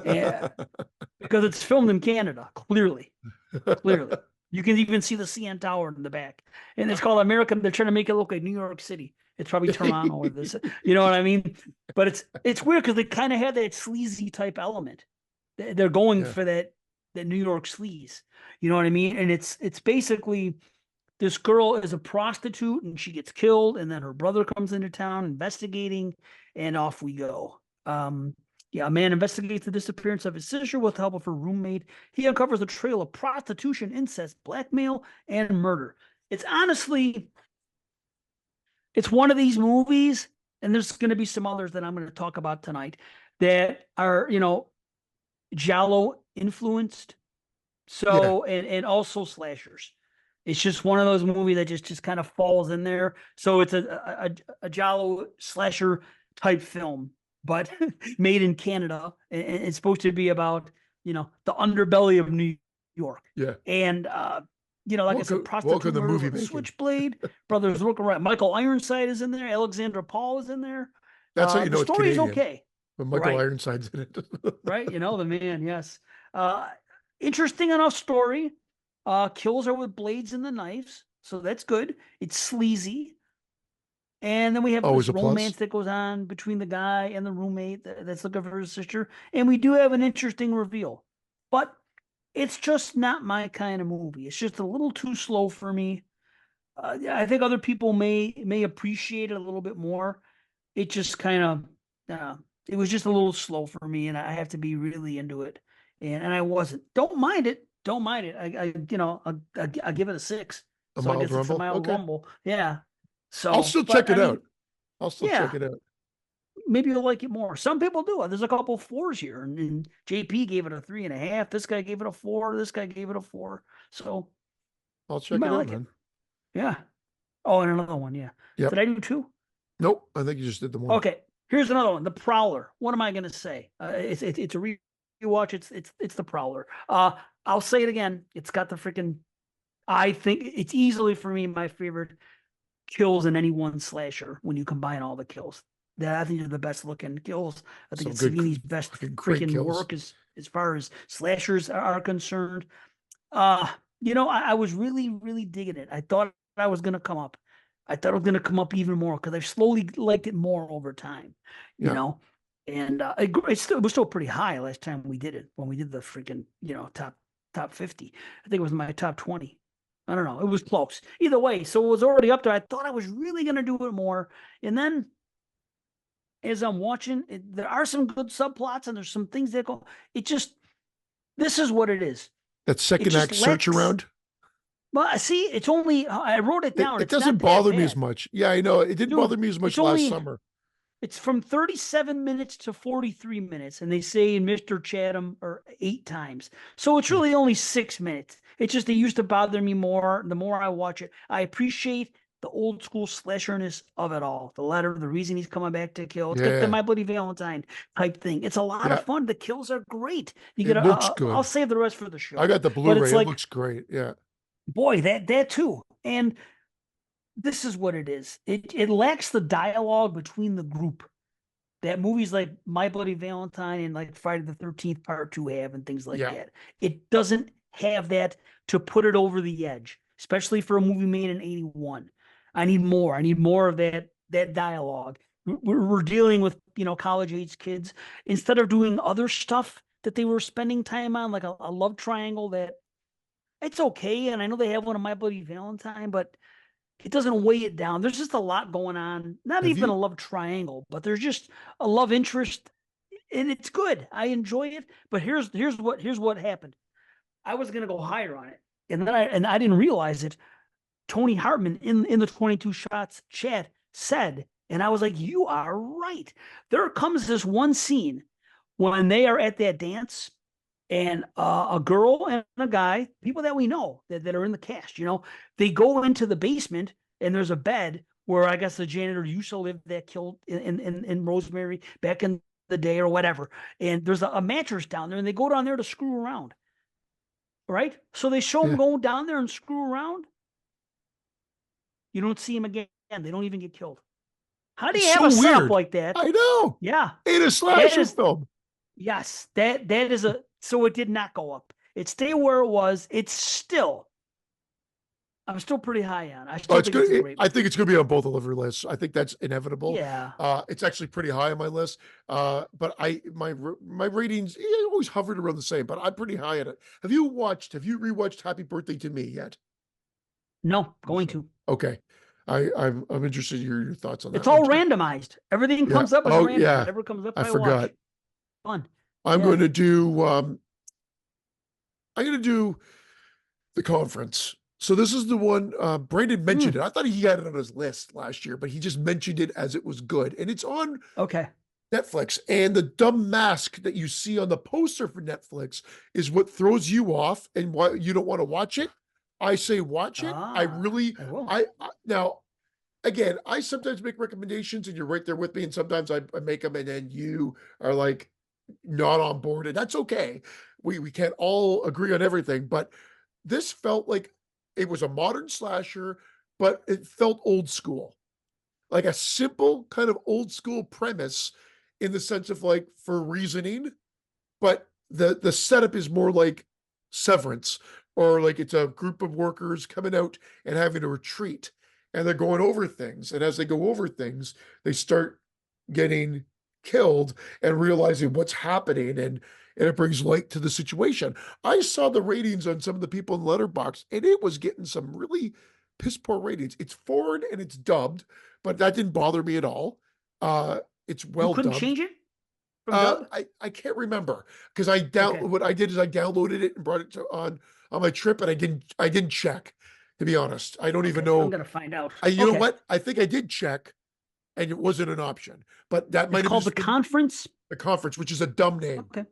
Yeah, because it's filmed in Canada, clearly. Clearly. You can even see the CN Tower in the back, and it's called America. They're trying to make it look like New York City. It's probably Toronto or this, you know what I mean? But it's weird because they kind of have that sleazy type element. They're going Yeah. for that New York sleaze, you know what I mean? And it's basically this girl is a prostitute and she gets killed, and then her brother comes into town investigating, and off we go. Yeah, a man investigates the disappearance of his sister with the help of her roommate. He uncovers a trail of prostitution, incest, blackmail, and murder. It's honestly, it's one of these movies, and there's going to be some others that I'm going to talk about tonight that are, Giallo influenced. Yeah. So, and also slashers. It's just one of those movies that just kind of falls in there. So it's a Giallo slasher type film, but made in Canada. And it's supposed to be about, the underbelly of New York. Yeah. And, like I said, Welcome prostitute to murder movie with a making. switchblade. Brothers looking right. Michael Ironside is in there. Alexandra Paul is in there. That's how you The know it's story is Canadian. okay. When Michael Right. Ironside's in it. Right. The man. Yes. Uh, Interesting enough story. Kills her with blades and the knives, so that's good. It's sleazy, and then we have Always this a plus. romance that goes on between the guy and the roommate that's looking for his sister, and we do have an interesting reveal, but it's just not my kind of movie. It's just a little too slow for me. I think other people may appreciate it a little bit more. It just kind of, it was just a little slow for me, and I have to be really into it, and I wasn't. Don't mind it. Don't mind it. I give it a 6. A So I mild guess it's a rumble. mild Okay. rumble. Yeah. I'll So, still but check I it mean, out. I'll still check yeah, it out. maybe you'll like it more. Some people do. There's a couple fours here, and JP gave it a 3.5. This guy gave it a 4. This guy gave it a 4. So I'll you check might it out, like it. man. Yeah. Oh, and another one. Yeah. Did Yep. I do 2? Nope. I think you just did the one. Okay, here's another one. The Prowler. What am I going to say? It's a rewatch. It's the Prowler. I'll say it again. It's got the freaking. I think it's easily for me my favorite kills in any one slasher when you combine all the kills. That I think are the best looking kills. I think Some it's good, Savini's best fucking great freaking kills. work as far as slashers are concerned. I was really, really digging it. I thought I was going to come up. I thought it was going to come up even more because I've slowly liked it more over time, you Yeah. know. And it was still pretty high last time we did it when we did the freaking top 50. I think it was my top 20. I don't know. It was close. Either way, so it was already up there. I thought I was really going to do it more, and then as I'm watching, there are some good subplots and there's some things that go. It just this is what it is. That It second just act search lacks. around. Well, see, it's only I wrote it It, down. it It's doesn't not that bother me as bad, much. Yeah, I know. It didn't bother dude. me as It's much last only summer. it's from 37 minutes to 43 minutes, and they say in Mr. Chatham or 8 times. So it's Yeah. really only 6 minutes. It's just it used to bother me more. The more I watch it, I appreciate the old school slasherness of it all. The letter, the reason he's coming back to kill. It's like the Yeah. My Bloody Valentine type thing. It's a lot of Yeah. fun. The kills are great. You get It a, looks I'll good. save the rest for the I show. got the But it's Blu-ray. It like, looks great. Yeah. boy, that too. And this is what it is. It lacks the dialogue between the group that movies like My Bloody Valentine and like Friday the 13th Part 2 have and things like Yeah. that. It doesn't have that to put it over the edge, especially for a movie made in 81. I need more. I need more of that dialogue. We're dealing with, college age kids instead of doing other stuff that they were spending time on, like a love triangle that it's okay. And I know they have one of My Bloody Valentine, but it doesn't weigh it down. There's just a lot going on. Not Have even a you? love triangle, but there's just a love interest, and it's good. I enjoy it. But here's what happened. I was gonna go higher on it, and then I didn't realize it. Tony Hartman in the 22 shots chat said, and I was like, you are right. There comes this one scene when they are at that dance and a girl and a guy, people that we know that are in the cast, they go into the basement and there's a bed where I guess the janitor used to live that killed in Rosemary back in the day or whatever. And there's a mattress down there and they go down there to screw around. Right. So they show them Yeah. going down there and screw around. You don't see them again. They don't even get killed. How do It's you have a so setup weird. like that? I know. Yeah. In a That slasher is film. Yes, that is so it did not go up. It stayed where it was. It's still I'm still pretty high on. I Oh, still it's think it's good. a great I movie. think it's going to be on both of our lists. I think that's inevitable. Yeah. It's actually pretty high on my list. But my ratings always hovered around the same, but I'm pretty high on it. Have you rewatched Happy Birthday to Me yet? No, The going show. to. Okay. I'm interested to hear your thoughts on It's that one all too. randomized. Everything Yeah. comes up as Oh random. yeah. Whatever comes up, I I watch. forgot. Fun. I'm Yeah. going to do I'm going to do The Conference. So this is the one Brandon mentioned it. Mm, I thought he had it on his list last year, but he just mentioned it as it was good. And it's on okay. Netflix. And the dumb mask that you see on the poster for Netflix is what throws you off and why you don't want to watch it. I say watch it. Ah, I will. Now again, I sometimes make recommendations and you're right there with me, and sometimes I make them and then you are like not on board, and that's okay. We can't all agree on everything, but this felt like it was a modern slasher, but it felt old school, like a simple kind of old school premise in the sense of like for reasoning, but the setup is more like Severance, or like it's a group of workers coming out and having a retreat, and they're going over things, and as they go over things they start getting killed and realizing what's happening, and it brings light to the situation. I saw the ratings on some of the people in Letterbox, and it was getting some really piss poor ratings. It's foreign and it's dubbed, but that didn't bother me at all. It's You well couldn't dubbed. change it from dub? I can't remember because Okay. what I did is I downloaded it and brought it on my trip, and I didn't check, to be honest. I don't even Okay. I'm know. gonna find out. I You know Okay. what? I think I did check, and it wasn't an option. But that It's might have called The just been Conference. the conference, which is a dumb name. Okay.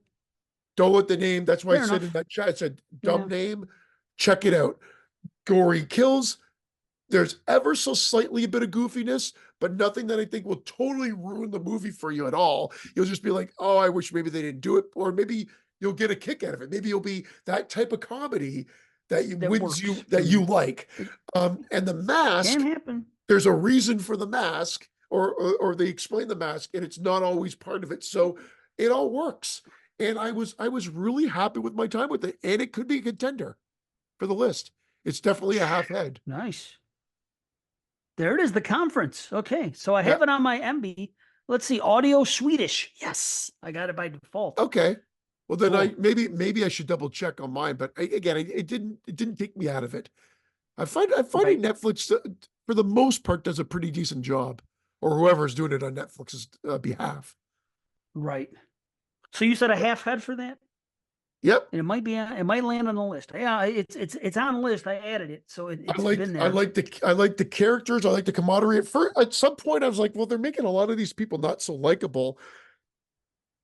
Don't let the name. That's why I Fair said in enough. that chat, I said dumb Yeah. name. Check it out. Gory kills. There's ever so slightly a bit of goofiness, but nothing that I think will totally ruin the movie for you at all. You'll just be like, oh, I wish maybe they didn't do it, or maybe you'll get a kick out of it. Maybe you'll be that type of comedy that That wins works. you, that you like. It And the can mask, happen. there's a reason for the mask, or they explain the mask, and it's not always part of it. So it all works. And I was really happy with my time with it, and it could be a contender for the list. It's definitely a half head. Nice. There it is, The Conference. Okay. So I Yeah. have it on my MB. Let's see. Audio Swedish. Yes. I got it by default. Okay. Well, then I Cool. maybe I should double check on mine, but again, it didn't take me out of it. I find Right. Netflix for the most part does a pretty decent job, or whoever's doing it on Netflix's behalf. Right. So you said a half head for that? Yep. And it might land on the list. Yeah, it's on the list. I added it, so it's been there. I like the characters. I like the camaraderie. At some point, I was like, well, they're making a lot of these people not so likable.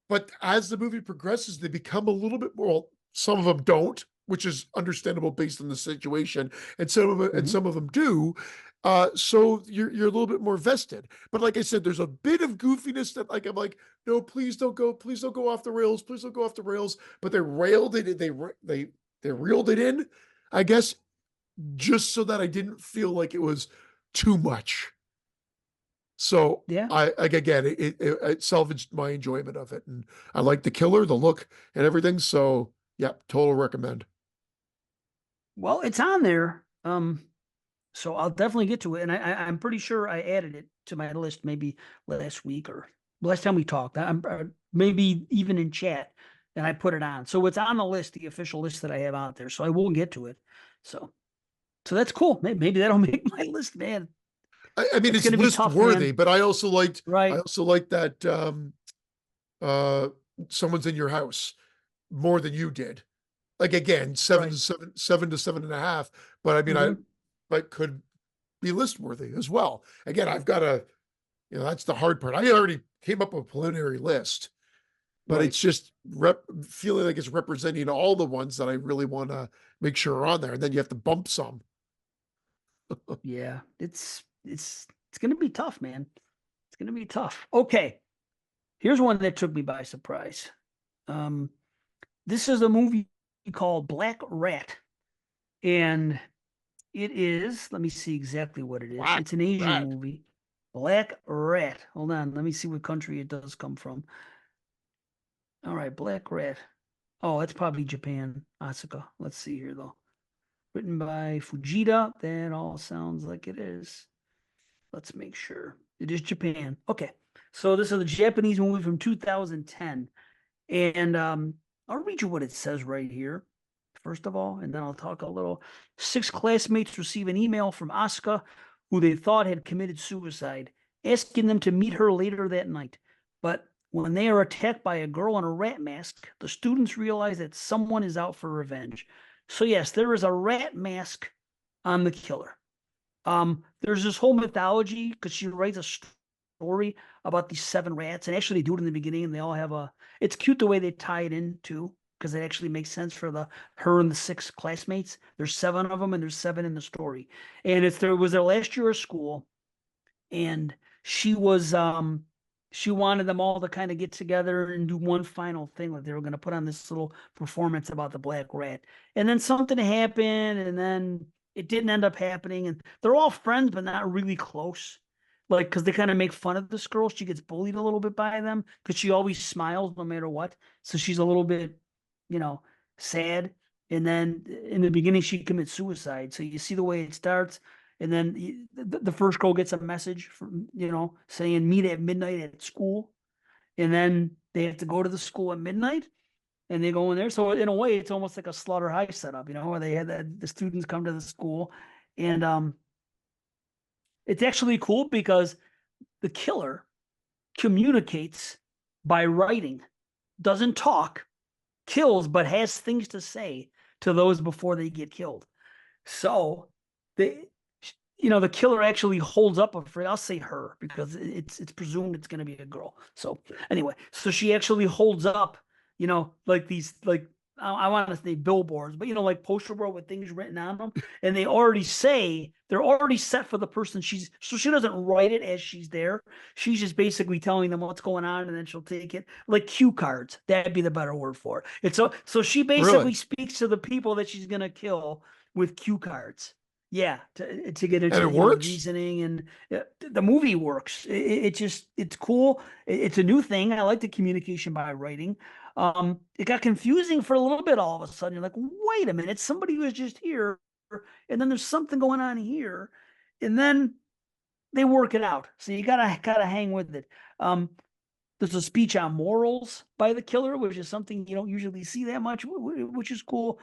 But as the movie progresses, they become a little bit more. Well, some of them don't, which is understandable based on the situation, and Hmm. some of them do. So you're a little bit more vested. But like I said, there's a bit of goofiness that like I'm like, no, please don't go off the rails, please don't go off the rails. But they railed it, they reeled it in, I guess, just so that I didn't feel like it was too much. So Yeah. I like again, it salvaged my enjoyment of it, and I like the killer, the look, and everything. So yeah, total recommend. Well, it's on there. So I'll definitely get to it, and I'm pretty sure I added it to my list maybe last week or last time we talked. I'm maybe even in chat, and I put it on. So it's on the list, the official list that I have out there. So I will get to it. So that's cool. Maybe that'll make my list, man. I mean, It's it's going to be list tough, worthy, man. but I Right. also liked that uh someone's in your house more than you did. Like again, Right. 7 to 7.5. But I mean, I Hmm. but could be list worthy as well. Again, I've got a that's the hard part. I already came up with a preliminary list, but Right. it's just feeling like it's representing all the ones that I really want to make sure are on there. And then you have to bump some. Yeah. It's going to be tough, man. It's going to be tough. Okay. Here's one that took me by surprise. Um, this is a movie called Black Rat, and it is. Let me see exactly what it is. Black It's an Asian rat. movie. Black Rat. Hold on. Let me see what country it does come from. All right, Black Rat. Oh, it's probably Japan. Asuka. Let's see here though. Written by Fujita. That all sounds like it is. Let's make sure. It is Japan. Okay. So this is a Japanese movie from 2010. And I'll read you what it says right here, first of all, and then I'll talk a little. Six classmates receive an email from Asuka, who they thought had committed suicide, asking them to meet her later that night. But when they are attacked by a girl in a rat mask, the students realize that someone is out for revenge. So, yes, there is a rat mask on the killer. There's this whole mythology because she writes a story about these seven rats, and actually they do it in the beginning, and they all have a. It's cute the way they tie it in too, because it actually makes sense for the her and the six classmates. There's seven of them, and there's seven in the story, and it was their last year of school, and she wanted them all to kind of get together and do one final thing. Like they were going to put on this little performance about the black rat, and then something happened, and then it didn't end up happening. And they're all friends, but not really close. Like, because they kind of make fun of this girl. She gets bullied a little bit by them because she always smiles no matter what. So she's a little bit, you know, sad. And then in the beginning, she commits suicide. So you see the way it starts. And then the first girl gets a message from, saying meet at midnight at school. And then they have to go to the school at midnight and they go in there. So in a way, it's almost like a slaughterhouse setup, where they had the students come to the school. And it's actually cool because the killer communicates by writing, doesn't talk, kills, but has things to say to those before they get killed. So the killer actually holds up I'll say her because it's presumed it's going to be a girl. So anyway, so she actually holds up, like these, like, I want to say billboards, but like poster board with things written on them, and they're already set for the person so she doesn't write it as she's there. She's just basically telling them what's going on, and then she'll take it like cue cards. That'd be the better word for it. It's so she basically Really? speaks to the people that she's gonna kill with cue cards. Yeah, to get And into it works? reasoning, and the movie works. It's cool. It's a new thing. I like the communication by writing. It got confusing for a little bit all of a sudden. You're like, wait a minute, somebody was just here, and then there's something going on here, and then they work it out. So you gotta hang with it. There's a speech on morals by the killer, which is something you don't usually see that much, which is cool.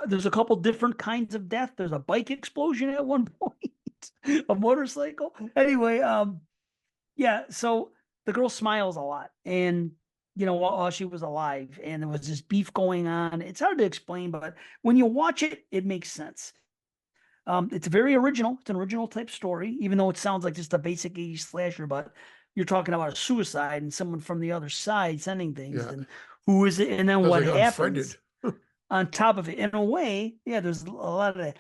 There's a couple different kinds of death. There's a bike explosion at one point, a motorcycle. Anyway, yeah. So the girl smiles a lot, and while she was alive, and there was this beef going on. It's hard to explain, but when you watch it, it makes sense. It's very original. It's an original type story, even though it sounds like just a basic 80s slasher, but you're talking about a suicide and someone from the other side sending things, Yeah. and who is it? And then Sounds what like Unfriended. happens on top of it? In a way, yeah, there's a lot of that.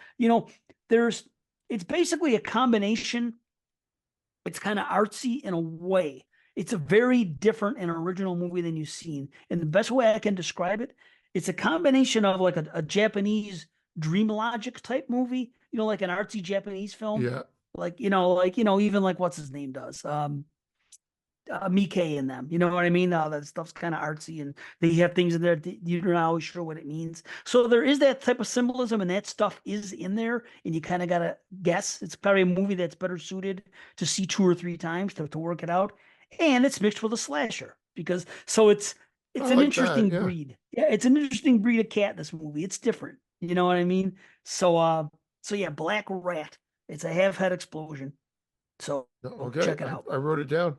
There's it's basically a combination. It's kind of artsy in a way. It's a very different and original movie than you've seen. And the best way I can describe it, it's a combination of like a Japanese dream logic type movie, like an artsy Japanese film. Yeah. Even like what's his name does. Mike and them. You know what I mean? That stuff's kind of artsy, and they have things in there that you're not always sure what it means. So there is that type of symbolism, and that stuff is in there, and you kind of gotta guess. It's probably a movie that's better suited to see two or three times to work it out, and it's mixed with a slasher because it's I an like that. interesting Yeah. breed. Yeah, it's an interesting breed of cat. This movie, it's different. You know what I mean? So yeah, Black Rat. It's a half head explosion. So Okay. check it out. I wrote it down.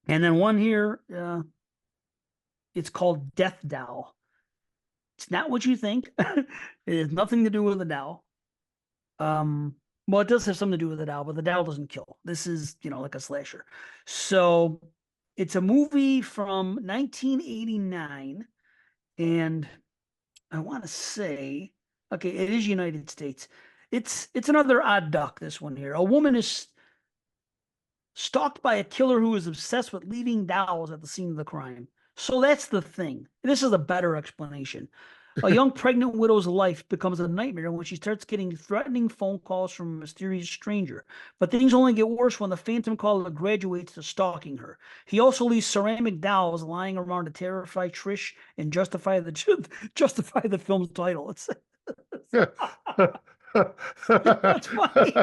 And then one here, it's called Death Doll. It's not what you think. It has nothing to do with the doll. Well, it does have something to do with the doll, but the doll doesn't kill. This is, like a slasher. So it's a movie from 1989, and I want to say, okay, it is United States. It's another odd duck. This one here. A woman is stalked by a killer who is obsessed with leaving dolls at the scene of the crime. So that's the thing. This is a better explanation. A young pregnant widow's life becomes a nightmare when she starts getting threatening phone calls from a mysterious stranger. But things only get worse when the phantom caller graduates to stalking her. He also leaves ceramic dolls lying around to terrify Trish and justify the justify the film's title. That's funny.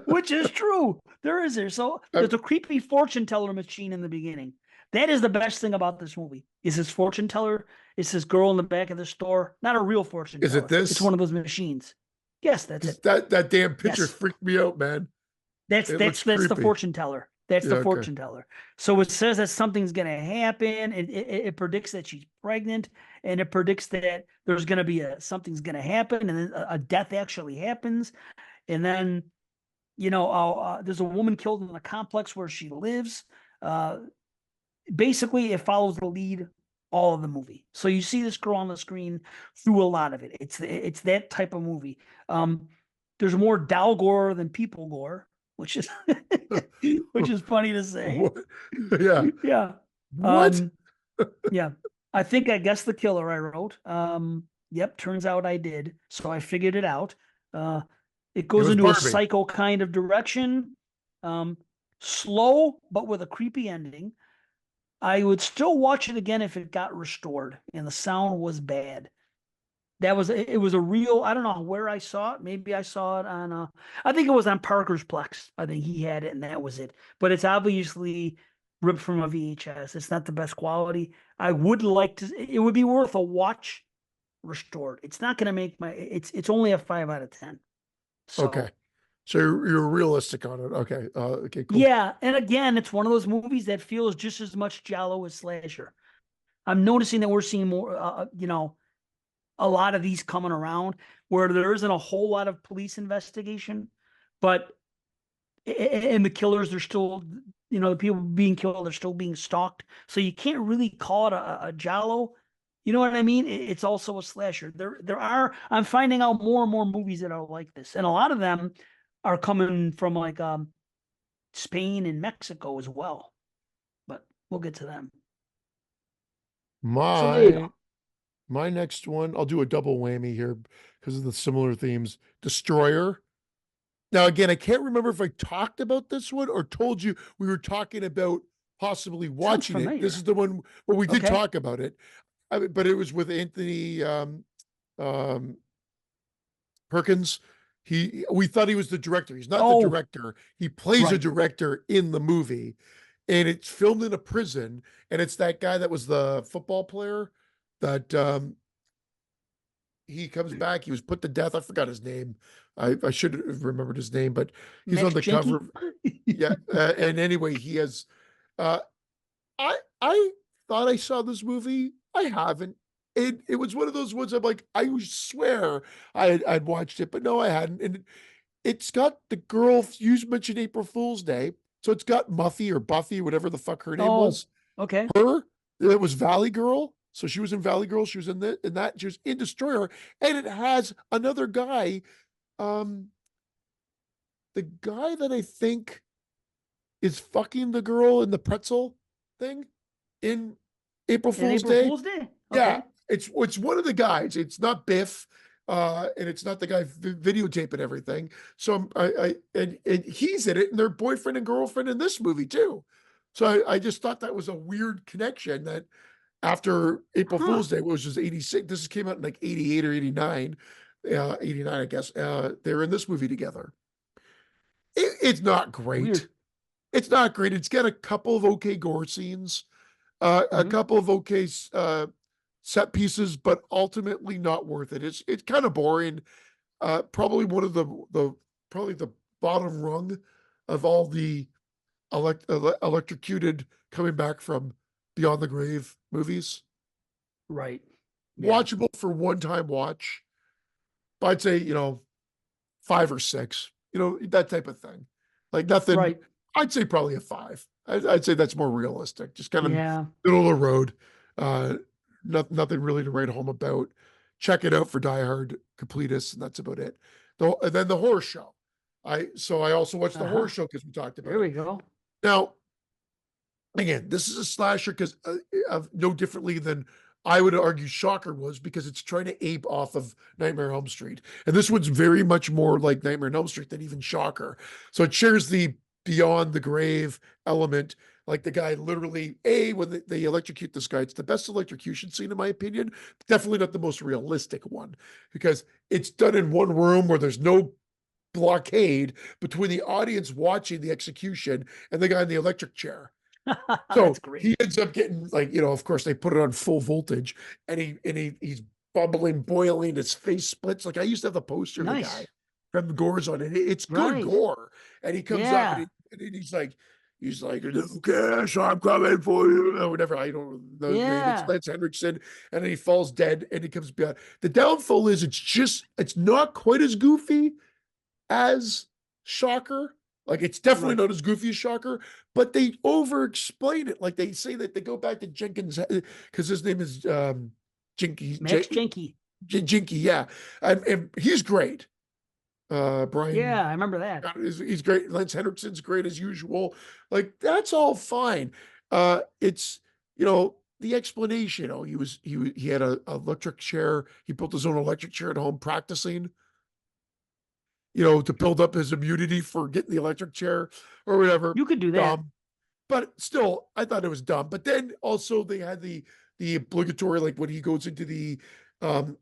Which is true. There. So there's a creepy fortune teller machine in the beginning. That is the best thing about this movie. Is this fortune teller? Is this girl in the back of the store? Not a real fortune Is it teller. It's this? one of those machines. Yes, that's Because it. that damn picture Yes. freaked me out, man. That's It that's looks that's the creepy. fortune teller. That's Yeah, the okay. fortune teller. So it says that something's gonna happen. It predicts that she's pregnant, and it predicts that there's gonna be something's gonna happen, and then a death actually happens, and then there's a woman killed in the complex where she lives. Uh, Basically, it follows the lead all of the movie. So you see this girl on the screen through a lot of it. It's that type of movie. Um, there's more doll gore than people gore, which is which is funny to say. What? Yeah. Yeah. What? Um, yeah. I think I guessed the killer I wrote. Yep, turns out I did. So I figured it out. Uh, it It goes was into a Barbie. psycho kind of direction. Um, Slow, but with a creepy ending. I would still watch it again if it got restored and the sound was bad. It was a real, I don't know where I saw it. Maybe I saw it on I think it was on Parker's Plex. I think he had it and that was it. But it's obviously ripped from a VHS. It's not the best quality. I would like to it would be worth a watch restored. It's not going to make it's only a 5 out of 10. Okay. So, So you're realistic on it. Okay. Okay, cool. yeah, and again, it's one of those movies that feels just as much giallo as slasher. I'm noticing that we're seeing more a lot of these coming around where there isn't a whole lot of police investigation, but and the killers are still, the people being killed are still being stalked. So you can't really call it a giallo. You know what I mean? It's also a slasher. I'm finding out more and more movies that are like this, and a lot of them are coming from like Spain and Mexico as well. But we'll get to them. So there you My go. my next one, I'll do a double whammy here because of the similar themes. Destroyer. Now, again, I can't remember if I talked about this one or told you we were talking about possibly Sounds watching it. This is familiar. the one where we did Okay. talk about it. But it was with Anthony um, Perkins. We thought he was the director. He's not the Oh, director. He plays a right. director in the movie, and it's filmed in a prison. And it's that guy that was the football player that he comes back. He was put to death. I forgot his name. I should have remembered his name, but he's on Max the Jenke. cover. Yeah. And anyway, he has. Uh, I thought I saw this movie. I haven't. It was one of those ones I'm like, I swear I'd watched it, but no, I hadn't. And it's got the girl you mentioned April Fool's Day. So it's got Muffy or Buffy, whatever the fuck her name Oh, was. okay. Her, it was Valley Girl. So she was in Valley Girl. She was in that. She was in Destroyer. And it has another guy. Um, the guy that I think is fucking the girl in the pretzel thing in April In Fool's April Day. Fool's Day? Yeah, Okay. it's one of the guys. It's not Biff, and it's not the guy videotaping everything. So and he's in it, and they're boyfriend and girlfriend in this movie too. So I just thought that was a weird connection that after April Huh. Fool's Day, which was 86, this came out in like 88 or 89, 89, I guess. They're in this movie together. It's not great. Weird. It's not great. It's got a couple of okay gore scenes, a Hmm. couple of okay set pieces, but ultimately not worth it. It's kind of boring. Probably one of the probably the bottom rung of all the electrocuted coming back from Beyond the Grave movies. Right. Yeah. Watchable for one time watch, but I'd say 5 or 6. That type of thing. Like nothing. Right. I'd say probably a 5. I'd say that's more realistic. Just kind of Yeah. middle of the road. Uh, Nothing really to write home about. Check it out for diehard completists, and that's about it. And then the horror show. I also watched the horror Uh-huh. show because we talked about There it. we go. Now, again, this is a slasher because of no differently than I would argue Shocker was because it's trying to ape off of Nightmare on Elm Street, and this one's very much more like Nightmare on Elm Street than even Shocker. So it shares the beyond the grave element, Like the guy literally, when they electrocute this guy, it's the best electrocution scene in my opinion. Definitely not the most realistic one because it's done in one room where there's no blockade between the audience watching the execution and the guy in the electric chair. That's So great. he ends up getting like, of course they put it on full voltage and he's bubbling, boiling, his face splits. Like I used to have the poster of the guy Nice. from the Gore's on it. It's good Right. gore. And he comes up Yeah. and he's like, Lucas, I'm coming for you, or whatever. I don't know his name. It's Yeah. Lance Henriksen. And then he falls dead and he comes back. The downfall is it's not quite as goofy as Shocker. Like it's definitely Right. not as goofy as Shocker, but they over explain it. Like they say that they go back to Jenkins because his name is Jinky Max Jenke. Jinky, yeah. And he's great. Brian Yeah, I remember that. he's great. Lance Henriksen's great as usual. Like that's all fine. It's the explanation. He had a electric chair. He built his own electric chair at home practicing, to build up his immunity for getting the electric chair or whatever. You could do that. Dumb. But still, I thought it was dumb. But then also they had the obligatory, like when he goes into the um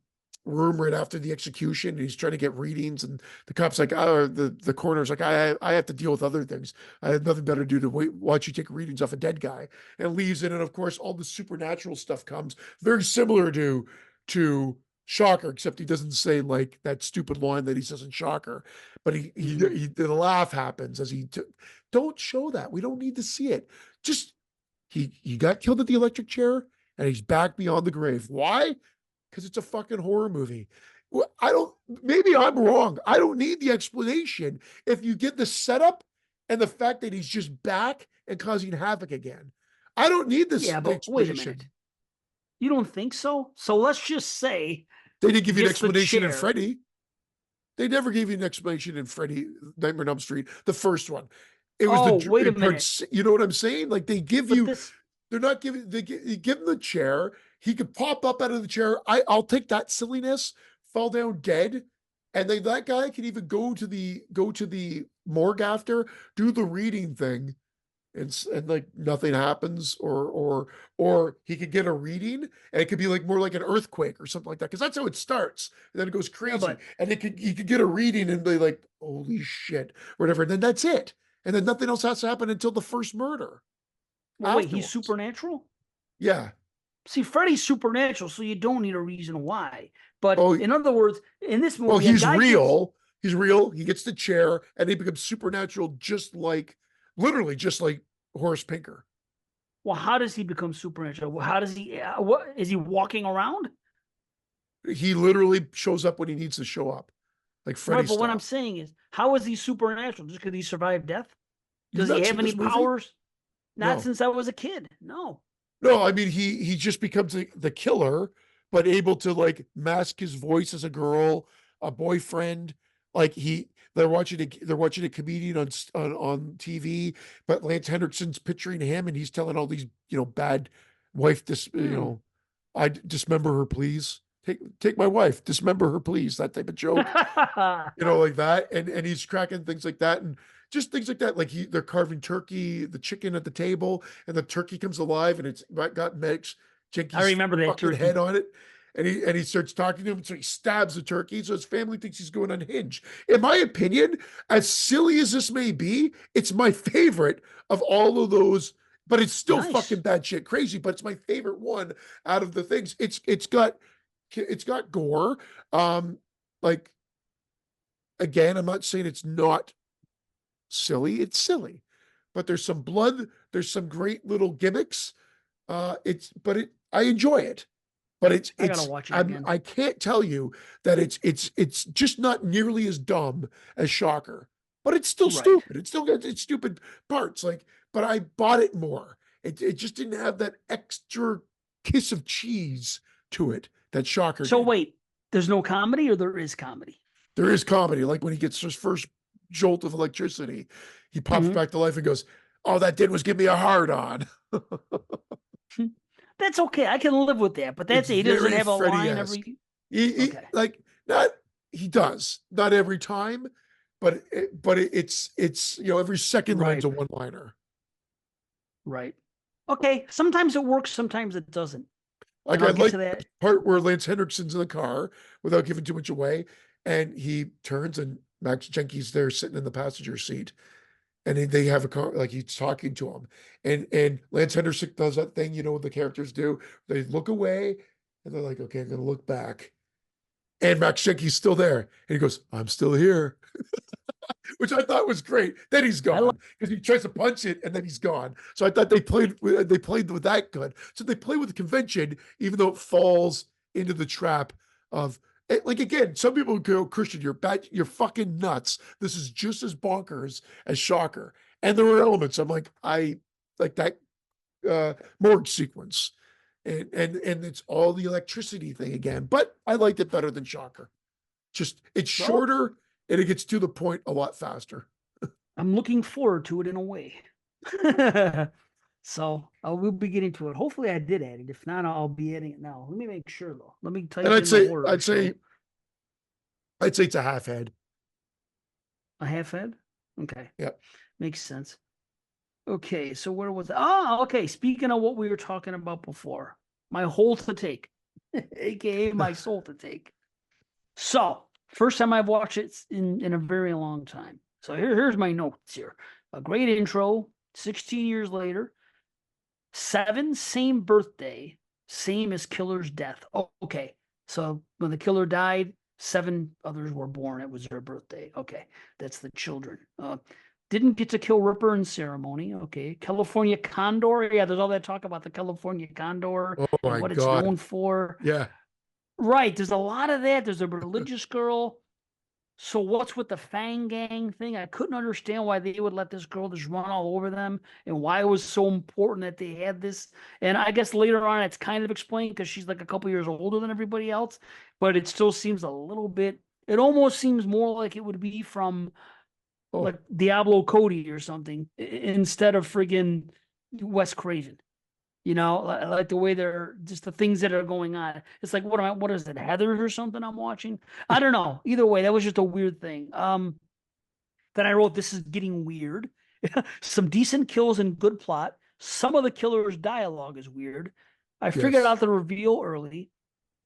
room right after the execution and he's trying to get readings and the cop's like, oh, the coroner's like, I have to deal with other things. I have nothing better to do to watch you take readings off a dead guy, and leaves it. And of course all the supernatural stuff comes very similar to Shocker, except he doesn't say like that stupid line that he says in Shocker, but the laugh happens as don't show that. We don't need to see it. Just he got killed at the electric chair and he's back beyond the grave. Why? Because it's a fucking horror movie. Maybe I'm wrong. I don't need the explanation. If you get the setup and the fact that he's just back and causing havoc again, I don't need Yeah, the but wait a minute. explanation. You don't think so? So let's just say They didn't give you an just the explanation in chair. Freddy. They never gave you an explanation in Freddy Nightmare on Elm Street, the first one. It was Oh, wait a minute. you know what I'm saying? Like they give But you, this, they're not giving, you give him the chair. He could pop up out of the chair. I'll take that silliness, fall down dead. And then that guy can even go to the morgue after, do the reading thing, and like nothing happens, or he could get a reading and it could be like more like an earthquake or something like that, because that's how it starts, and then it goes yeah, crazy, but and he could get a reading and be like, holy shit, whatever, and then that's it, and then nothing else has to happen until the first murder well, wait, he's afterwards. supernatural? Yeah. See, Freddy's supernatural, so you don't need a reason why. But Oh, in other words, in this well, movie, a guy gets, he's real, he gets the chair and he becomes supernatural, just like, literally just like Horace Pinker. well, how does he become supernatural? How does he, what, is he walking around? He literally shows up when he needs to show up, like Freddy Right, but what I'm style. saying is, how is he supernatural? Just because he survived death? You've Does he not have seen any this movie? powers? Not No. since I was a kid. No. No, I mean he just becomes the killer, but able to like mask his voice as a girl, a boyfriend. Like they're watching a comedian on TV, but Lance Henriksen's picturing him, and he's telling all these bad wife Hmm. I dismember her, please. Take my wife, dismember her, please. That type of joke, like that, and he's cracking things like that, and just things like that. Like they're carving the chicken at the table, and the turkey comes alive, and it's got Meg's I Jenky's remember that fucking head turkey. on it, and he starts talking to him, so he stabs the turkey, so his family thinks he's going unhinged. In my opinion, as silly as this may be, it's my favorite of all of those. But it's still Nice. fucking bad shit crazy. But it's my favorite one out of the things. It's got gore. Like again, I'm not saying it's not silly. It's silly, but there's some blood. There's some great little gimmicks. I enjoy it, but I gotta watch it again. I can't tell you that it's just not nearly as dumb as Shocker, but it's still Right. stupid. It's still got its stupid parts. Like, but I bought it more. It just didn't have that extra kiss of cheese to it that Shocker So did. wait, there's no comedy or there is comedy? There is comedy, like when he gets his first jolt of electricity, he pops Hmm. back to life and goes, "All that did was give me a hard on." That's okay. I can live with that. But It's that's it. He doesn't very have a line Freddy-esque. every. He Okay. like not he does not every time, but it's every second line's Right. a one liner. Right. Okay. Sometimes it works, sometimes it doesn't. Like And I I'll get like to the that. part where Lance Henriksen's in the car without giving too much away, and he turns and Max Jenkins there sitting in the passenger seat, and they have a car like he's talking to him, and Lance Henriksen does that thing, what the characters do. They look away, and they're like, "Okay, I'm gonna look back," and Max Jenkins still there, and he goes, "I'm still here." Which I thought was great. Then he's I like gone because he tries to punch it and then he's gone. So I thought they played with that good. So they play with the convention, even though it falls into the trap of like again. Some people go, Christian, you're bad, you're fucking nuts. This is just as bonkers as Shocker, and there were elements. I'm like, I like that morgue sequence, and it's all the electricity thing again. But I liked it better than Shocker. Just it's so. shorter and it gets to the point a lot faster. I'm looking forward to it in a way. So I will be getting to it. Hopefully I did add it. If not, I'll be adding it now. Let me make sure though. Let me And type I'd in the say horror I'd say show. I'd say it's a half head. A half head? Okay. Yep. Makes sense. Okay, so where was okay. Speaking of what we were talking about before, my hole to take, aka my soul to take. So, first time I've watched it in a very long time. So here's my notes here. A great intro, 16 years later. 7, same birthday, same as killer's death. Oh, okay. So when the killer died, 7 others were born. It was their birthday. Okay. That's the children. Didn't get to kill Ripper in ceremony. Okay. California Condor. Yeah, there's all that talk about the California Condor Oh and my what it's God. known for. Yeah. Right. There's a lot of that. There's a religious girl. So what's with the Fang Gang thing? I couldn't understand why they would let this girl just run all over them and why it was so important that they had this. And I guess later on it's kind of explained because she's like a couple years older than everybody else, but it still seems a little bit, it almost seems more like it would be from Oh, like Diablo Cody or something instead of friggin' Wes Craven. Like the way they're just the things that are going on. It's like, what is it, Heather or something I'm watching? I don't know. Either way, that was just a weird thing. Then I wrote, this is getting weird. Some decent kills and good plot. Some of the killer's dialogue is weird. I figured yes. out the reveal early.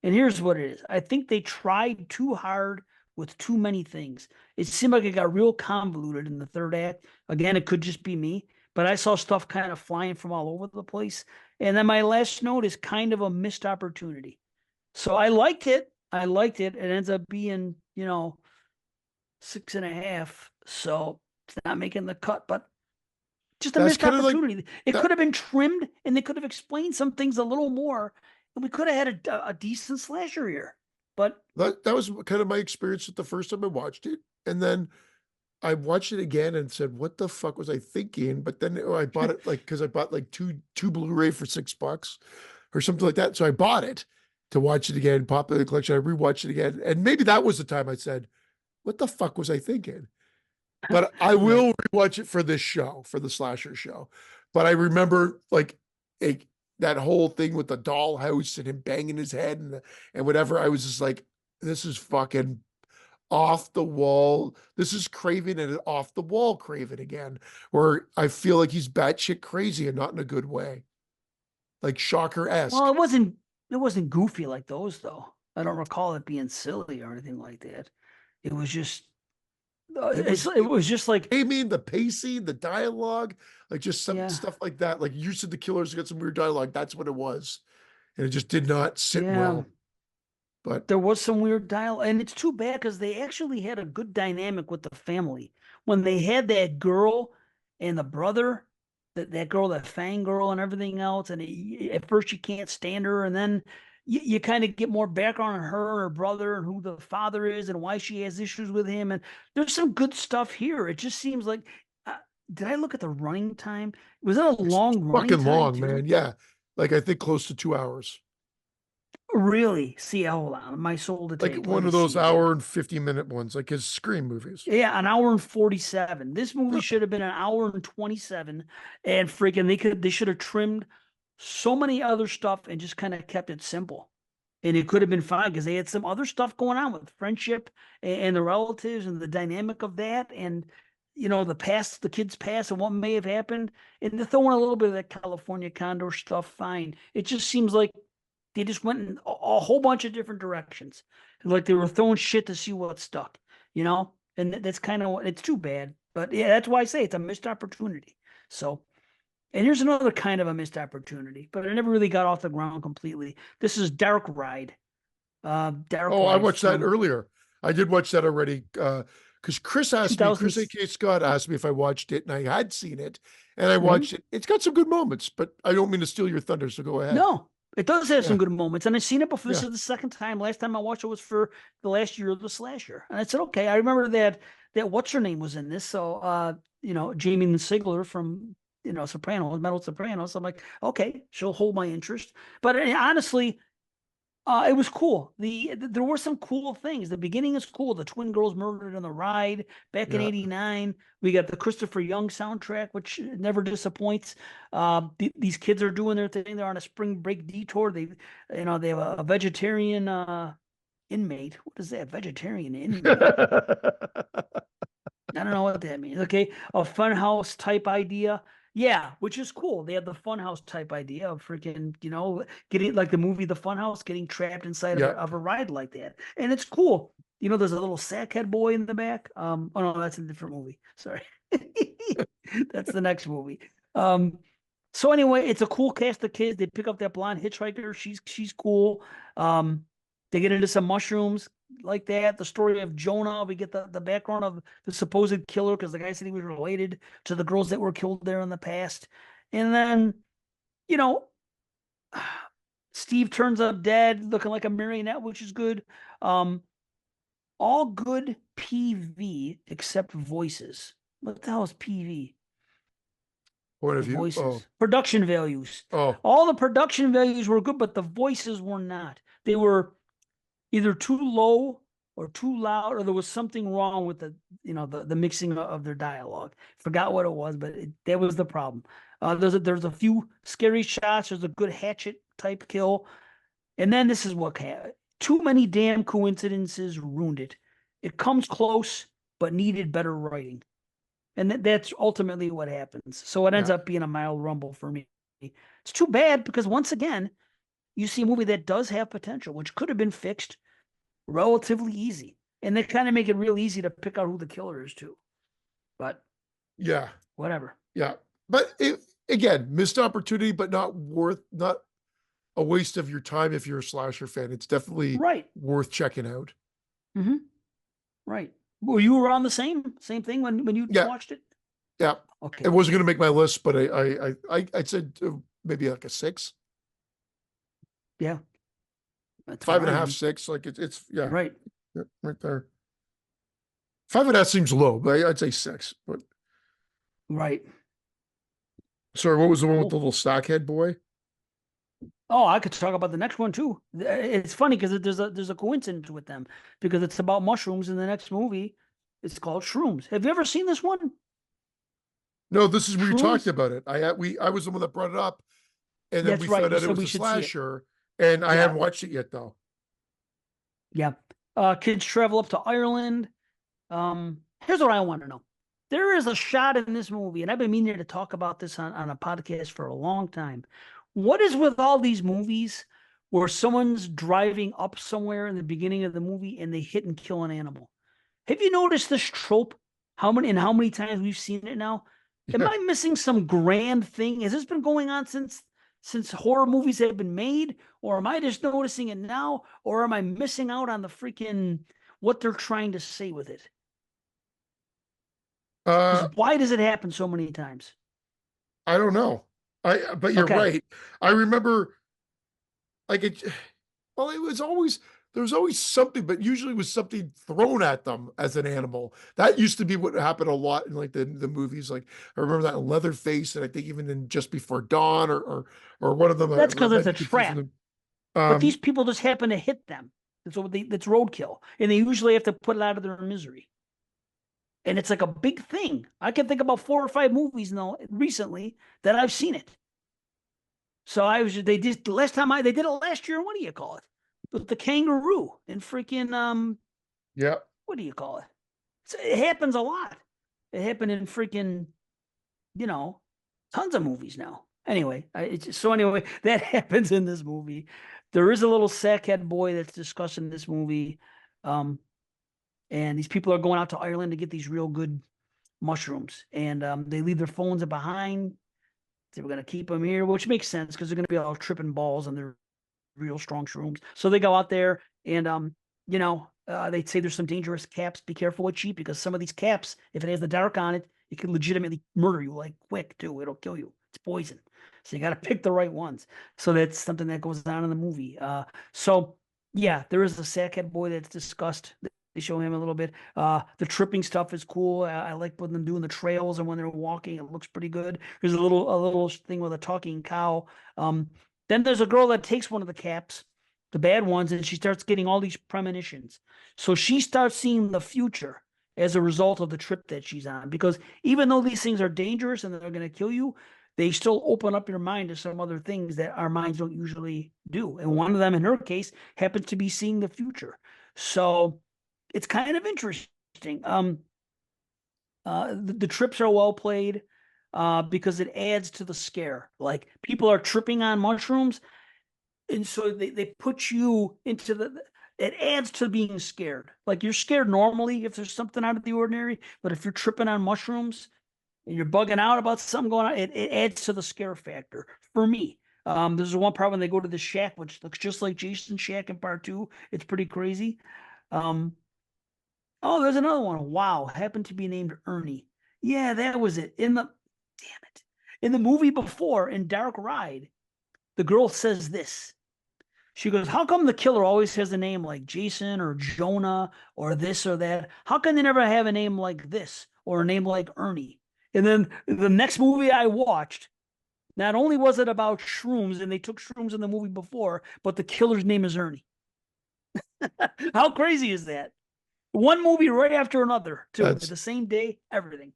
And here's what it is. I think they tried too hard with too many things. It seemed like it got real convoluted in the third act. Again, it could just be me, but I saw stuff kind of flying from all over the place. And then my last note is kind of a missed opportunity. So I liked it. I liked it. It ends up being, 6.5. So it's not making the cut, but just a That's missed kind of like opportunity. It that could have been trimmed and they could have explained some things a little more and we could have had a decent slasher here. But that was kind of my experience with the first time I watched it. And then I watched it again and said, what the fuck was I thinking? But then I bought it like because I bought like two Blu-ray for $6 or something like that. So I bought it to watch it again, pop it in the collection. I rewatched it again. And maybe that was the time I said, what the fuck was I thinking? But I right. will rewatch it for this show, for the slasher show. But I remember like a, that whole thing with the dollhouse and him banging his head and whatever. I was just like, this is fucking off the wall. This is Craven and off the wall Craven again, where I feel like he's batshit crazy and not in a good way, like Shocker Well, esque. it wasn't goofy like those though. I don't recall it being silly or anything like that. It was just It it was just like, I mean, the pacing, the dialogue, like just some yeah, stuff like that. Like you said, the killers got some weird dialogue. That's what it was, and it just did not sit yeah. well. But There was some weird dial, and it's too bad because they actually had a good dynamic with the family. When they had that girl and the brother, that girl, that Fang girl, and everything else, and at first you can't stand her, and then you kind of get more background on her and her brother and who the father is and why she has issues with him. And there's some good stuff here. It just seems like, uh, did I look at the running time? Was it a it's long running fucking time long, man. too? Yeah, like I think close to 2 hours. Really? See, hold on, my soul to Like take. Let one me of those see here. hour and 50-minute ones, like his Scream movies. Yeah, an hour and 47. This movie should have been an hour and 27. And freaking they should have trimmed so many other stuff and just kind of kept it simple. And it could have been fine because they had some other stuff going on with friendship and the relatives and the dynamic of that. And the kids' past and what may have happened, and they're throwing a little bit of that California Condor stuff. Fine. It just seems like they just went in a whole bunch of different directions, like they were throwing shit to see what stuck, and that's kind of what it's too bad. But yeah, that's why I say it's a missed opportunity. So, and here's another kind of a missed opportunity, but it never really got off the ground completely. This is Dark Ride. Dark Oh, I Ride watched that from earlier. I did watch that already. Because Chris 2000. A.K. Scott asked me if I watched it, and I had seen it, and I Mhm. watched it. It's got some good moments, but I don't mean to steal your thunder, so go ahead. No, it does have Yeah, some good moments, and I've seen it before. This yeah, is the second time. Last time I watched it was for the last year of the slasher, and I said, okay. I remember that what's her name was in this, so Jamie Lynn Sigler from Sopranos, Metal Sopranos. I'm like, okay, she'll hold my interest. But honestly, it was cool. There were some cool things. The beginning is cool. The twin girls murdered on the ride back in yeah. '89. We got the Christopher Young soundtrack, which never disappoints. These kids are doing their thing. They're on a spring break detour. They have a vegetarian inmate. What is that? Vegetarian inmate? I don't know what that means. Okay, a funhouse type idea. Yeah, which is cool. They have the funhouse type idea of freaking, getting like the movie The Funhouse, getting trapped inside of a, Yeah. of a ride like that. And it's cool. There's a little sackhead boy in the back. Oh no, that's a different movie. Sorry. That's the next movie. Um, so anyway, it's a cool cast of kids. They pick up that blonde hitchhiker. She's cool. Um, they get into some mushrooms like that. The story of Jonah. We get the background of the supposed killer because the guy said he was related to the girls that were killed there in the past. And then, you know, Steve turns up dead, looking like a marionette, which is good. Um, all good PV except voices. What the hell is PV? Point of view. Oh, Voices. Production values. oh, All the production values were good, but the voices were not. They were either too low or too loud, or there was something wrong with the mixing of their dialogue. Forgot what it was, but that was the problem. There's a few scary shots. There's a good hatchet type kill, and then this is what too many damn coincidences ruined it. It comes close, but needed better writing, and that's ultimately what happens. So it ends yeah. up being a mild rumble for me. It's too bad because once again, you see a movie that does have potential, which could have been fixed relatively easy. And they kind of make it real easy to pick out who the killer is too. But Yeah. whatever. Yeah. But again, missed opportunity, but not a waste of your time if you're a slasher fan. It's definitely Right. worth checking out. Mm-hmm. Right. Were you around the same thing when you Yeah. watched it? Yeah. Okay. It wasn't going to make my list, but I'd said maybe like a 6, Yeah. That's where five and I a half, am. 6. Like yeah, Right. yeah, right there. 5.5 seems low, but I'd say 6. But Right. sorry, what was the one with the Cool. little stockhead boy? Oh, I could talk about the next one too. It's funny because there's a coincidence with them because it's about mushrooms in the next movie. It's called Shrooms. Have you ever seen this one? No, this is where you talked Shrooms? about it. I was the one that brought it up, and then That's we right. found You out it said was we a should see it. slasher, and I Yeah. haven't watched it yet though. Yeah. Kids travel up to Ireland. Here's what I want to know. There is a shot in this movie, and I've been meaning to talk about this on a podcast for a long time. What is with all these movies where someone's driving up somewhere in the beginning of the movie and they hit and kill an animal? Have you noticed this trope? How many times we've seen it now? Am Yeah. I missing some grand thing? Has this been going on since horror movies have been made? Or am I just noticing it now? Or am I missing out on the freaking what they're trying to say with it? Uh, Because why does it happen so many times? I don't know. But you're Okay. right. I remember like it. Well, there was always something, but usually it was something thrown at them as an animal. That used to be what happened a lot in like the movies. Like I remember that in Leatherface, and I think even in Just Before Dawn, or one of them. That's I because it's might a be confusing trap. them. But these Um, people just happen to hit them. That's roadkill. And they usually have to put it out of their misery. And it's like a big thing. I can think about 4 or 5 movies now recently that I've seen it. So they did last time they did it last year. What do you call it? With the kangaroo and freaking yeah, what do you call it? It happens a lot. It happened in freaking, you know, tons of movies now. Anyway, so anyway, that happens in this movie. There is a little sackhead boy that's discussed in this movie. Um, and these people are going out to Ireland to get these real good mushrooms, and they leave their phones behind. They were going to keep them here, which makes sense because they're going to be all tripping balls on their real strong shrooms. So they go out there and they say there's some dangerous caps. Be careful with cheap because some of these caps, if it has the dark on it, it can legitimately murder you like quick too. It'll kill you. It's poison. So you got to pick the right ones. So that's something that goes on in the movie. So yeah, there is a sackhead boy that's discussed. They show him a little bit. The tripping stuff is cool. I like when them doing the trails and when they're walking, it looks pretty good. There's a little thing with a talking cow. Then there's a girl that takes one of the caps, the bad ones, and she starts getting all these premonitions. So she starts seeing the future as a result of the trip that she's on. Because even though these things are dangerous and they're going to kill you, they still open up your mind to some other things that our minds don't usually do. And one of them, in her case, happens to be seeing the future. So it's kind of interesting. The trips are well played because it adds to the scare. Like people are tripping on mushrooms, and so they put you into it adds to being scared. Like you're scared normally if there's something out of the ordinary, but if you're tripping on mushrooms and you're bugging out about something going on, it adds to the scare factor for me. There's one part when they go to the shack, which looks just like Jason's shack in part two. It's pretty crazy. Um, oh, there's another one. Wow, happened to be named Ernie. Yeah, that was it. Damn it. In the movie before, in Dark Ride, the girl says this. She goes, how come the killer always has a name like Jason or Jonah or this or that? How can they never have a name like this or a name like Ernie? And then the next movie I watched, not only was it about shrooms, and they took shrooms in the movie before, but the killer's name is Ernie. How crazy is that? One movie right after another, too, at That's the same day, everything.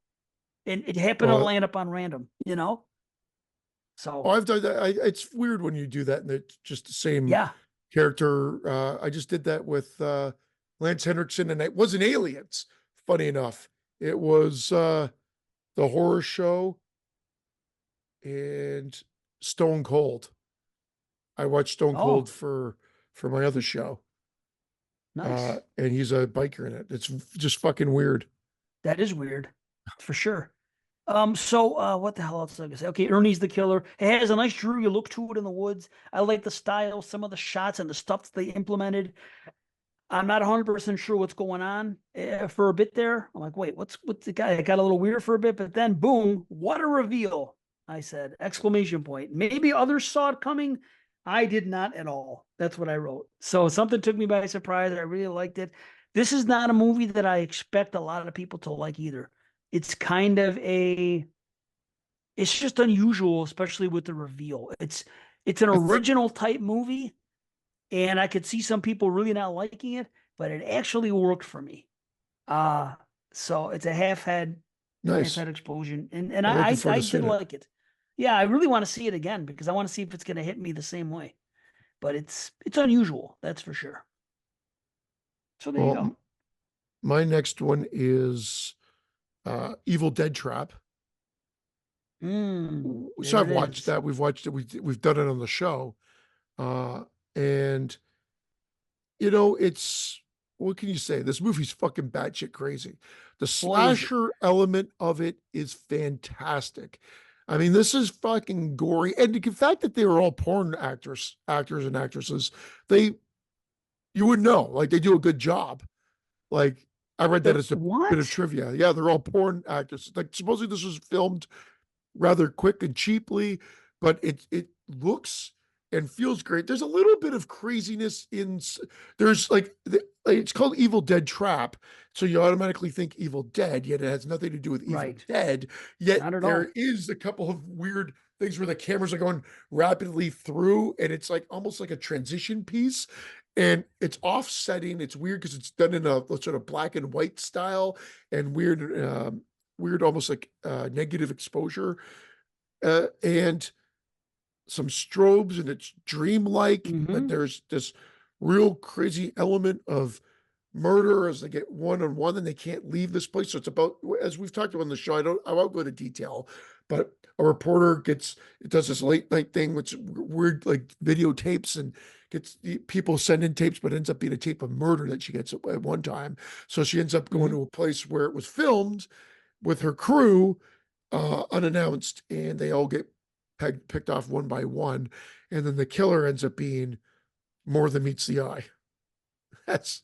And it happened to uh land up on random, you know? oh, So, I've done that. It's weird when you do that and it's just the same yeah. character. I just did that with Lance Henriksen, and it wasn't Aliens. Funny enough, it was the horror show and Stone Cold. I watched Stone Cold Oh, for my other show, nice. and he's a biker in it. It's just fucking weird. That is weird, for sure. So what the hell else was I gonna say? Okay, Ernie's the killer. It has a nice dreary look to it in the woods. I like the style, some of the shots and the stuff that they implemented. I'm not 100% sure what's going on for a bit there. I'm like, wait, what's the guy? It got a little weird for a bit, but then boom, what a reveal. I said, exclamation point. Maybe others saw it coming. I did not at all. That's what I wrote. So something took me by surprise. I really liked it. This is not a movie that I expect a lot of people to like either. It's kind of it's just unusual, especially with the reveal. It's an I thought original type movie, and I could see some people really not liking it, but it actually worked for me. Uh so it's a half nice. head explosion, and I'm looking forward I to did seeing it. like it. Yeah, I really want to see it again because I want to see if it's going to hit me the same way. But it's unusual, that's for sure. So there you Well, go. my next one is Evil Dead Trap. So There I've it watched is. that. We've watched it. We've done it on the show, uh, and it's what can you say? This movie's fucking batshit crazy. The Boy, is it. slasher element of it is fantastic. I mean, this is fucking gory, and the fact that they were all porn actors and actresses, they you would know, like they do a good job. Like I read that as a bit of What? trivia. Yeah, they're all porn actors. Like supposedly this was filmed rather quick and cheaply, but it looks and feels great. There's a little bit of craziness there's like it's called Evil Dead Trap, so you automatically think Evil Dead, yet it has nothing to do with Evil Right. Dead. Yet Not at there all. is a couple of weird things where the cameras are going rapidly through, and it's like almost like a transition piece. And it's offsetting. It's weird because it's done in a sort of black and white style and weird, almost like negative exposure, and some strobes, and it's dreamlike, but Hmm. there's this real crazy element of murderers. They get one on one and they can't leave this place. So it's about, as we've talked about on the show, I won't go into detail, but a reporter does this late night thing, which weird, like videotapes, and gets people send in tapes, but ends up being a tape of murder that she gets at one time. So she ends up going Hmm. to a place where it was filmed with her crew, unannounced, and they all get picked off one by one. And then the killer ends up being more than meets the eye. That's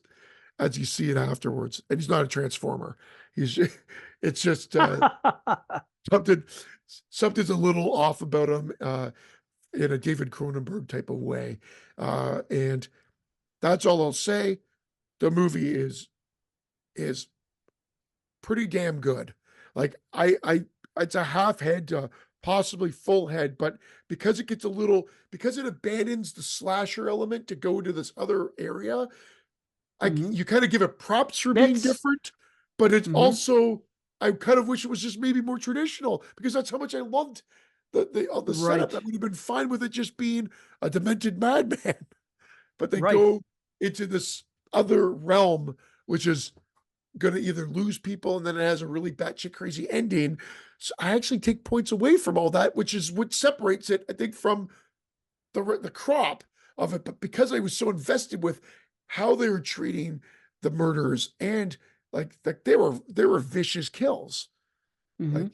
as you see it afterwards. And he's not a transformer. He's it's just something something's a little off about him, in a David Cronenberg type of way. And that's all I'll say. The movie is pretty damn good. Like it's a half head to possibly full head, but because it abandons the slasher element to go to this other area, Hmm. you kind of give it props for being That's different, but it's hmm also, I kind of wish it was just maybe more traditional, because that's how much I loved the setup. right, I would have been fine with it just being a demented madman, but they right. go into this other realm, which is going to either lose people, and then it has a really batshit crazy ending. So I actually take points away from all that, which is what separates it, I think, from the crop of it. But because I was so invested with how they were treating the murderers, and like they were vicious kills, Hmm. like,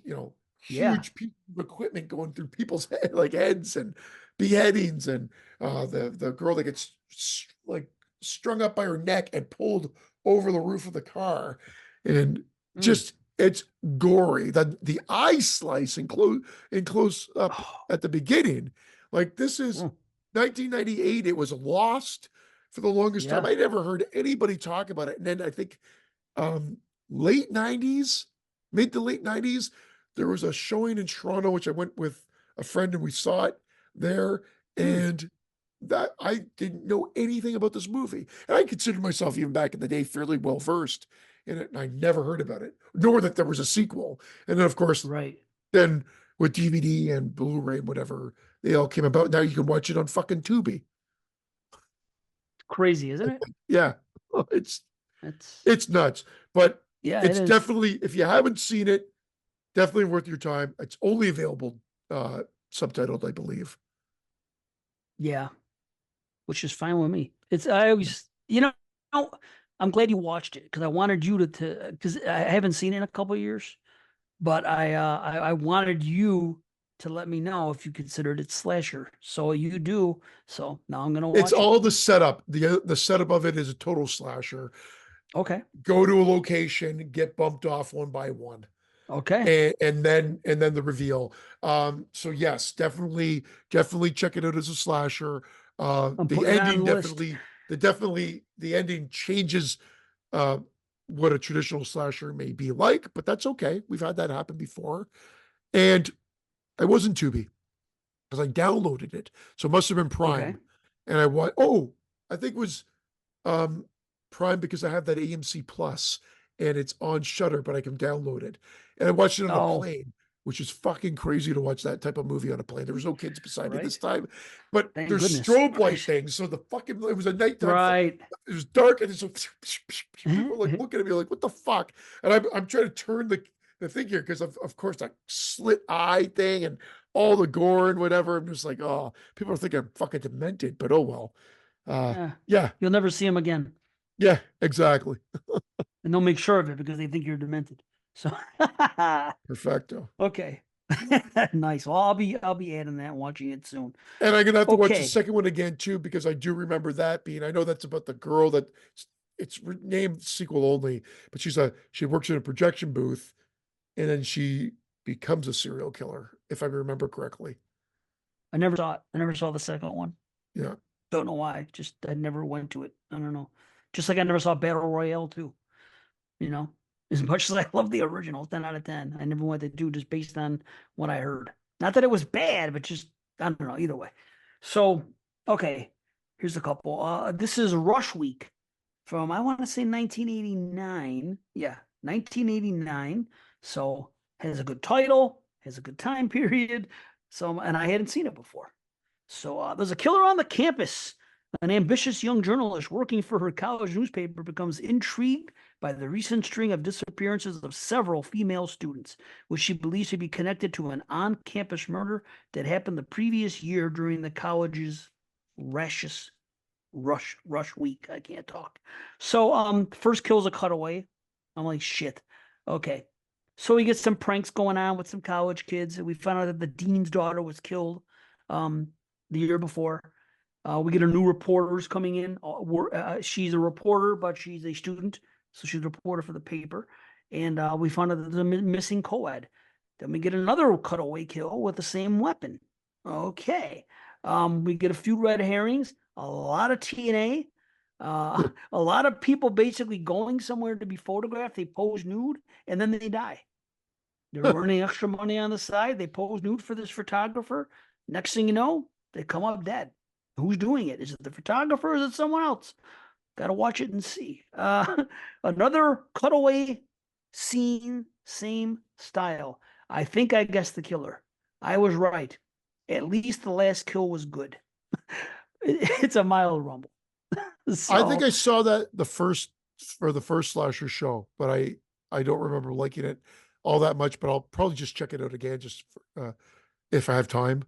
Yeah. huge pieces of equipment going through people's heads, and beheadings, and the girl that gets like strung up by her neck and pulled over the roof of the car, and Mm. just it's gory. The eye slice in close up Oh, at the beginning, like this is mm. 1998. It was lost for the longest time. Yeah. I never heard anybody talk about it, and then I think, um, late 90s, mid to late 90s, there was a showing in Toronto, which I went with a friend and we saw it there. Mm. And that I didn't know anything about this movie. And I considered myself, even back in the day, fairly well versed in it. And I never heard about it, nor that there was a sequel. And then, of course, Right. then with DVD and Blu-ray and whatever, they all came about. Now you can watch it on fucking Tubi. Crazy, isn't it? Yeah. It's It's it's nuts. But yeah, it it's is. definitely, if you haven't seen it, definitely worth your time. It's only available subtitled, I believe. Yeah, which is fine with me. It's I always, I'm glad you watched it because I wanted you to because I haven't seen it in a couple of years, but I wanted you to let me know if you considered it slasher. So you do. So now I'm gonna It's watch it. all the setup. The setup of it is a total slasher. Okay. Go to a location, get bumped off one by one, Okay. and then the reveal. So yes, definitely check it out as a slasher. I'm The putting it on ending the list. the ending changes uh, what a traditional slasher may be like, but that's okay. We've had that happen before. And I wasn't Tubi, because I downloaded it. So it must have been Okay. Prime. And I think it was, um, Prime, because I have that AMC Plus and it's on Shutter, but I can download it. And I watched it on a Oh, plane, which is fucking crazy to watch that type of movie on a plane. There was no kids beside me right. this time, but Thank there's goodness. strobe light Right. things. So the fucking, it was a nighttime, Right. it was dark, and it's like, people are like looking at me like, what the fuck? And I'm trying to turn the thing here, because of course that slit eye thing and all the gore and whatever. I'm just like, oh, people are thinking I'm fucking demented, but oh well. Yeah. Yeah, You'll never see him again. yeah, exactly. And they'll make sure of it because they think you're demented. So Perfecto. okay. Nice. Well, I'll be adding that and watching it soon. And I'm gonna have to watch the Okay. second one again too, because I do remember that being. I know that's about the girl that it's named sequel only, but she works in a projection booth, and then she becomes a serial killer, if I remember correctly. I never saw it. I never saw the second one. Yeah, Don't know why. Just I never went to it. I don't know. Just like I never saw Battle Royale too. You know, as much as I love the original, 10 out of 10, I never went to do just based on what I heard. Not that it was bad, but just I don't know. Either way. So okay, here's a couple. This is Rush Week from I want to say 1989. Yeah, 1989. So has a good title, has a good time period. So and I hadn't seen it before. So there's a killer on the campus An ambitious young journalist working for her college newspaper becomes intrigued by the recent string of disappearances of several female students, which she believes to be connected to an on campus murder that happened the previous year during the college's rashest rush week. I can't talk. So first kill's a cutaway. I'm like, shit. Okay. So we get some pranks going on with some college kids. We found out that the dean's daughter was killed um the year before. We get a new reporters coming in. She's a reporter, but she's a student, so she's a reporter for the paper. And we found out that there's a missing co-ed. Then we get another cutaway kill with the same weapon. Okay. We get a few red herrings, a lot of TNA, a lot of people basically going somewhere to be photographed. They pose nude and then they die. They're earning extra money on the side. They pose nude for this photographer. Next thing you know, they come up dead. Who's doing it? Is it the photographer or is it someone else? Got to watch it and see. Another cutaway scene, same style. I think I guessed the killer. I was right. At least the last kill was good. It's a mild rumble. I think So I saw that the first slasher show, but I don't remember liking it all that much. But I'll probably just check it out again, just if I have time.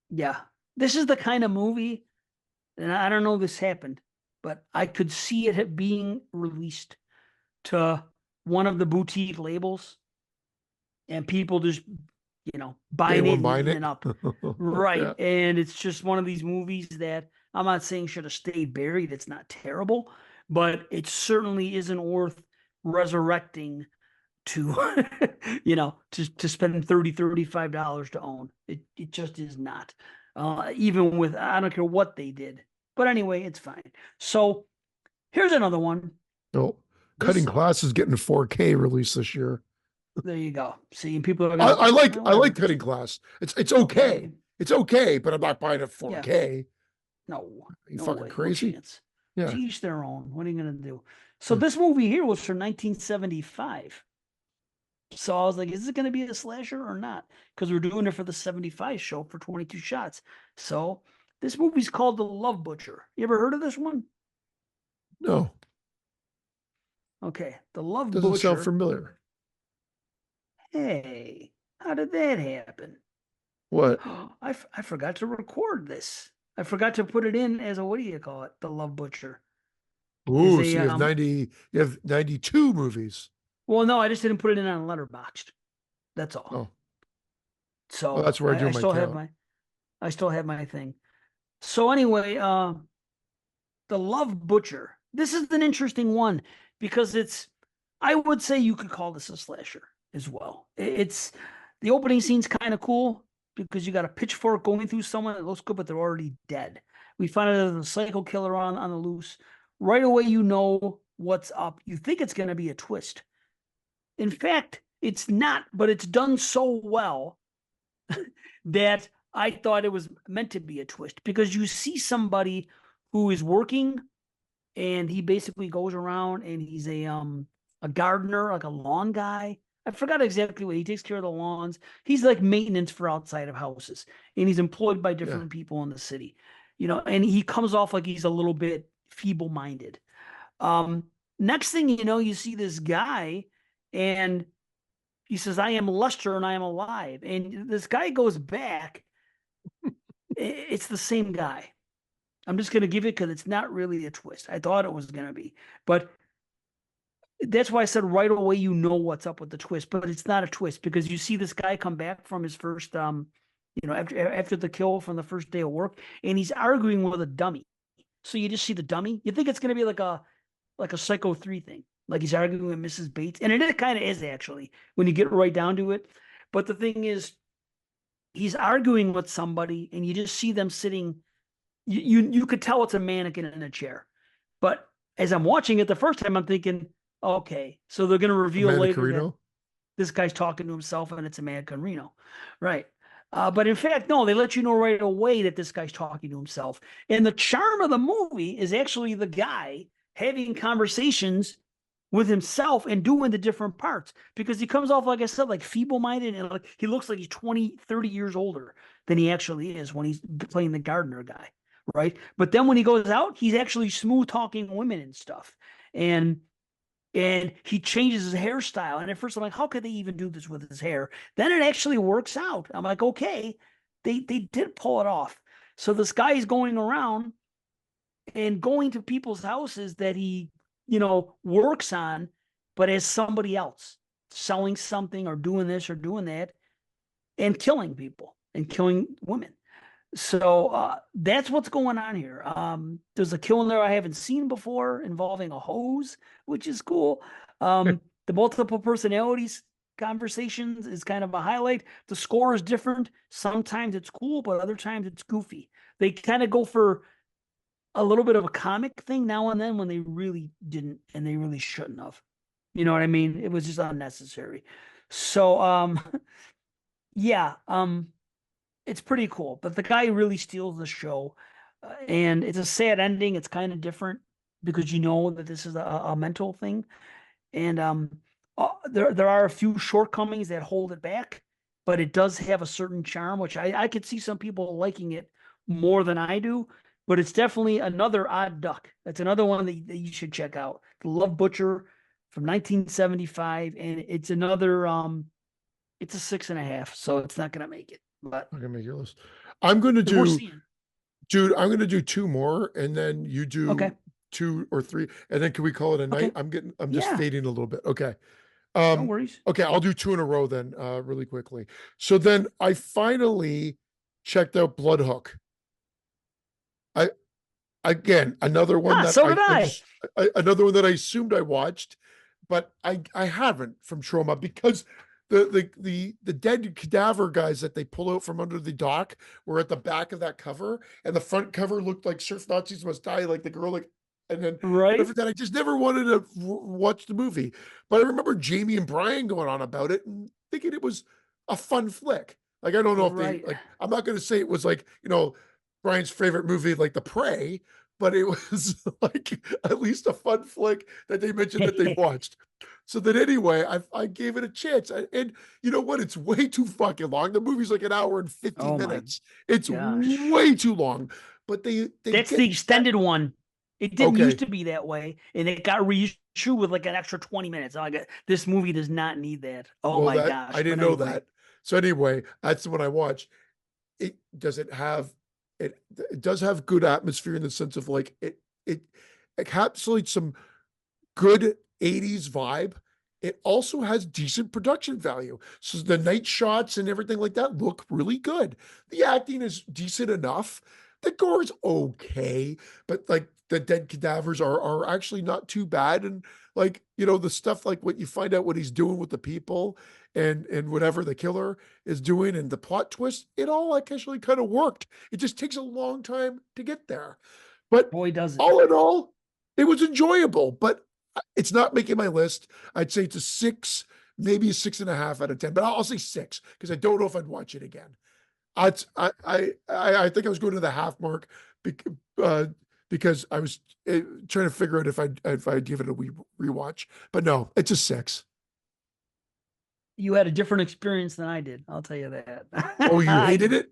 yeah, this is the kind of movie, and I don't know if this happened, but I could see it being released to one of the boutique labels and people just, Day buying it one and buying eating it. it up. Right. Yeah. And it's just one of these movies that I'm not saying should have stayed buried. It's not terrible, but it certainly isn't worth resurrecting to, to spend $35 to own. It just is not. Even with, I don't care what they did. But anyway, it's fine. So here's another one. No, Cutting This, Class is getting 4K release this year. there you go. See, and people are I, gonna, I like well, I whatever. like Cutting Class. It's Yeah, okay. It's okay, but I'm not buying it yeah. 4K. No, Are you no fucking way, no crazy? chance. To Yeah. each their own. What are you gonna do? So Hmm. this movie here was from 1975. So I was like, is it gonna be a slasher or not? Because we're doing it for the 75 show for 22 shots. So this movie's called The Love Butcher. You ever heard of this one? No, Okay, The Love doesn't sound Butcher. familiar. Hey, how did that happen? What? I forgot to record this. I forgot to put it in as a, what do you call it? The Love Butcher is Ooh, a so you have 92 movies. well, no, I just didn't put it in on Letterboxd. That's all. Oh, well, So that's where I do I my still have count. my thing. So anyway, The Love Butcher. This is an interesting one because I would say you could call this a slasher as well. It's the opening scene's kind of cool because you got a pitchfork going through someone that looks good, but they're already dead. We find out there's a psycho killer on the loose. Right away, you know what's up. You think it's going to be a twist. In fact, it's not, but it's done so well that I thought it was meant to be a twist because you see somebody who is working and he basically goes around and he's a gardener, like a lawn guy. I forgot exactly what he takes care of the lawns. He's like maintenance for outside of houses, and he's employed by Yeah. different people in the city, and he comes off like he's a little bit feeble-minded. Um, Next thing you know, you see this guy, and he says, "I am Lester, and I am alive." And this guy goes back. It's the same guy. I'm just going to give it because it's not really a twist. I thought it was going to be, but that's why I said right away you know what's up with the twist, but it's not a twist because you see this guy come back from his first after the kill from the first day of work, and he's arguing with a dummy. So you just see the dummy. You think it's going to be like a Psycho 3 thing, like he's arguing with Mrs. Bates, and it kind of is actually when you get right down to it. But the thing is, he's arguing with somebody, and you just see them sitting. You could tell it's a mannequin in a chair, but as I'm watching it the first time, I'm thinking, okay, so they're going to reveal Amanda later that Carino? this guy's talking to himself and it's a mannequin Reno, right? But in fact, no, they let you know right away that this guy's talking to himself. And the charm of the movie is actually the guy having conversations with himself and doing the different parts because he comes off, like I said, like feeble-minded and he looks like he's 20, 30 years older than he actually is when he's playing the gardener guy. right? But then when he goes out, he's actually smooth talking women and stuff. And he changes his hairstyle. And at first I'm like, how could they even do this with his hair? Then it actually works out. I'm like, okay, they did pull it off. So this guy is going around and going to people's houses that he, works on, but as somebody else, selling something or doing this or doing that, and killing people and killing women. So that's what's going on here. There's a kill in there I haven't seen before involving a hose, which is cool. The multiple personalities conversations is kind of a highlight. The score is different. Sometimes it's cool, but other times it's goofy. They kind of go for a little bit of a comic thing now and then when they really didn't and they really shouldn't have. You know what I mean? It was just unnecessary. So yeah, it's pretty cool. But the guy really steals the show. And it's a sad ending. It's kind of different because you know that this is a mental thing. And there are a few shortcomings that hold it back, but it does have a certain charm, which I could see some people liking it more than I do. But it's definitely another odd duck. That's another one that you should check out. The Love Butcher from 1975, and it's another it's a 6.5, so it's not gonna make it. But I'm gonna make your list. I'm gonna it's worth do, seeing. dude. I'm gonna do two more, and then you Okay. do two or three, and then can we call it a night? Okay. I'm just Yeah. fading a little bit. Okay. No worries. Okay, I'll do two in a row then, really quickly. So then I finally checked out Bloodhook. I Again, another one Ah, that so did I. another one that I assumed I watched, but I haven't from Trauma because the dead cadaver guys that they pull out from under the dock were at the back of that cover, and the front cover looked like Surf Nazis Must Die, like the girl, like, and then Right. whatever that I just never wanted to watch the movie. But I remember Jamie and Brian going on about it and thinking it was a fun flick. Like I don't know if they Right. like. I'm not going to say it was like Brian's favorite movie, like The Prey, but it was like at least a fun flick that they mentioned that they watched. So then anyway, I gave it a chance. And you know what? It's way too fucking long. The movie's like an hour and 50 Oh my minutes. It's gosh. way too long. But they That's get the that. extended one. It didn't used Okay. to be that way, and it got reissued with like an extra 20 minutes. Oh, this movie does not need that. Oh Well, my that I gosh. didn't But know anyway, that. So anyway, that's the one I watched. It does it have it does have good atmosphere in the sense of like it encapsulates some good 80s vibe. It also has decent production value. So the night shots and everything like that look really good. The acting is decent enough. The gore is okay, but like the dead cadavers are actually not too bad. And like, the stuff like what you find out what he's doing with the people and whatever the killer is doing and the plot twist, it all like actually kind of worked. It just takes a long time to get there. But boy, does it. all in all, it was enjoyable, but it's not making my list. I'd say it's a 6, maybe a 6.5 out of 10, but I'll say 6 because I don't know if I'd watch it again. I think I was going to the half mark uh, because I was trying to figure out if I'd give it a rewatch. But no, it's a 6. You had a different experience than I did. I'll tell you that. Oh, you hated it?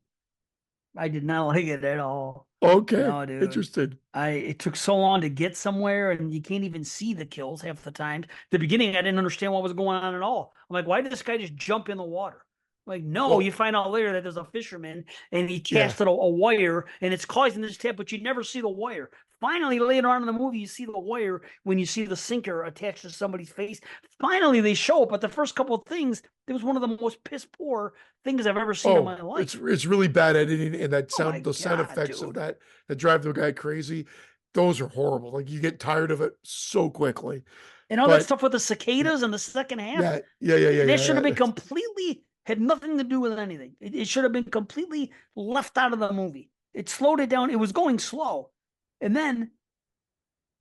I did not like it at all. Okay, No, dude. interested. It took so long to get somewhere, and you can't even see the kills half the time. The beginning, I didn't understand what was going on at all. I'm like, why did this guy just jump in the water? Like, no, Well, you find out later that there's a fisherman and he yeah. casted a wire and it's causing this tip, but you never see the wire. Finally, later on in the movie, you see the wire when you see the sinker attached to somebody's face. Finally, they show it, but the first couple of things, it was one of the most piss poor things I've ever seen in Oh, my it's life. it's really bad editing and that Oh my those sound God, effects of dude. that drive the guy crazy. Those are horrible. Like you get tired of it so quickly. And all that But stuff with the cicadas in the second half, yeah, yeah, yeah, yeah, that yeah, should have yeah. been completely, had nothing to do with anything. It should have been completely left out of the movie. It slowed it down. It was going slow. And then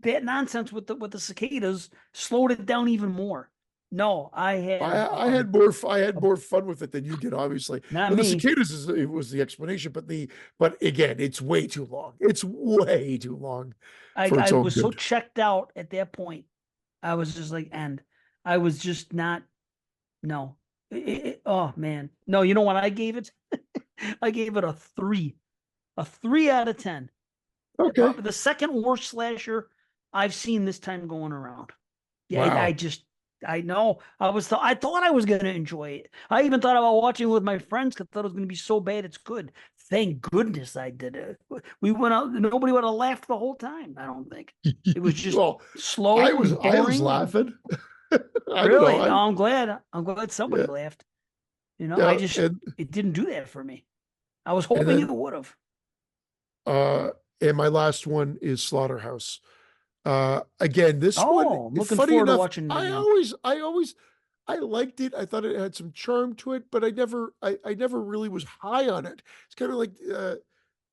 that nonsense with the cicadas slowed it down even more. No, I had I had a more fun with it than you did, obviously. not But the me. cicadas it was the explanation, but again, it's way too long. It's way too long for its I own was so good. checked out at that point. I was just like, and I was just not, no. Oh man. No, you know what I gave it? I gave it a 3 out of 10. Okay. Probably the second worst slasher I've seen this time going around. Yeah, I Wow. just I know I thought I was gonna enjoy it. I even thought about watching it with my friends because I thought it was gonna be so bad it's good. Thank goodness I did it. We went out, nobody would have laughed the whole time. I don't think it was just Well, slow and I was boring. And laughing. I don't know. really, no, I'm glad. I'm glad somebody Yeah, laughed. You know, I yeah, just it didn't do that for me. I was and hoping it then would have. uh and my last one is Slaughterhouse. Again, this one, Oh, I'm looking funny forward to enough, watching it again. I liked it. I thought it had some charm to it, but I never really was high on it. It's kind of like,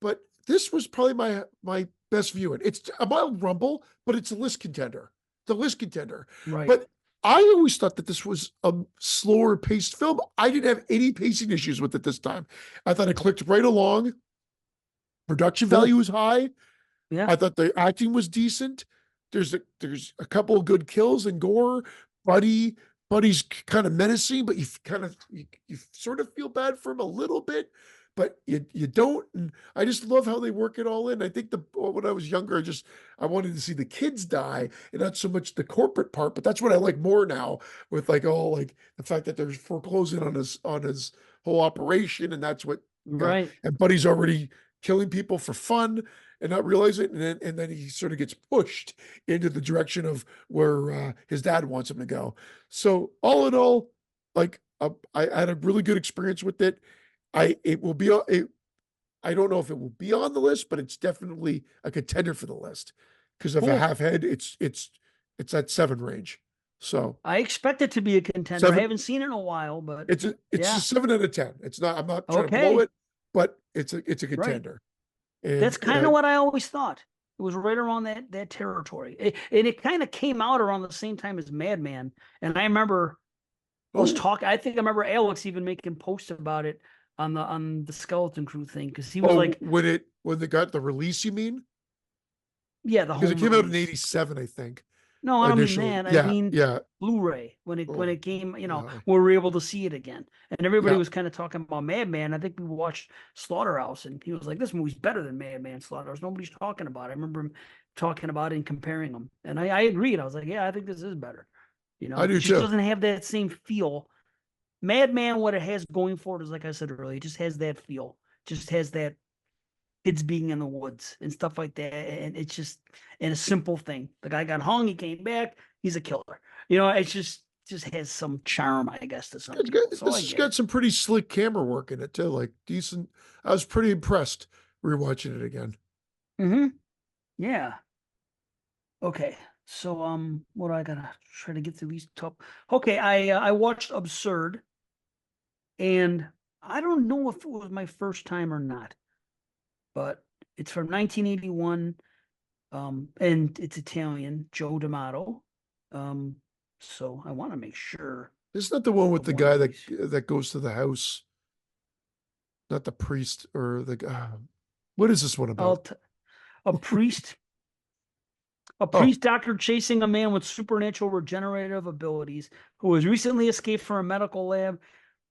but this was probably my best viewing. It's a mild rumble, but it's a list contender. The list contender. Right. But I always thought that this was a slower paced film. I didn't have any pacing issues with it this time. I thought it clicked right along. Production value Cool. was high. Yeah. I thought the acting was decent. There's a couple of good kills and gore. Buddy, Buddy's kind of menacing, but you sort of feel bad for him a little bit, but you don't. And I just love how they work it all in. I think the when I was younger, I wanted to see the kids die and not so much the corporate part. But that's what I like more now, with like all like the fact that there's foreclosing on his whole operation, and that's what. Right. And Buddy's already killing people for fun and not realize it, and then he sort of gets pushed into the direction of where his dad wants him to go. So all in all, like I had a really good experience with it. It will be I don't know if it will be on the list, but it's definitely a contender for the list because of a Cool. half head. It's that 7 range. So I expect it to be a contender. I 7. haven't seen it in a while, but It's a yeah. 7 out of 10. It's not. I'm not trying to blow Okay. it, but it's a Right. contender. That's And kind of what I always thought. It was right around that territory. And it kind of came out around the same time as Madman. And I remember us oh talking. I think I remember Alex even making posts about it on the Skeleton Crew thing because he was Oh, like, when they got the release, you mean? "Yeah, the Because it home came out in release." '87, I think, No, I don't mean initially. that. I Yeah, mean yeah. Blu-ray when Oh, it came, yeah, we were able to see it again. And everybody yeah. was kind of talking about Madman. I think we watched Slaughterhouse and he was like, "This movie's better than Madman Slaughterhouse." Nobody's talking about it. I remember him talking about it and comparing them. And I agreed. I was like, "Yeah, I think this is better." I It do just too. doesn't have that same feel. Madman, what it has going for it is, like I said earlier, it just has that feel. Just has that kids being in the woods and stuff like that. And it's just and a simple thing. The guy got hung, he came back, he's a killer. It's just has some charm, I guess, to some people. So This I has get got it. some pretty slick camera work in it too, like decent. I was pretty impressed rewatching it again. Mm-hmm. Yeah. Okay. So what do I gotta try to get through these top? Okay, I watched Absurd, and I don't know if it was my first time or not, but it's from 1981. And it's Italian, Joe D'Amato. Um, so I want to make sure Isn't that the one with of the one of guy these. that goes to the house? Not the priest or the what is this one I'll about? t- a priest, a Oh, priest doctor chasing a man with supernatural regenerative abilities who has recently escaped from a medical lab,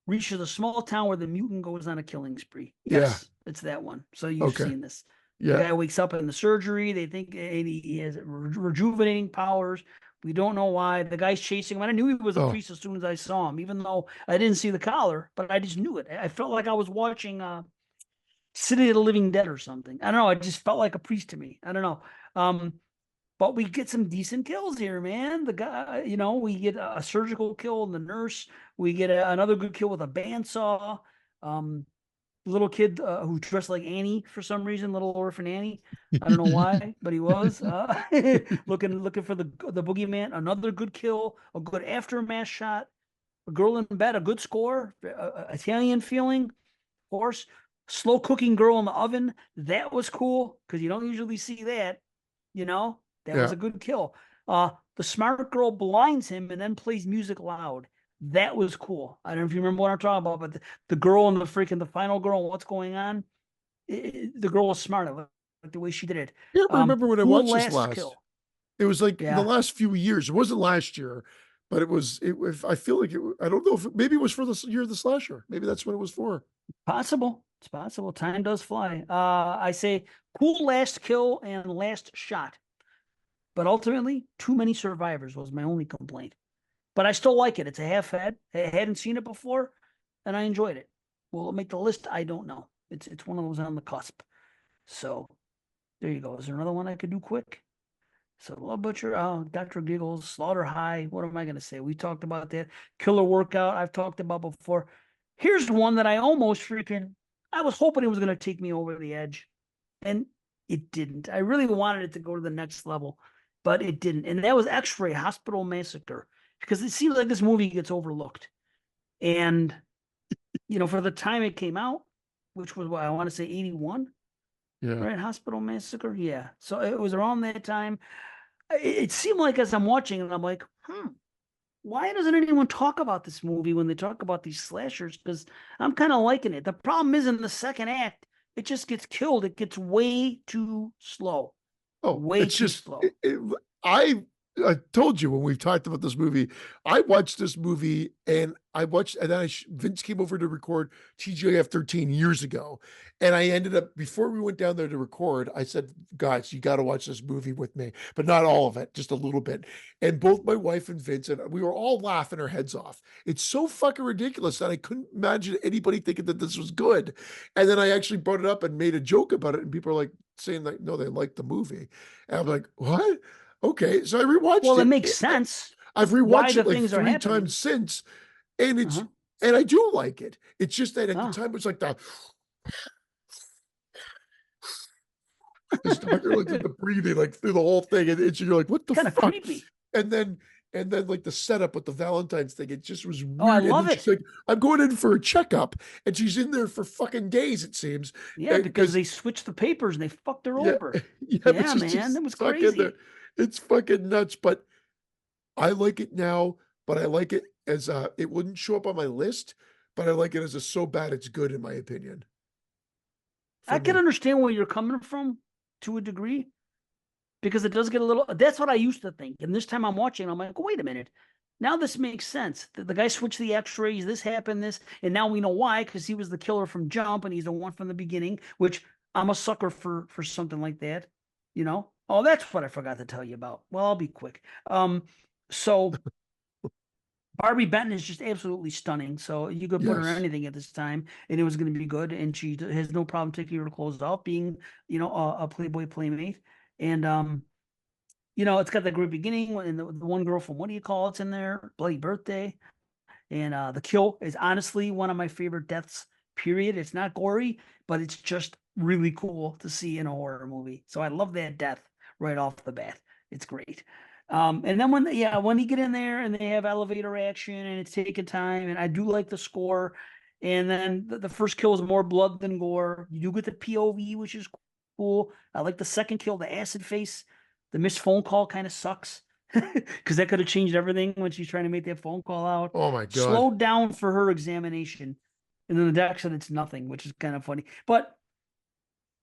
reaches a small town where the mutant goes on a killing spree. yeah. Yes, it's that one. So you've Okay. seen this. The Yeah. guy wakes up in the surgery. They think he has rejuvenating powers. We don't know why. The guy's chasing him. And I knew he was a Oh, priest as soon as I saw him, even though I didn't see the collar, but I just knew it. I felt like I was watching City of the Living Dead or something. I don't know. It just felt like a priest to me. I don't know. Um, but we get some decent kills here, man. The guy, we get a surgical kill in the nurse. We get another good kill with a bandsaw. Um, Little kid who dressed like Annie for some reason, little orphan Annie. I don't know why, but he was looking for the boogeyman. Another good kill, a good aftermath shot, a girl in bed, a good score, Italian feeling, of course. Slow cooking girl in the oven. That was cool because you don't usually see that. That was yeah. a good kill. The smart girl blinds him and then plays music loud. That was cool. I don't know if you remember what I'm talking about, but the girl and the final girl, what's going on? The girl was smart. I like the way she did it. Can't remember when I Cool watched this last last. kill. It was like in the Yeah, last few years. It wasn't last year, but it was. I feel like it. I don't know if maybe it was for the year of the slasher. Maybe that's what it was for. possible. It's possible. Time does fly. I say cool last kill and last shot, but ultimately too many survivors was my only complaint. But I still like it. It's a half head. I hadn't seen it before, and I enjoyed it. Will it make the list? I don't know. It's one of those on the cusp. So there you go. Is there another one I could do quick? So Love Butcher, Dr. Giggles, Slaughter High. What am I going to say? We talked about that. Killer Workout, I've talked about before. Here's one that I almost freaking, I was hoping it was going to take me over the edge, and it didn't. I really wanted it to go to the next level, but it didn't. And that was X-Ray Hospital Massacre, because it seems like this movie gets overlooked. And, for the time it came out, which was what I want to say 81, Yeah. right? Hospital Massacre. Yeah. So it was around that time. It seemed like as I'm watching it, I'm like, why doesn't anyone talk about this movie when they talk about these slashers? Because I'm kind of liking it. The problem is in the second act, it just gets killed. It gets way too slow. Oh, Way it's too just slow. I told you when we've talked about this movie, I watched this movie and then Vince came over to record TGIF 13 years ago. And I ended up, before we went down there to record, I said, guys, you got to watch this movie with me, but not all of it, just a little bit. And both my wife and Vince, and we were all laughing our heads off. It's so fucking ridiculous that I couldn't imagine anybody thinking that this was good. And then I actually brought it up and made a joke about it. And people are like saying like, no, they liked the movie. And I'm like, what? Okay, so I rewatched Well, it it. makes sense I've why rewatched it the like things are three happening. times since, and Uh-huh. I do like it. It's just that at the Oh. time it was like the doctor like the breathing like through the whole thing, and you're like, what the Kind of fuck? creepy. And then like the setup with the Valentine's thing, it just was Oh, I weird. And then love she's it. like, I'm going in for a checkup, and she's in there for fucking days, it seems, Yeah, because because they switched the papers and they fucked her yeah, over. yeah, but Yeah, she's man, just that was stuck in there. crazy. It's fucking nuts, but I like it now, but I like it as it wouldn't show up on my list, but I like it as a so bad it's good in my opinion. For I can me. understand where you're coming from to a degree, because it does get a little. That's what I used to think, and this time I'm watching, I'm like, wait a minute, now this makes sense. The guy switched the X-rays. This happened. This, and now we know why, because he was the killer from Jump, and he's the one from the beginning. Which I'm a sucker for something like that. Oh, that's what I forgot to tell you about. Well, I'll be quick. So Barbie Benton is just absolutely stunning. So you could put her in Yes. anything at this time, and it was going to be good. And she has no problem taking her clothes off, being a Playboy playmate. And it's got the great beginning and the one girl from what do you call it's in there, Bloody Birthday, and the kill is honestly one of my favorite deaths. Period. It's not gory, but it's just really cool to see in a horror movie. So I love that death right off the bat. It's great. And then when you get in there and they have elevator action and it's taking time, and I do like the score. And then the first kill is more blood than gore. You do get the POV, which is cool. I like the second kill, the acid face. The missed phone call kind of sucks because that could have changed everything when she's trying to make that phone call out. Oh my God. Slowed down for her examination. And then the doc said it's nothing, which is kind of funny. But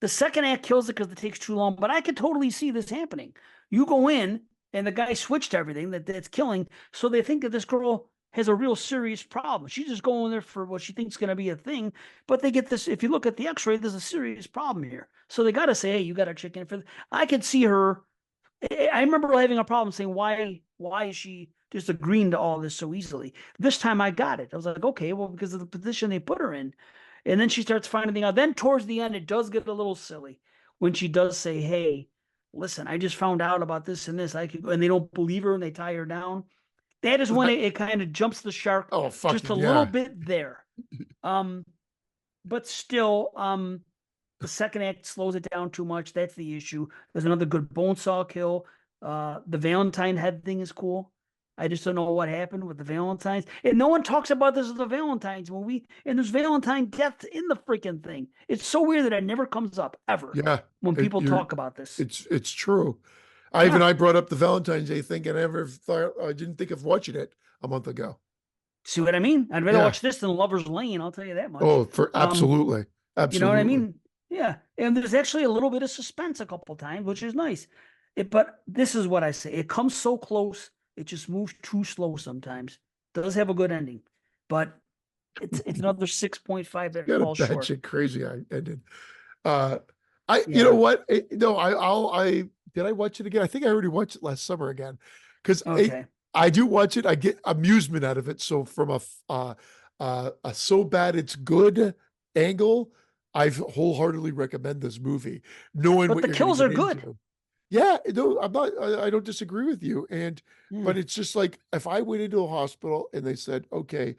the second act kills it because it takes too long. But I could totally see this happening. You go in and the guy switched everything that's killing. So they think that this girl has a real serious problem. She's just going there for what she thinks is going to be a thing. But they get this. If you look at the x-ray, there's a serious problem here. So they got to say, hey, you got to check in for. I could see her. I remember having a problem saying, why is she just agreeing to all this so easily? This time I got it. I was like, okay, well, because of the position they put her in. And then she starts finding out. Then towards the end, it does get a little silly when she does say, hey, listen, I just found out about this and this. And they don't believe her and they tie her down. That is Was when that it kind of jumps the shark oh just a fucking little yeah. bit there. Um, but still, the second act slows it down too much. That's the issue. There's another good bone saw kill. The Valentine head thing is cool. I just don't know what happened with the Valentines. And no one talks about this as the Valentines movie. And there's Valentine deaths in the freaking thing. It's so weird that it never comes up ever Yeah. when It, people you're talk about this. it's true. Yeah. I brought up the Valentine's Day thing and I never thought I didn't think of watching it a month ago. See what I mean? I'd rather Yeah. watch this than Lover's Lane. I'll tell you that much. Oh, for Um, absolutely. You know what I Absolutely. mean? Yeah. And there's actually a little bit of suspense a couple times, which is nice. But this is what I say. It comes so close, it just moves too slow sometimes. Does have a good ending. But It's another 6.5 that Got a falls short. batshit crazy. I ended. Uh, you know Yeah. what? No, did I watch it again? I think I already watched it last summer again, because Okay. I do watch it. I get amusement out of it. So from a so bad it's good angle, I wholeheartedly recommend this movie, knowing But what the you're going to kills get are good. into. Yeah, no, I'm not. I don't disagree with you. Yeah. But it's just like if I went into a hospital and they said, okay,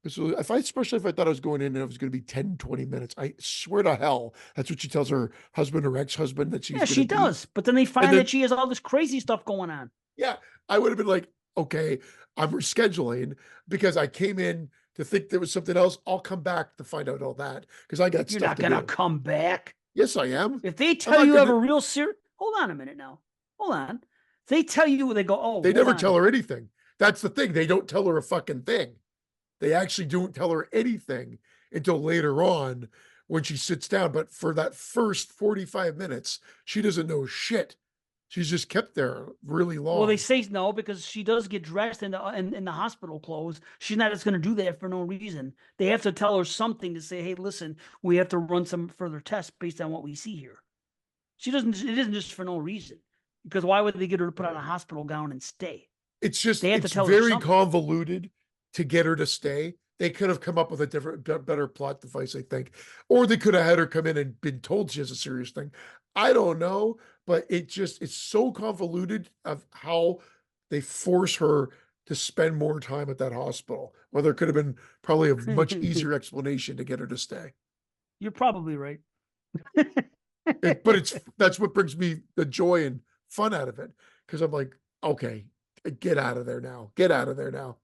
so especially if I thought I was going in and it was going to be 10, 20 minutes, I swear to hell, that's what she tells her husband or ex-husband that she's Yeah, going to she be. does. But then they And find that then, she has all this crazy stuff going on. yeah, I would have been like, okay, I'm rescheduling because I came in to think there was something else. I'll come back to find out all that because I got You're stuff not to gonna do. come back. Yes, I am. If they I'm tell not you going have a to, real serious, hold on a minute now. Hold on. If they tell you, they go, oh, they hold never on. tell her anything. That's the thing. They don't tell her a fucking thing. They actually don't tell her anything until later on when she sits down. But for that first 45 minutes, she doesn't know shit. She's just kept there really Well, they long. say no because she does get dressed in the hospital clothes. She's not just going to do that for no reason. They have to tell her something to say, "Hey, listen, we have to run some further tests based on what we see here." She doesn't. It isn't just for no reason. Because why would they get her to put on a hospital gown and stay? It's just, They have to it's tell her very something. convoluted to get her to stay. They could have come up with a different, better plot device, I think. Or they could have had her come in and been told she has a serious thing. I don't know, but it's so convoluted of how they force her to spend more time at that hospital. Well, there could have been probably a much easier explanation to get her to stay. You're probably right. But that's what brings me the joy and fun out of it. Because I'm like, okay, get out of there now. Get out of there now.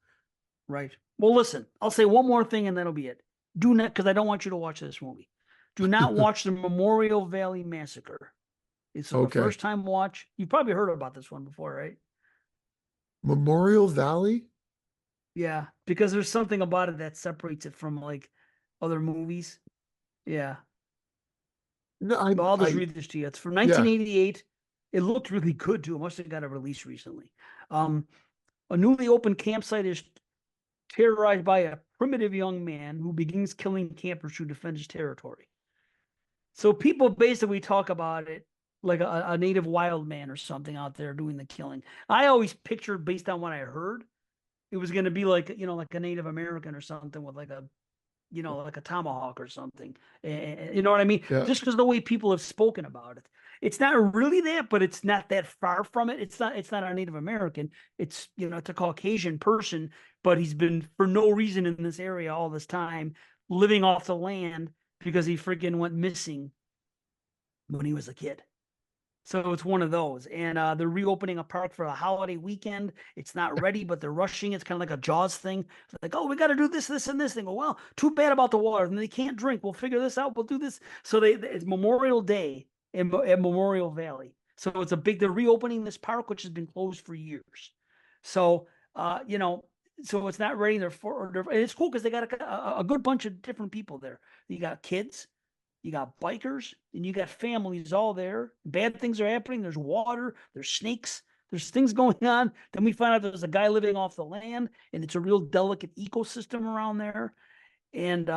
Right. Well, listen, I'll say one more thing and that'll be it. Do not, because I don't want you to watch this movie. Do not watch the Memorial Valley Massacre. It's a Okay. first time watch. You've probably heard about this one before, right? Memorial Valley? Yeah, because there's something about it that separates it from like other movies. Yeah. No, Well, I'll just read this to you. It's from yeah. 1988. It looked really good too. It must have got a release recently. Um, a newly opened campsite is terrorized by a primitive young man who begins killing campers to defend his territory. So people basically talk about it like a native wild man or something out there doing the killing. I always pictured based on what I heard, it was going to be like, like a Native American or something with like like a tomahawk or something. You know what I mean? Yeah. Just because the way people have spoken about it. It's not really that, but it's not that far from it. It's not a Native American. It's a Caucasian person, but he's been for no reason in this area all this time, living off the land because he freaking went missing when he was a kid. So it's one of those. And they're reopening a park for a holiday weekend. It's not ready, but they're rushing. It's kind of like a Jaws thing. It's like, oh, we got to do this, this, and this thing. Well, too bad about the water. And they can't drink. We'll figure this out. We'll do this. So it's Memorial Day at Memorial Valley. So they're reopening this park, which has been closed for years. So, so it's not ready. And it's cool because they got a good bunch of different people there. You got kids, you got bikers, and you got families all there. Bad things are happening. There's water, there's snakes, there's things going on. Then we find out there's a guy living off the land, and it's a real delicate ecosystem around there. And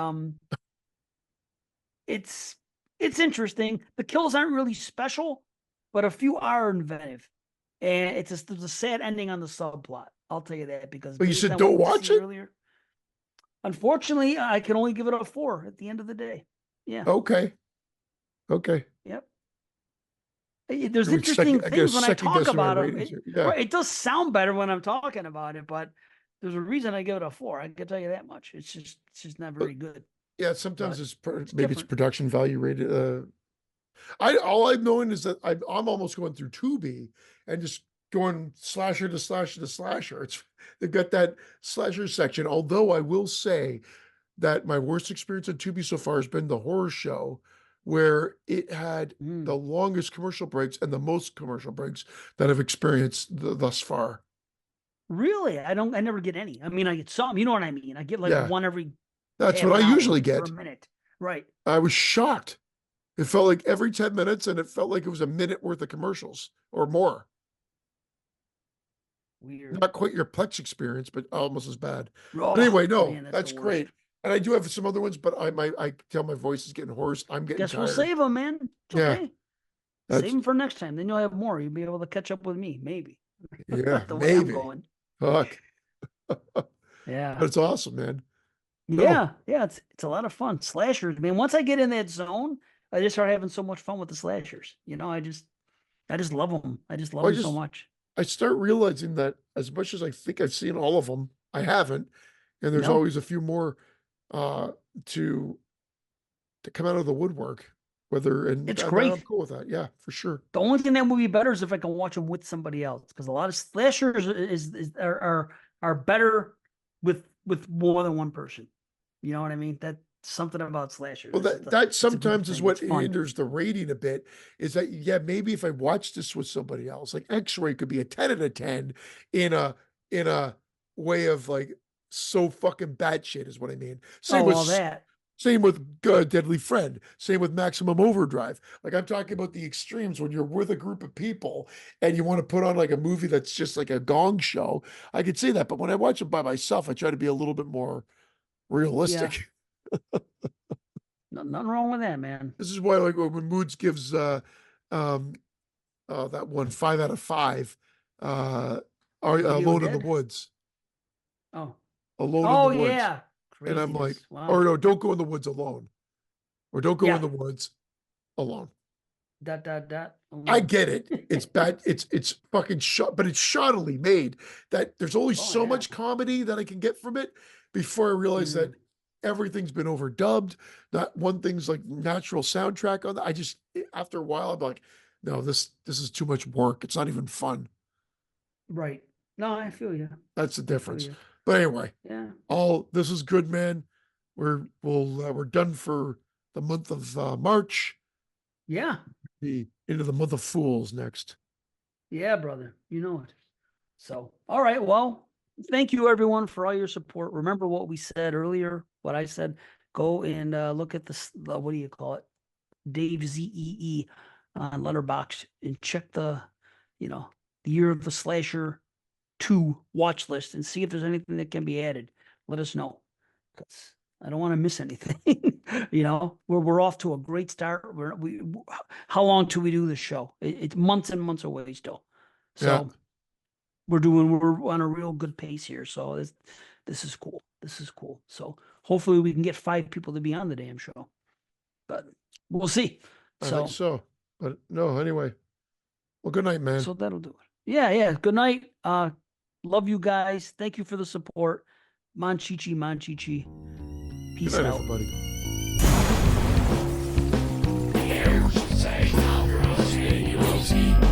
it's it's interesting. The kills aren't really special, but a few are inventive. And there's a sad ending on the subplot. I'll tell you that because But you based said on what don't we watch see it? earlier, unfortunately, I can only give it a 4 at the end of the day. Yeah. Okay. Okay. Yep. There's Let me second, interesting I got a things when I second talk guess of my about them. ratings here. Yeah. Right, it does sound better when I'm talking about it, but there's a reason I give it a 4. I can tell you that much. It's just not But very good, yeah, sometimes but it's maybe it's different. production value rated. I all I've known is that I'm almost going through Tubi and just going slasher to slasher to slasher. They've got that slasher section. Although I will say that my worst experience on Tubi so far has been the horror show, where it had the Mm. longest commercial breaks and the most commercial breaks that I've experienced thus far. Really, I never get any. I mean, I get some. You know what I mean? I get like Yeah, one every that's what half I an hour usually or a get. minute. Right. I was shocked. It felt like every 10 minutes, and it felt like it was a minute worth of commercials or more. Weird. Not quite your Plex experience, but almost as bad. But Oh anyway, no, man, that's the that's worst. great. And I do have some other ones, but I tell my voice is getting hoarse. I'm getting Guess we'll tired. save them, man. It's Yeah, okay. Save that's them for next time. Then you'll have more. You'll be able to catch up with me, maybe. yeah, The way I'm maybe. going. Fuck. Yeah. That's awesome, man. No, Yeah. Yeah. It's a lot of fun. Slashers, man. Once I get in that zone, I just start having so much fun with the slashers. I just love them. I just love I them so just much. I start realizing that as much as I think I've seen all of them, I haven't, and there's No, always a few more uh to come out of the woodwork. Whether and it's that I'm great. cool with that. Yeah, for sure. The only thing that would be better is if I can watch them with somebody else, because a lot of slashers are better with more than one person. You know what I mean? That's something about Well, slashers. that It's a good sometimes is thing. It's what fun. hinders the rating a bit. Is that yeah, maybe if I watch this with somebody else, like X-Ray could be a 10 out of 10 in a way of like so fucking bad shit is what I mean. Oh, all that. Same with Deadly Friend. Same with Maximum Overdrive. Like I'm talking about the extremes when you're with a group of people and you want to put on like a movie that's just like a gong show. I could see that, but when I watch it by myself, I try to be a little bit more Yeah, realistic. nothing wrong with that, man. This is why, like, when Moods gives um, that one 5 out of 5, uh, Video Alone in the Dead. Woods, Oh, Alone in the oh Woods, yeah, and I'm like, craziness. or Wow. no, don't go in the woods alone, or don't go in Yeah. the woods alone. Dot dot dot. I Alone. get it. It's bad. It's fucking shot, but it's shoddily made. That there's only Oh so yeah. much comedy that I can get from it before I realize that Mm, everything's been overdubbed. Not one thing's like natural soundtrack on that. I just after a while I'm like, no, this is too much work. It's not even fun. right. No, I feel you. That's the I feel difference. you. But anyway, Yeah. all this is good, man. We're done for the month of March. Yeah. The into the month of Fools next. Yeah, brother. You know it. So, all right. Well, thank you everyone for all your support. Remember what we said earlier, what I said. Go and look at this. What do you call it? Dave ZEE on Letterbox and check you know, the Year of the Slasher 2 watch list and see if there's anything that can be added. Let us know because I don't want to miss anything. We're off to a great start. How long till we do this show? It's months and months away still. Yeah, So we're on a real good pace here. So this is cool. This is cool. So hopefully we can get 5 people to be on the damn show, but we'll see. I think So so. But no, anyway. Well, good night, man. so that'll do it. Yeah, yeah. Good night. Love you guys. Thank you for the support. Manchichi, Manchichi. Good Peace night, out. everybody. Say, Rosie, Rosie.